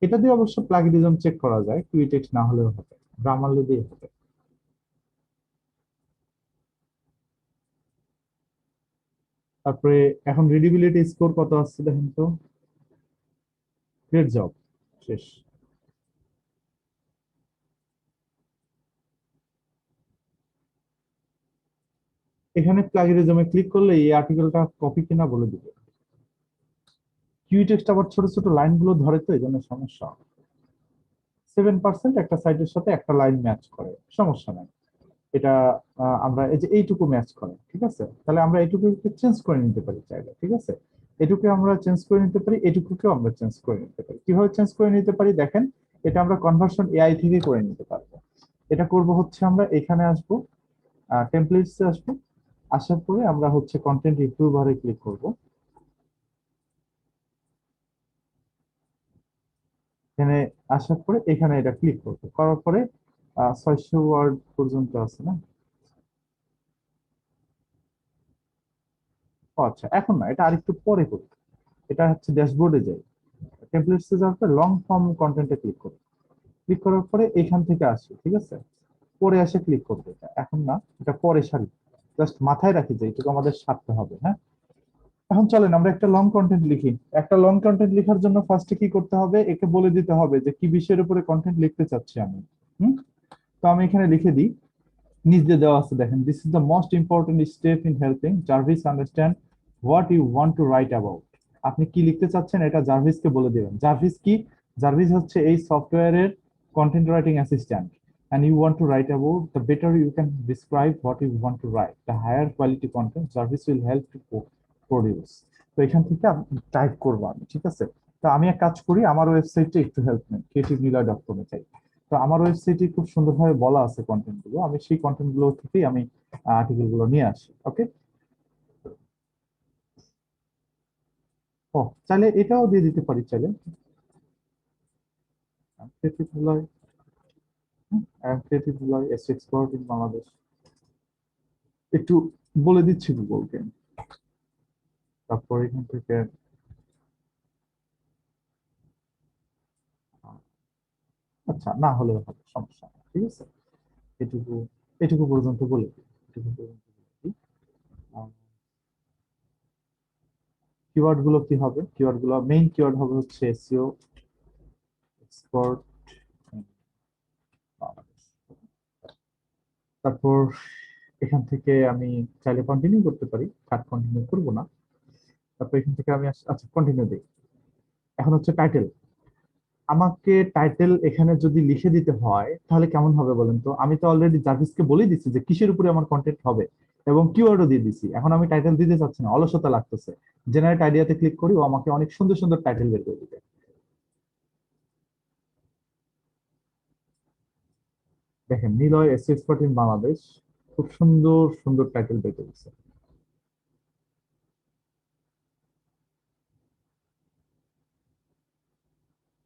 এটা দিয়ে অবশ্য প্লাগিনিজম চেক করা যায়, কুইটেক্স না হলেও হবে, গ্রামারলি দিয়ে হবে। তারপরে এখন রিডিবিলিটি স্কোর কত আসছে দেখেন তো, গ্রেট জব, শেষ। এখানে প্লাগিরিজমে ক্লিক করলে এই আর্টিকেলটা কপি কিনা বলে দিবে। কিউ টেক্সট আবার ছোট ছোট লাইনগুলো ধরে, তো এই জন্য সমস্যা। 7% একটা সাইটের সাথে একটা লাইন ম্যাচ করে, সমস্যা নাই। এটা আমরা এই যে এইটুকু ম্যাচ করে, ঠিক আছে। তাহলে আমরা এইটুকুকে চেঞ্জ করে নিতে পারি চাইলে, ঠিক আছে। এটুকু আমরা চেঞ্জ করে নিতে পারি, এটুকুকেও আমরা চেঞ্জ করে নিতে পারি। কিভাবে চেঞ্জ করে নিতে পারি দেখেন, এটা আমরা কনভার্সন এআই থেকে করে নিতে পারবো। এটা করব হচ্ছে আমরা এখানে আসবো, টেমপ্লেটসে আসবো, আসার পরে আমরা হচ্ছে কন্টেন্ট ইমপ্রুভারে ক্লিক করব। এখানে আসার পরে এখানে এটা ক্লিক করব, করার পরে 600 ওয়ার্ড পর্যন্ত আছে না? ও আচ্ছা, এখন না, এটা আরেকটু পরে করি। এটা হচ্ছে ড্যাশবোর্ডে যাই, টেমপ্লেটসে যাওয়ার পরে লং ফর্ম কন্টেন্টে ক্লিক করি। ক্লিক করার পরে এখান থেকে আসি, ঠিক আছে। পরে এসে ক্লিক করবো, এটা এখন না, এটা পরে সারি। জাস্ট মাথায় রাখি যে এটুকু আমাদের সারতে হবে, হ্যাঁ। এখন চলেন আমরা একটা লং কন্টেন্ট লিখি। একটা লং কন্টেন্ট লেখার জন্য ফার্স্টে কি করতে হবে, একে বলে দিতে হবে যে কি বিষয়ের উপরে কন্টেন্ট লিখতে চাচ্ছি আমি। তো আমি এখানে লিখে দিই, নিচ দিয়ে দেওয়া আছে দেখেন, this is the most important step in helping Jarvis understand what you want to write about. আপনি কি লিখতে চাচ্ছেন এটা জার্ভিসকে বলে দিবেন। জার্ভিস কি? জার্ভিস হচ্ছে এই সফটওয়্যারের content writing assistant. And you want to write about, the better you can describe what you want to write, the higher quality content Jarvis will help to produce. তো এখান থেকে টাইপ করবো আমি, ঠিক আছে। তো আমি এক কাজ করি, আমার ওয়েবসাইটে একটু হেল্প নেন, creativeniloy.com এ যাই। তো আমার ওয়েবসাইটে খুব সুন্দরভাবে বলা আছে কন্টেন্ট গুলো, আমি সেই কন্টেন্ট গুলো থেকেই আমি আর্টিকেল গুলো নিয়ে আসি। ওকে, ও চাইলে এটাও দিয়ে দিতে পারি, চাইলে creativeniloy as expert in Bangladesh একটু বলে দিচ্ছি গুগলকে। তারপর এখান থেকে আচ্ছা না হলেও হবে, সমস্যা নেই, ঠিক আছে। এটুকু এটুকু পর্যন্ত বলে দিই, এটুকু পর্যন্ত বলে দিই। কিওয়ার্ড গুলো কি হবে? কিওয়ার্ড গুলো মেইন কিওয়ার্ড হবে হচ্ছে এসইও এক্সপার্ট। তারপর এখান থেকে আমি চাইলে কন্টিনিউ করতে পারি, কাট কন্টিনিউ করব না। তারপর এখান থেকে আমি আচ্ছা কন্টিনিউ দিই। এখন হচ্ছে টাইটেল। আমাকে টাইটেল এখানে যদি লিখে দিতে হয় তাহলে কেমন হবে বলেন তো? আমি তো অলরেডি জার্ভিসকে বলে দিচ্ছি যে কিসের উপরে আমার কন্টেন্ট হবে এবং কিওয়ার্ডও দিয়ে দিচ্ছি। এখন আমি টাইটেল দিতে চাচ্ছি না, অলসতা লাগতেছে। জেনারেট আইডিয়াতে ক্লিক করি, ও আমাকে অনেক সুন্দর সুন্দর টাইটেল বের করে দিবে। দেখেন, Niloy SEO expert in Bangladesh, খুব সুন্দর সুন্দর টাইটেল বের করে দিচ্ছে।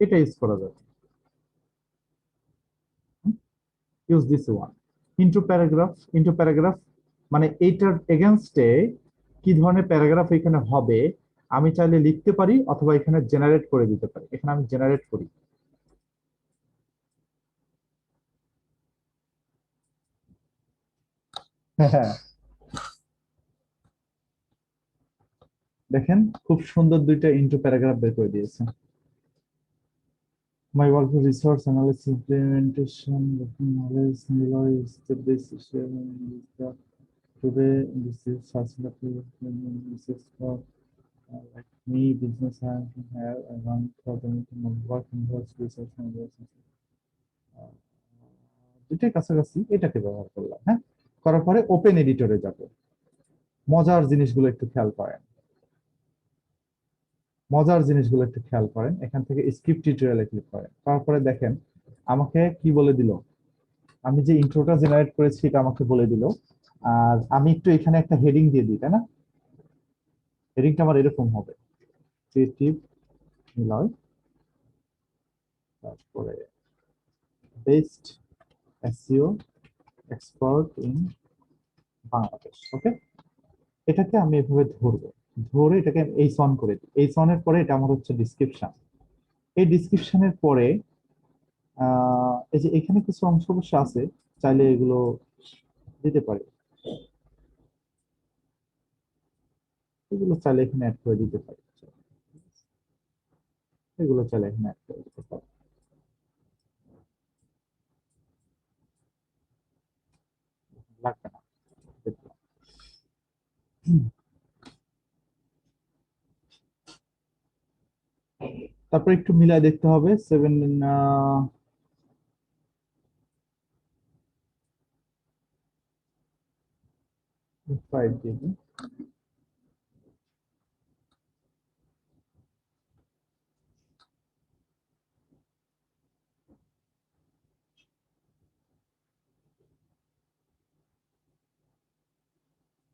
এটা ইউজ করা যাবে, use this one. Into paragraph মানে এইটার এগেনস্টে কি ধরনের প্যারাগ্রাফ এখানে হবে আমি চাইলে লিখতে পারি, অথবা এখানে জেনারেট করে দিতে পারি। এখানে আমি জেনারেট করি। হ্যাঁ, দেখেন খুব সুন্দর দুইটা ইন্টু প্যারাগ্রাফ বের করে দিয়েছে। My work with resource analysis implementation knowledge Niloy is the basis today this is this is for like me business have around 1,000 work involves research analysis. দুইটাই কাছাকাছি, এটাকে ব্যবহার করলাম। হ্যাঁ, করার পরে ওপেন এডিটরে যাব। মজার জিনিসগুলো একটু খেয়াল করেন, এখান থেকে স্ক্রিপ্ট টিউটোরিয়ালে ক্লিক করেন। তারপরে দেখেন আমাকে কি বলে দিল, আমি যে ইন্ট্রোটা জেনারেট করেছি এটা আমাকে বলে দিল। আর আমি একটু এখানে একটা হেডিং দিয়ে দিই, তাই না? হেডিংটা আমার এরকম হবে, ক্রিয়েটিভ নিলয়, তারপরে best SEO expert in Bangladesh. Okay, এটাকে আমি এভাবে ধরে এটাকে এইচ অন করে দিই। এইচ অনের পরে এটা আমার হচ্ছে ডিসক্রিপশন। এই ডিসক্রিপশনের পরে এই যে এখানে কিছু অংশ অবশ্য আছে, চাইলে এগুলো দিতে পারি। এগুলো চাইলে এখানে অ্যাড করে দিতে পারি, এগুলো চাইলে এখানে অ্যাড করে দিতে পারি। লাগবে না। তারপর একটু মিলায় দেখতে হবে 7 5 GB।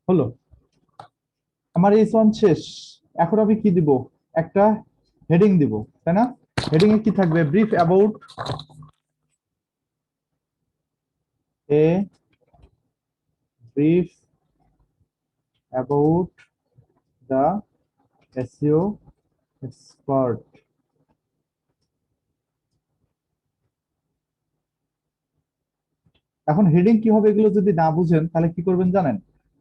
হলো, আমার S1 শেষ। এখন আমি কি দিব, একটা হেডিং দিব, তাই না? হেডিং এ কি থাকবে, brief about a brief about the SEO expert. এখন হেডিং কি হবে এগুলো যদি না বুঝেন তাহলে কি করবেন জানেন,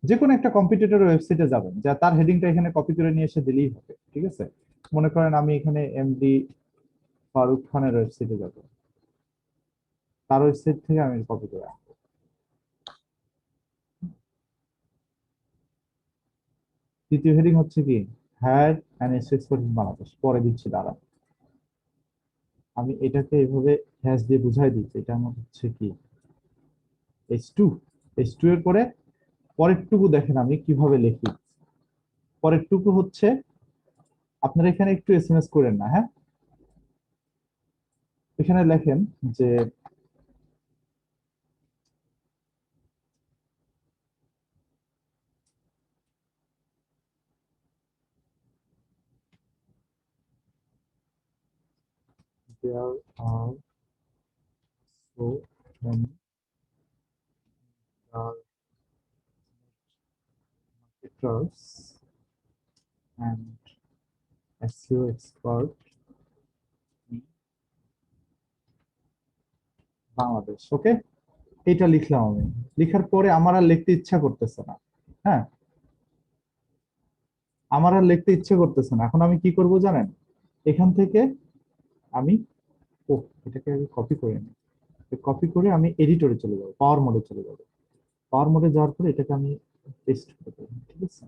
যে কোনো একটা কম্পিটিটর ওয়েবসাইটে যাবেন, যা তার হেডিংটা এখানে কপি করে নিয়ে এসে দিলেই হবে, ঠিক আছে? মনে করেন আমি এখানে এমডি ফারুক খানের ওয়েবসাইটে যাব, তার ওয়েবসাইট থেকে আমি কপি করে আনবো। দ্বিতীয় হেডিং হচ্ছে কি, hire and export in Bangladesh, পরে দিচ্ছি দাঁড়া, আমি এটাকে এইভাবে হ্যাশ দিয়ে বুঝাই দিচ্ছি, এটা আমার হচ্ছে কি H2। H2 এর পরে পরেরটুকু দেখেন আমি কিভাবে লিখি। পরেরটুকু হচ্ছে, আপনারা এখানে একটু এসএমএস করেন না, হ্যাঁ? এখানে লেখেন যে there are so many marketers and SEO expert in Bangladesh. ওকে, এটা লিখলাম আমি। লিখার পরে আমার আর লিখতে ইচ্ছা করতেছে না, হ্যাঁ, আমার আর লিখতে ইচ্ছে করতেছে না। এখন আমি কি করব জানেন, এখান থেকে আমি এটাকে আমি কপি করে নিই, কপি করে আমি এডিটরে চলে যাবো, পাওয়ার মোডে চলে যাবো। পাওয়ার মোডে যাওয়ার পরে এটাকে আমি পেস্ট করে দেবো, ঠিক আছে?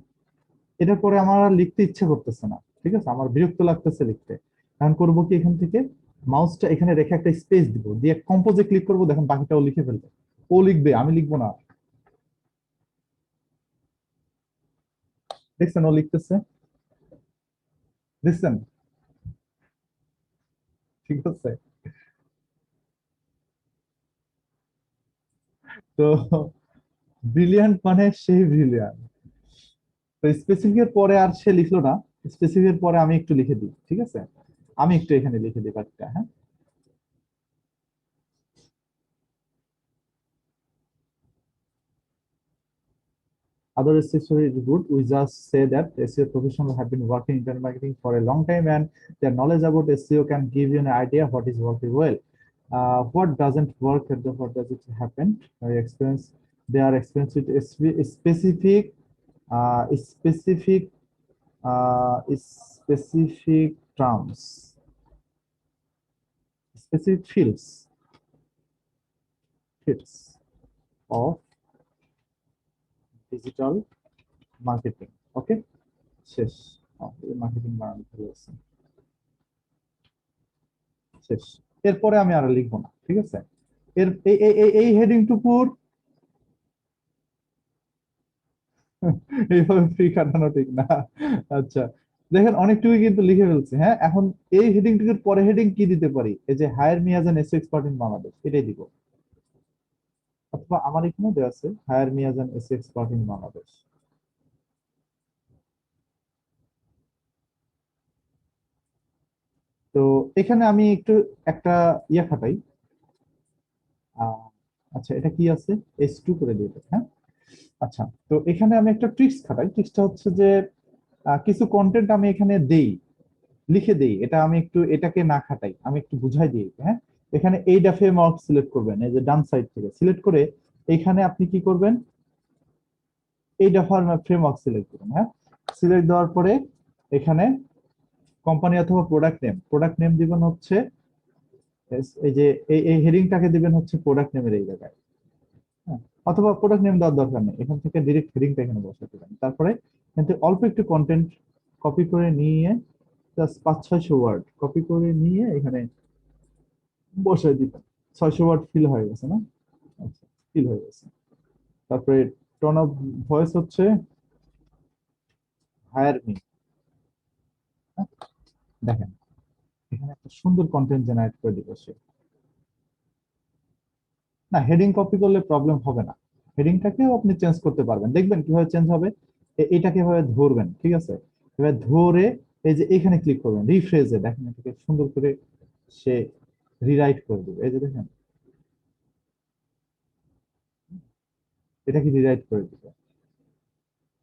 এটার পরে আমার আর লিখতে ইচ্ছে করতেছে না, ঠিক আছে, আমার বিরক্ত লাগতেছে লিখতে। এখন করবো কি, এখান থেকে মাউসটা এখানে রেখে একটা স্পেস দিব, দিয়ে কম্পোজে ক্লিক করবো, দেখেন বাকিটাও লিখে ফেলবে। ও লিখবে, আমি লিখবো না। দেখছেন ও লিখতেছে, দেখছেন? ঠিক আছে, তো ব্রিলিয়ান্ট মানে সেই ব্রিলিয়ান্ট। তো স্পেসিফিকের পরে আর সে লিখলো না, স্পেসিফিকের পরে আমি একটু লিখে দিই, ঠিক আছে? আমি একটু এখানে লিখে দিই বাকিটা, হ্যাঁ। Other accessory is good. We just say that SEO professionals have been working in internet marketing for a long time, and their knowledge about SEO can give you an idea what is working well. What doesn't work and what does it happen? Experience. They are experienced with specific terms, specific fields of digital marketing. Okay, শেষ। Marketing বানানো হয়েছে, শেষ। এরপরে আমি আর লিখবো না, ঠিক আছে? এর এই হেডিং টুকুর এইভাবে ফ্রি কাটানো ঠিক না। আচ্ছা, দেখেন অনেকটুকুই কিন্তু লিখে ফেলছে, হ্যাঁ। এখন এই হেডিং টুকুর পরে হেডিং কি দিতে পারি, এই যে higher me as an SEO expert in Bangladesh, এটাই দিব। অথবা আমার এখানে দেওয়া আছে higher me as an SEO expert in Bangladesh. তো এখানে আমি একটু একটা ইয়া খাটাই, আচ্ছা এটা কি আছে, S2 করে দিয়ে দেব, হ্যাঁ। আচ্ছা, তো এখানে আমি একটা ট্রিক্স খাটাই। ট্রিক্সটা হচ্ছে যে কিছু কন্টেন্ট আমি এখানে দেই, লিখে দেই, এটা আমি একটু এটাকে না খাটাই, আমি একটু বুঝাই দিই, হ্যাঁ। এখানে এই ডাফে মার্ক সিলেক্ট করবেন, এই যে ডান সাইড থেকে সিলেক্ট করে এখানে আপনি কি করবেন, এই ডাফার ফ্রেমওয়ার্ক সিলেক্ট করুন, হ্যাঁ। সিলেক্ট দেওয়ার পরে এখানে কোম্পানি অথবা প্রোডাক্ট নেম দিবেন হচ্ছে এই যে এই হেডিংটাকে দিবেন হচ্ছে প্রোডাক্ট নেমের এই জায়গায়। হ্যাঁ, অথবা প্রোডাক্ট নেম দেওয়ার দরকার নেই, এখান থেকে ডিরেক্ট হেডিংটা এখানে বসাতে পারেন। তারপরে কিন্তু অল্প একটু কন্টেন্ট কপি করে নিয়ে জাস্ট 500-600 ওয়ার্ড কপি করে নিয়ে এখানে বসাই দিবেন। 600 ওয়ার্ড ফিল হয়ে গেছে না? আচ্ছা, ফিল হয়ে গেছে। তারপরে টোন অফ ভয়েস হচ্ছে হায়ার মি। দেখেন এখানে একটা সুন্দর কন্টেন্ট জেনারেট করে দিবে সে। না, হেডিং কপি করলে প্রবলেম হবে না, হেডিংটাকেও আপনি চেঞ্জ করতে পারবেন। দেখবেন কিভাবে চেঞ্জ হবে। এটাকে এভাবে ধরবেন, ঠিক আছে? এবার ধরে এই যে এখানে ক্লিক করবেন রিফ্রেজে, দেখেন এটাকে সুন্দর করে সে রিরাইট করে দেবে। এই যে দেখেন এটাকে রিরাইট করে দিবে।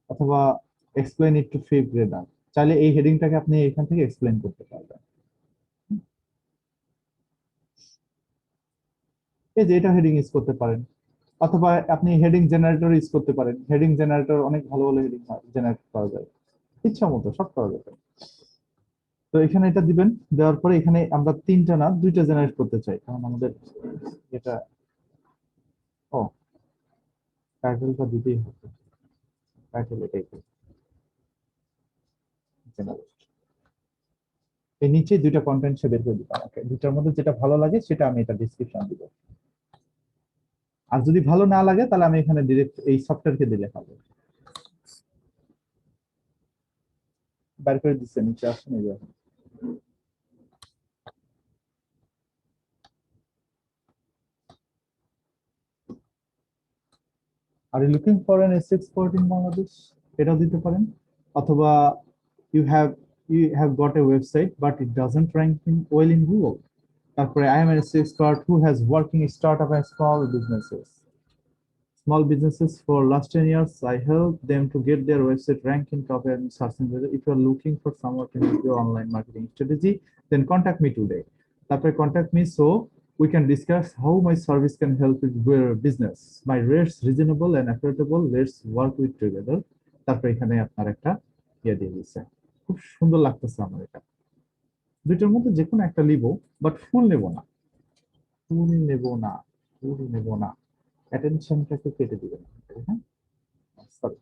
অথবা explain it to fifth grader, চাইলে এই হেডিংটাকে আপনি এখান থেকে এক্সপ্লেইন করতে পারবেন। এই যে এটা হেডিং ইউজ করতে পারেন, অথবা আপনি হেডিং জেনারেটর ইউজ করতে পারেন। হেডিং জেনারেটর অনেক ভালো ভালো হেডিং জেনারেট করা যায়, ইচ্ছা মতো সব করা যাবে। তো এখানে এটা দিবেন, দেওয়ার পরে এখানে আমরা 3টা না 2টা জেনারেট করতে চাই, কারণ আমাদের এটা ও টাইটেলটা দিতেই হবে। টাইটেল এটাই জেনারেট, এই নিচে 2টা কন্টেন্ট সে বের করে দিবেন। ওকে, দুটার মধ্যে যেটা ভালো লাগে সেটা আমি এটা ডেসক্রিপশন দিব। আর যদি ভালো না লাগে তাহলে আমি এখানে ডিরেক্ট এই সফটওয়্যারকে দিলে হবে। বের করে দিচ্ছে, নিচে আসুন। এই যে are you looking for an SEO expert in Bangladesh, এটাও দিতে পারেন। অথবা you have got a website but it doesn't rank in well in Google. তারপরে I am an SEO expert who has working startup and small businesses for last 10 years. I help them to get their website ranked in top and search engine. If you are looking for someone to help your online marketing strategy, then contact me today. After contact me so we can discuss how my service can help with your business. My rates reasonable and affordable. Let's work with together. তারপরে এখানে আপনার একটা ইয়ে দিয়ে দিচ্ছে, খুব সুন্দর লাগতেছে আমার এটা। দুইটার মধ্যে যে কোনো একটা নিব, বাট ফুল নেব না, ফুল নেব না, ফুল নেব না। অ্যাটেনশনটাকে কেটে দিবেন। হ্যাঁ, সরি,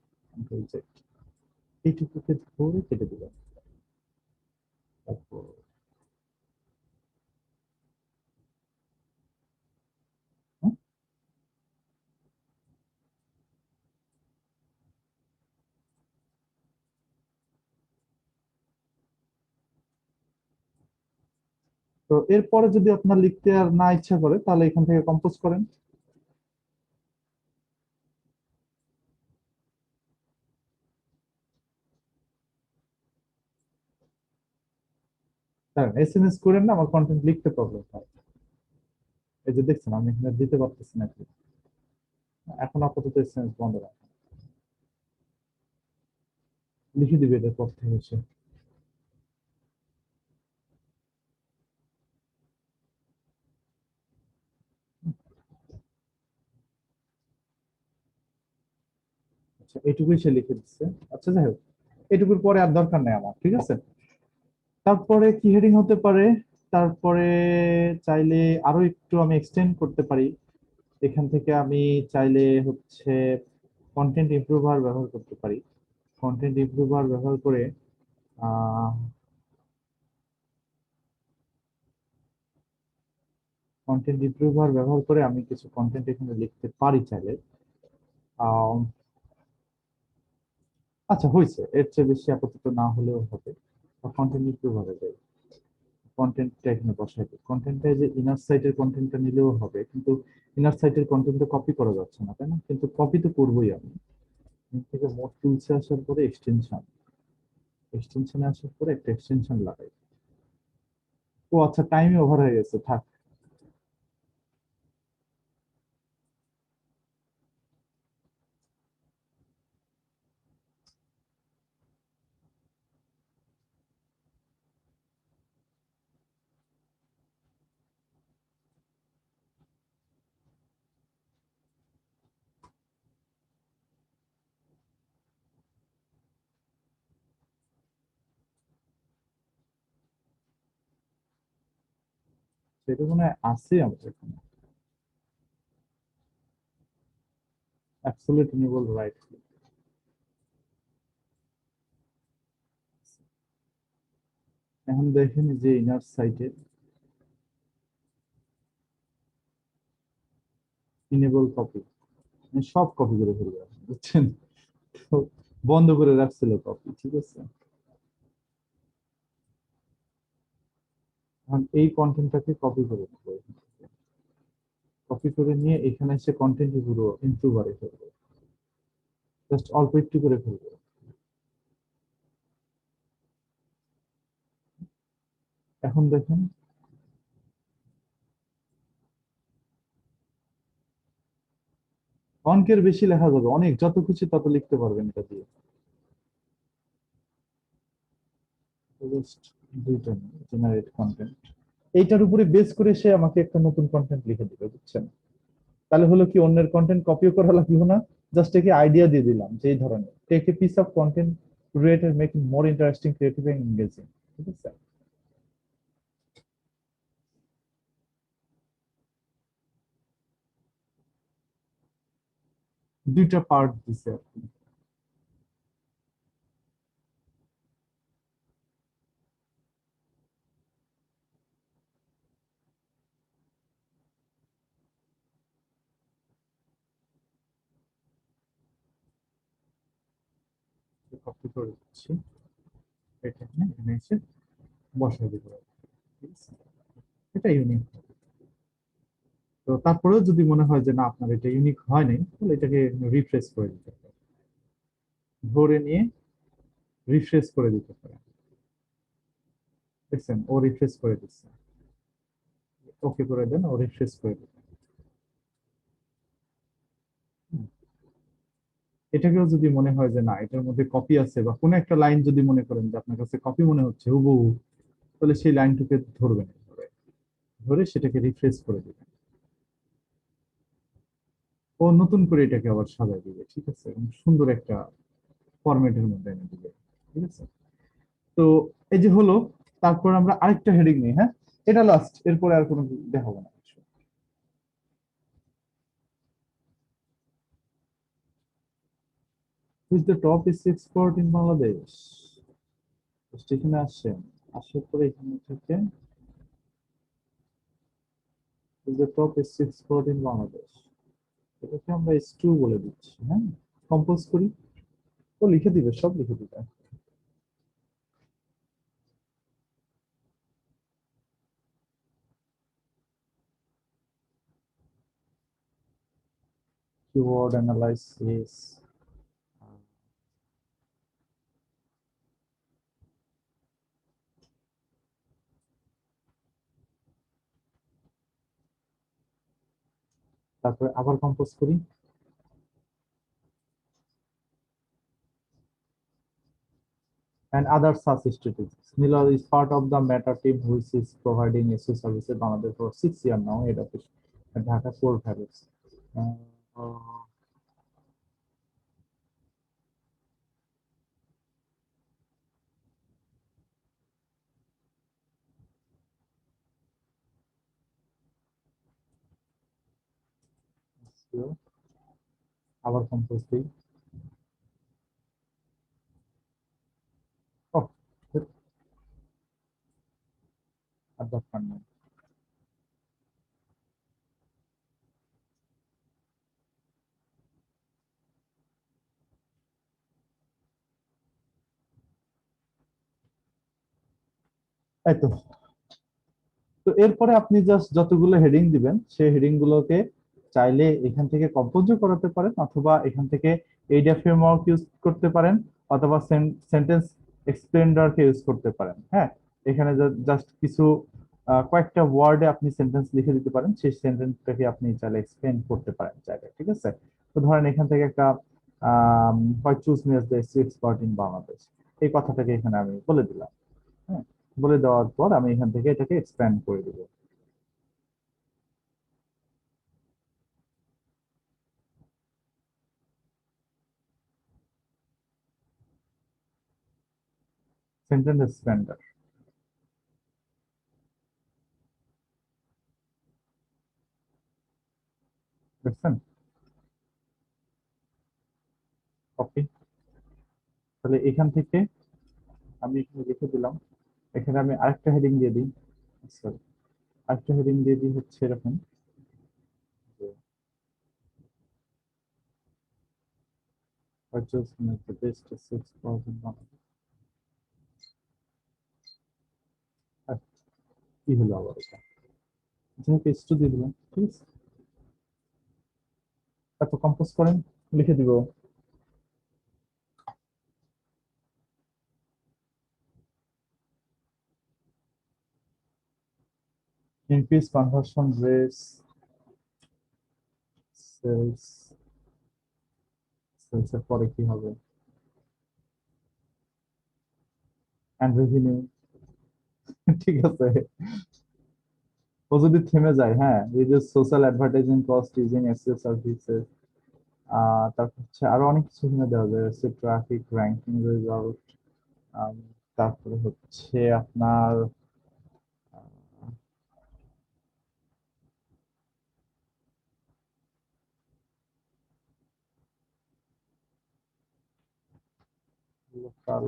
এইটুকুকে ধরে কেটে দিবেন। তারপর তো এরপরে যদি আপনার লিখতে আর না ইচ্ছা করে তাহলে এখান থেকে কম্পোজ করেন। এসএমএস করেন না, আমার কন্টেন্ট লিখতে প্রবলেম হয়। এই যে দেখছেন আমি এখানে দিতে পারতেছি না, এখন আপাতত এসএমএস বন্ধ রাখেন, লিখে দিবে এটার পর থেকে এসে। আচ্ছা, এইটুকুই সে লিখে দিচ্ছে। আচ্ছা, যাই হোক, এটুকুর পরে আর দরকার নেই আমার, ঠিক আছে? তারপরে কি হেডিং হতে পারে? তারপরে চাইলে আরো একটু আমি এক্সটেন্ড করতে পারি। এখান থেকে আমি চাইলে হচ্ছে কন্টেন্ট ইমপ্রুভার ব্যবহার করতে পারি। কন্টেন্ট ইমপ্রুভার ব্যবহার করে আমি কিছু কন্টেন্ট এখানে লিখতে পারি চাইলে। আচ্ছা, হয়েছে, এর চেয়ে বেশি আপাতত না হলেও হবে। কন্টেন্ট ইমপ্রুভারে যাই, কন্টেন্টটা এখানে বসাই দিই। কন্টেন্টটা যে ইনার সাইটের কন্টেন্টটা নিলেও হবে, কিন্তু ইনার সাইটের কন্টেন্টটা কপি করা যাচ্ছে না, তাই না? কিন্তু কপি তো করবোই আমি। থেকে মোড টুলসে আসার পরে এক্সটেনশনে আসার পরে একটা এক্সটেনশন লাগাই। ও আচ্ছা, টাইমই ওভার হয়ে গেছে, থাক। সেটা মনে হয় আছে আমাদের এখানে অ্যাবসলিউট এনেবল রাইট। এখন দেখেন যে ইনার সাইটে ইনেবল কপি, সব কপি করে ফেলবে বুঝছেন, তো বন্ধ করে রাখছিল কপি, ঠিক আছে। এখন এই কন্টেন্টটাকে কপি করে নেবো, কপি করে নিয়ে এখানে এসে কন্টেন্ট পুরো ইনটু বারে ফেলবো, জাস্ট অল্প একটু করে ফেলবো। এখন দেখেন অঙ্কের বেশি লেখা যাবে, অনেক যত খুশি তত লিখতে পারবেন এটা দিয়ে। জেনারেট কন্টেন্ট, এইটার উপরে বেস করে সে আমাকে একটা নতুন কন্টেন্ট লিখে দিবে, বুঝছেন। তাহলে হলো কি, অন্যের কন্টেন্ট কপিও করা লাগলো না, জাস্ট একে আইডিয়া দিয়ে দিলাম যে এই ধরনের take a piece of content, create and make it more interesting, creative and engaging, ঠিক আছে। দুইটা পার্ট দিছে আর কি। কপি করে দিচ্ছি, এটা এখানে এসে বসাই দিতে হবে, ঠিক আছে। এটা ইউনিক। তো তারপরেও যদি মনে হয় যে না আপনার এটা ইউনিক হয় নাই, তাহলে এটাকে রিফ্রেশ করে দিতে হবে, ধরে নিয়ে রিফ্রেশ করে দিতে পারেন। দেখছেন ও রিফ্রেশ করে দিচ্ছে, ওকে করে দেন, ও রিফ্রেশ করে দেন। এটাকেও যদি মনে হয় যে না এটার মধ্যে কপি আছে, বা কোনো একটা লাইন যদি মনে করেন যে আপনার কাছে কপি মনে হচ্ছে হুবহু, তাহলে সেই লাইনটুকে ধরবেন, ধরে সেটাকে রিফ্রেশ করে দিবেন, ও নতুন করে এটাকে আবার সাজাই দিবে, ঠিক আছে, এবং সুন্দর একটা ফরম্যাটের মধ্যে এনে দিবে, ঠিক আছে। তো এই যে হলো, তারপর আমরা আরেকটা হেডিং নিই, হ্যাঁ এটা লাস্ট, এরপরে আর কোনো দেখাবো না কিছু। Who's the top is expert in Bangladesh? এখানে আসছেন, আসার পরে এখানে থেকে Who's the top is expert in Bangladesh, এটাকে আমরা S2 বলে দিচ্ছি, হ্যাঁ কম্পোজ করি, ও লিখে দিবে, সব লিখে দিবে। Keyword analysis, তারপরে আবার কম্পোজ করি, and other such strategies. Miller is part of the Meta team, which is providing SEO services Bangladesh for 6 years now. Head office at Dhaka Core Fabrics. আবার কম্পোজ দিই, আর দরকার নেই। এই তো, তো এরপরে আপনি জাস্ট যতগুলো হেডিং দিবেন সেই হেডিং গুলোকে চাইলে এখান থেকে কম্পোজও করাতে পারেন, অথবা এখান থেকে এইডা ফ্রেমওয়ার্ক ইউজ করতে পারেন, অথবা সেন্টেন্স এক্সপ্লেন্ডারকে ইউজ করতে পারেন। হ্যাঁ, এখানে জাস্ট কিছু কয়েকটা ওয়ার্ডে আপনি সেন্টেন্স লিখে দিতে পারেন, সেই সেন্টেন্সটাকে আপনি চাইলে এক্সপ্লেন করতে পারেন চাইলে, ঠিক আছে। তো ধরেন এখান থেকে একটা why choose me as the expert in Bangladesh, এই কথাটাকে এখানে আমি বলে দিলাম। হ্যাঁ, বলে দেওয়ার পর আমি এখান থেকে এটাকে এক্সপ্যান্ড করে দেব। সেন্টেন্স এক্সপ্যান্ডার, দেখছেন? কপি। তাহলে এখান থেকে আমি এখানে লিখে দিলাম, এখানে আমি আরেকটা হেডিং দিয়ে দিই, সরি আরেকটা হেডিং দিয়ে দিই হচ্ছে এরকম যে adjustment the best 6,000 কি হলো আবার এটা, যেহেতু S2 দিয়ে দিলাম, ঠিক আছে। তারপর কম্পোজ করেন, লিখে দিব increase conversion rates, sales এর পরে কি হবে, and revenue, ঠিক আছে। ও যদি থেমে যায়, হ্যাঁ, এই যে social advertising cost using SEO services, তারপর হচ্ছে আরো অনেক কিছু এখানে দেওয়া যায়, ট্রাফিক র্যাঙ্কিং রেজাল্ট, তারপরে হচ্ছে আপনার লোকাল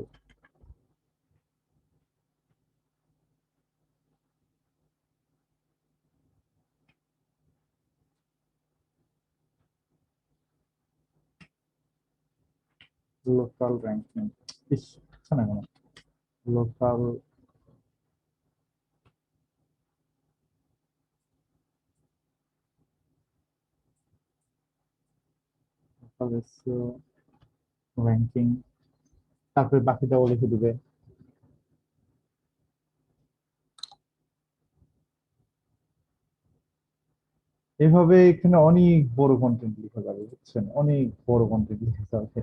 লোকাল র্যাঙ্কিং, না কেন লোকাল র্যাঙ্কিং, তারপরে বাকিটাও লিখে দিবে। এভাবে এখানে অনেক বড় কন্টেন্ট লিখা যাবে, বুঝছেন, অনেক বড় কন্টেন্ট লিখা যাবে।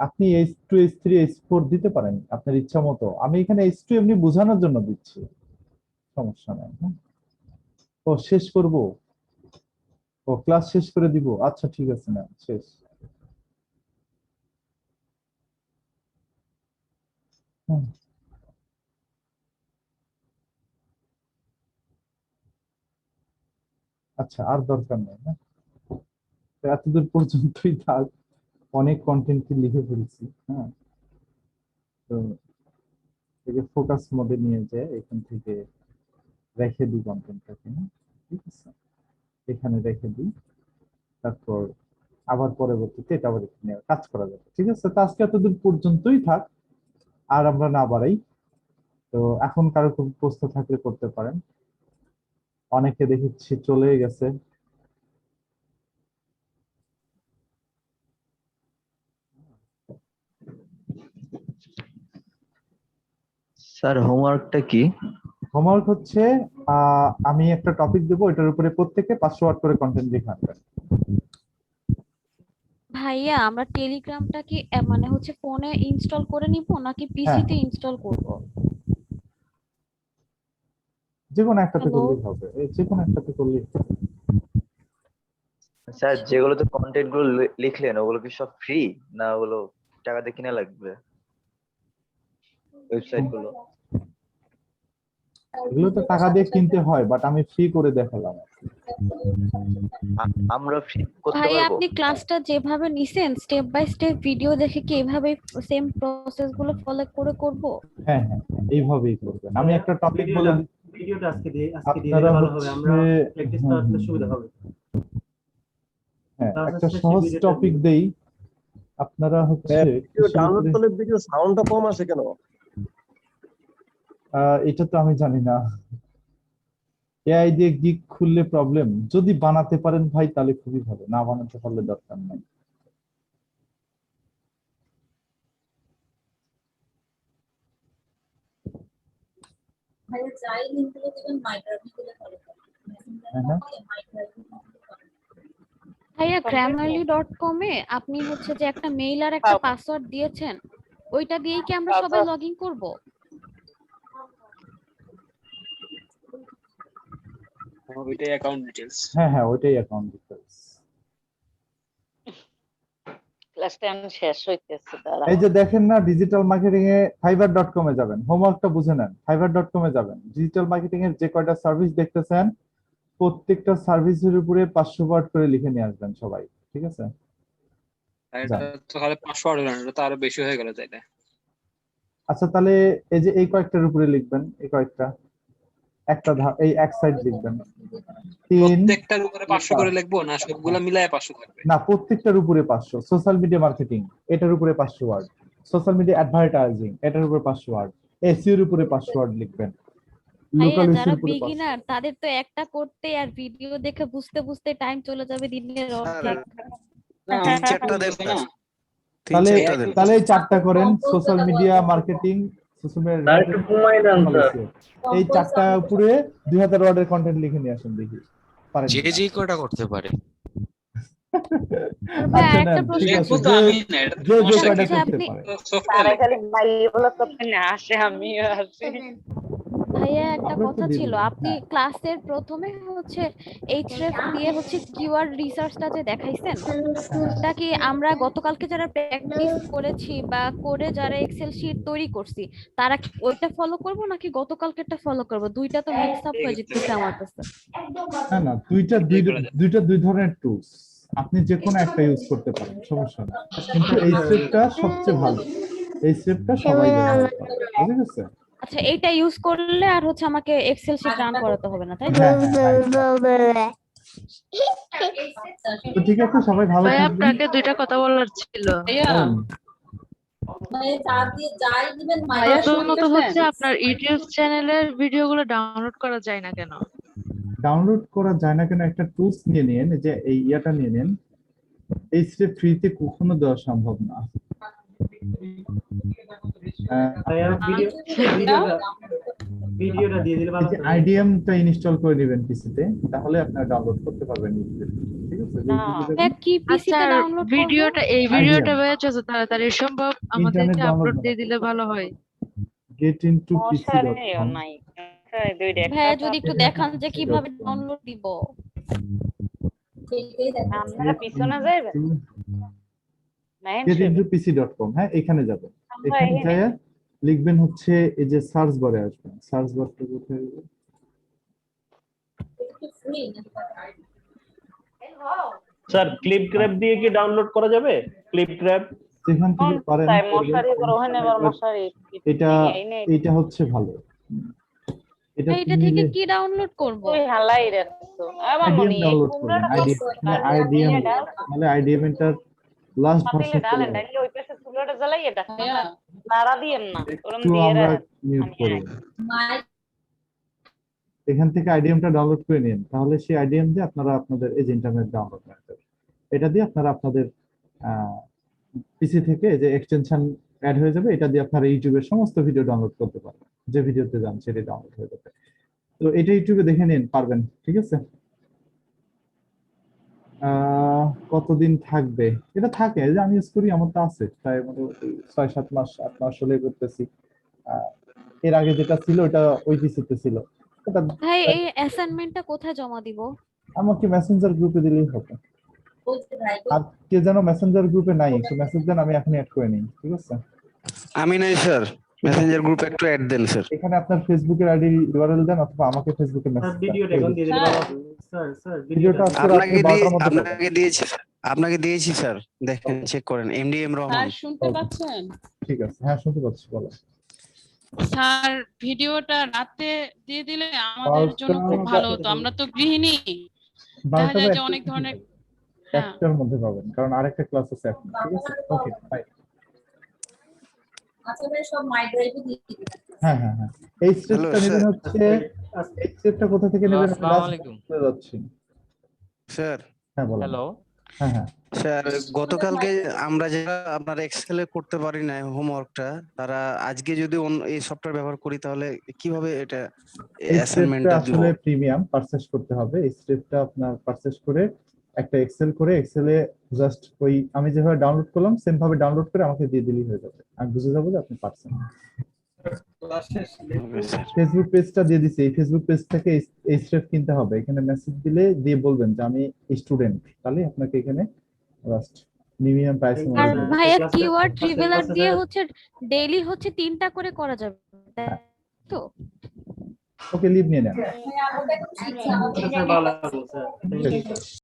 আপনি H2 H3 H4 দিতে পারেন আপনার ইচ্ছা মতো, আমি এখানে H2 এমনি বোঝানোর জন্য দিচ্ছি, সমস্যা নাই। ও শেষ করব, ও ক্লাস শেষ করে দিব, আচ্ছা ঠিক আছে, না শেষ। হুম, আচ্ছা আর দরকার নেই না, তো এতদূর পর্যন্তই থাক, অনেক কন্টেন্ট লিখে ফেলছি। হ্যাঁ, তো এই যে ফোকাস মোডে নিয়ে যায়, এখান থেকে রেখে দিই কন্টেন্টটাকে, না ঠিক আছে, এখানে রেখে দিই, তারপর আবার পরবর্তীতে এটা আবার এখানে কাজ করা যাবে, ঠিক আছে। তো আজকে এতদূর পর্যন্তই থাক, আর আমরা না বাড়াই। তো এখন কারো কোনো প্রশ্ন থাকলে করতে পারেন, অনেকে দেখেছি চলে গেছে। স্যার হোমওয়ার্কটা কি? হোমওয়ার্ক হচ্ছে আমি একটা টপিক দেবো, এটার উপরে প্রত্যেকে 500 ওয়ার্ড করে কন্টেন্ট লিখে আনবেন। ভাইয়া আমরা টেলিগ্রামটা কি মানে হচ্ছে ফোনে ইনস্টল করে নিব নাকি হ্যাঁ পিসিতে ইনস্টল করব? যে কোনো একটাতে হ্যালো, করলেই হবে, যে কোনো একটাতে করলেই হবে। স্যার যেগুলোতে কন্টেন্ট গুলো লিখলেন ওগুলো কি সব ফ্রি, না ওগুলো টাকা দিয়ে কিনা লাগবে ওয়েবসাইট গুলো? এগুলো তো টাকা দিয়ে কিনতে হয়, বাট আমি ফ্রি করে দেখালাম। আমরা ফ্রি করতে ভাইয়া পারবো? আপনি ক্লাসটা যেভাবে নিছেন স্টেপ বাই স্টেপ ভিডিও দেখে কি এভাবে সেম প্রসেস গুলো ফলো করে করব? হ্যাঁ হ্যাঁ হ্যাঁ, এইভাবেই করবেন। আমি একটা টপিক বলে দিই, ভিডিওটা আজকে দিয়ে আপনারা ভালো হবে, আমরা হচ্ছে প্র্যাকটিস হ্যাঁ করার সুবিধা হবে। হ্যাঁ, একটা শেষে সহজ ভিডিওটা টপিক দেই, আপনারা হচ্ছে ডাউনলোড করলে ভিডিও সাউন্ডটা কম আসে কেন? এটা তো আমি জানি না, এআই দিয়ে গিগ খুললে প্রবলেম, যদি বানাতে পারেন ভাই তাহলে খুবই ভালো, না বানাতে পারলে দরকার নাই। ভাইয়া যাই লিঙ্কগুলো দিবেন মাইক্রোফোন দিলে ফলো করবেন। হ্যাঁ হ্যাঁ ভাইয়া grammarly.com এ আপনি হচ্ছে যে একটা মেইল আর একটা পাসওয়ার্ড দিয়েছেন, ওইটা দিয়েই কি আমরা সবাই লগইন করব? ওইটাই অ্যাকাউন্ট ডিটেইলস। হ্যাঁ হ্যাঁ, ওইটাই অ্যাকাউন্ট ডিটেইলস। ক্লাস 10 শেষ হইতেছে তারা। এই যে দেখেন না, ডিজিটাল মার্কেটিং এ fiverr.com এ যাবেন, হোমওয়ার্কটা বুঝে নেন, fiverr.com এ যাবেন, ডিজিটাল মার্কেটিং এর যে কয়টা সার্ভিস দেখতেছেন প্রত্যেকটা সার্ভিসের উপরে 500 ওয়ার্ড করে লিখে নিয়ে আসবেন সবাই, ঠিক আছে? এটা তো খালি 500 ওয়ার্ড হলো না, এটা তো আরো বেশি হয়ে গেল তাইলে। আচ্ছা তাহলে এই যে এই কয়েকটার উপরে লিখবেন, এই কয়েকটা একটা এই এক সাইড লিখবেন, 3 প্রত্যেকটার উপরে 500 করে লিখবো না সবগুলা মিলায় 500 থাকবে? না, প্রত্যেকটার উপরে 500। সোশ্যাল মিডিয়া মার্কেটিং এটার উপরে 500 ওয়ার্ড, সোশ্যাল মিডিয়া অ্যাডভার্টাইজিং এটার উপরে 500 ওয়ার্ড, এসইও এর উপরে 500 ওয়ার্ড লিখবেন, ভাইয়া লোকাল যারা ইস্যুর উপরে 500। বিগিনার তাদের তো একটা করতে আর ভিডিও দেখে বুঝতে বুঝতে টাইম চলে যাবে দিনের অর্ধেক। তিন চারটা দেন না, তিন তাহলে চারটা দেন। তাহলে এই চারটা করেন, social media marketing, social media, এই চারটা উপরে 2000 ওয়ার্ডের কন্টেন্ট লিখে নিয়ে আসেন, দেখি পারেন যে কিনা। যে কয়টা করতে পারে। আচ্ছা একটা নেন, ঠিক আছে, তো আমি না, এটা যে যে সমস্যা কয়টা কি? করতে আপনি- পারে। তারা খালি ভাইগুলো করতে না আসে, আমিও আসি। ভাইয়া একটা আপনার তো কথা দিয়ে ছিল, দিবেন, আপনি হ্যাঁ। ক্লাসের প্রথমে হচ্ছে এইচএফ দিয়ে হচ্ছে কিওয়ার্ড রিসার্চটা যে দেখাইছেন, ওটা কি আমরা গতকালকে যারা প্র্যাকটিস করেছি বা করে যারা এক্সেল শিট তৈরি করছি তারা কি ওইটা ফলো করব নাকি গতকালকেরটা ফলো করব? দুইটা তো মিক্স আপ হয়ে যেতেছে আমার কাছে। না না, দুইটা দুই ধরনের টুলস, আপনি যে কোনো একটা ইউজ করতে পারেন, সমস্যা নেই, কিন্তু এই স্টেপটা সবচেয়ে ভালো, এই স্টেপটা সবাই ব্যবহার করে, বুঝে গেছে? আচ্ছা, এইটা ইউজ করলে আর হচ্ছে আমাকে এক্সেল শিট রান করাতে হবে না, তাই তো? হ্যাঁ হ্যাঁ, তো ঠিক আছে, সবাই ভালো থাকবেন। আপনাকে দুইটা কথা বলার ছিল। বলুন। মানে যা দিয়ে যাই দিবেন প্রথমত হচ্ছে আপনার ইউটিউব চ্যানেলের ভিডিওগুলো ডাউনলোড করা যায় না কেন? ডাউনলোড করা যায় না কেন, একটা টুলস নিয়ে নিন, যে এই ইয়াটা নিয়ে নিন, এই স্টেপ ফ্রিতে কখনো দেওয়া সম্ভব না। ভিডিওটা দিয়ে দিলে ভালো হতো। আইডিএমটা ইনস্টল করে দিবেন পিসিতে, তাহলে আপনারা ডাউনলোড করতে পারবেন ইউটিউবে, ঠিক আছে? এটা কি পিসিতে আচ্ছা, ডাউনলোড করব? ভিডিওটা এই ভিডিওটা ভাইয়া যত তাড়াতাড়ি সম্ভব আমাদেরকে ইন্টারনেট আপলোড ডাউনলোড দিয়ে দিলে ভালো হয়। getinto.pc.com। নাই দুইটা ভাইয়া যদি একটু দেখান যে কিভাবে ডাউনলোড দিব। আপনারা পিছনে যাইবেন getinto.pc.com, হ্যাঁ এখানে যাবেন, এখানে যায় লিখবেন হচ্ছে এই যে সার্চ বারে আসবেন, সার্চ বারটা কোথায় গেল? স্যার ক্লিপ গ্র্যাব দিয়ে কি ডাউনলোড করা যাবে? ক্লিপ গ্র্যাব যেখান থেকে পারেন তাই মশারি ওখানে আবার মশারি এটা হচ্ছে ভালো, এটা এইটা থেকে কি ডাউনলোড করব? তুই হালাই রাখছো আমার মনে আইডিএম ডাউনলোড করবেন, আইডিএম মানে আইডিএম এর লাস্ট ভার্সন ডালেন ডালে ওই পাশে চুলাটা জ্বালাই এটা নাড়া দিয়েন না ওরম একটু দিয়ে আমরা মিউট করব, এখান থেকে আইডিএমটা ডাউনলোড করে নিন, তাহলে সেই আইডিএম দিয়ে আপনারা আপনাদের এই যে ইন্টারনেট ডাউনলোড করতে, এটা দিয়ে আপনারা আপনাদের পিসি থেকে যে এক্সটেনশন অ্যাড হয়ে যাবে, এটা দিয়ে আপনারা ইউটিউবের সমস্ত ভিডিও ডাউনলোড করতে পারবেন, যে ভিডিওতে যান সেটা ডাউনলোড হয়ে যাবে। তো এটা ইউটিউবে দেখে নিন, পারবেন, ঠিক আছে? কতদিন থাকবে? এটা থাকে, যে আমি ইউজ করি, আমার তো আছে প্রায় মোটামুটি 6-7 মাস 8 মাস হলে করতেছি। এর আগে যেটা ছিল ওটা ওই পিসিতে ছিল, এটা ভাই এই অ্যাসাইনমেন্টটা কোথায় জমা দিব? আমাকে মেসেঞ্জার গ্রুপে দিলেই হবে। আর কে যেন মেসেঞ্জার গ্রুপে নাই, একটু মেসেজ দেন, আমি এখন অ্যাড করে নিই, ঠিক আছে? আমি নাই স্যার, মেসেঞ্জার গ্রুপে একটু অ্যাড দেন স্যার। এখানে আপনার ফেসবুকের আইডি ইউআরএল দেন, অথবা আমাকে ফেসবুকে মেসেজ দেন। ভিডিওটা এখন দিয়ে দিলে ভালো হতো। স্যার ভিডিওটা আজকে রাত আপনাকে 12টার মধ্যে পাবেন। আপনাকে দিয়েছি স্যার, দেখেন চেক করেন। এমডিএম রহমান। শুনতে পাচ্ছেন? ঠিক আছে, হ্যাঁ শুনতে পাচ্ছি, বলো। স্যার ভিডিওটা রাতে দিয়ে দিলে আমাদের জন্য খুব ভালো হতো, আমরা তো গৃহিণী, দেখা যায় যে অনেক ধরনের। একটার মধ্যে পাবেন, কারণ আরেকটা ক্লাস আছে এখন, ঠিক আছে? Okay bye. আচ্ছা ভাই সব মাই ড্রাইভে দিয়ে দিবেন। হ্যাঁ হ্যাঁ হ্যাঁ, এই স্টেপটা নেবেন হচ্ছে, এই স্টেপটা কোথা থেকে নেবেন? আসসালামু আলাইকুম যাচ্ছি স্যার। হ্যাঁ বলুন। হ্যালো হ্যাঁ হ্যাঁ স্যার, গতকালকে আমরা যারা আপনার এক্সেলে করতে পারি না হোমওয়ার্কটা, তারা আজকে যদি এই সফটওয়্যার ব্যবহার করি তাহলে কিভাবে এটা এই অ্যাসাইনমেন্টটা স্টেপটা আসলে প্রিমিয়াম পারচেজ করতে হবে। এই স্টেপটা আপনার পারচেজ করে একটা এক্সেল করে, এক্সেলে জাস্ট ওই আমি যেভাবে ডাউনলোড করলাম সেম ভাবে ডাউনলোড করে আমাকে দিয়ে দিলেই হয়ে যাবে, আমি বুঝে যাবো যে আপনি পারছেন। ফেসবুক পেজটা দিয়ে দিছি, এই ফেসবুক পেজ থেকে এই স্টেপ কিনতে হবে, এখানে মেসেজ দিলে দিয়ে বলবেন যে আমি স্টুডেন্ট, তাহলে আপনাকে এখানে জাস্ট প্রিমিয়াম প্রাইসিং আর মধ্যে ভাইয়া ক্লাসে- কিওয়ার্ড ক্লাসে রিভেলার ক্লাসে দিয়ে স্যার- হচ্ছে ডেইলি হচ্ছে 3টা করে করা যাবে তাই তো? ওকে লিভ নিয়ে নেন স্যার ভালো লাগলো স্যার থ্যাংক ইউ স্যার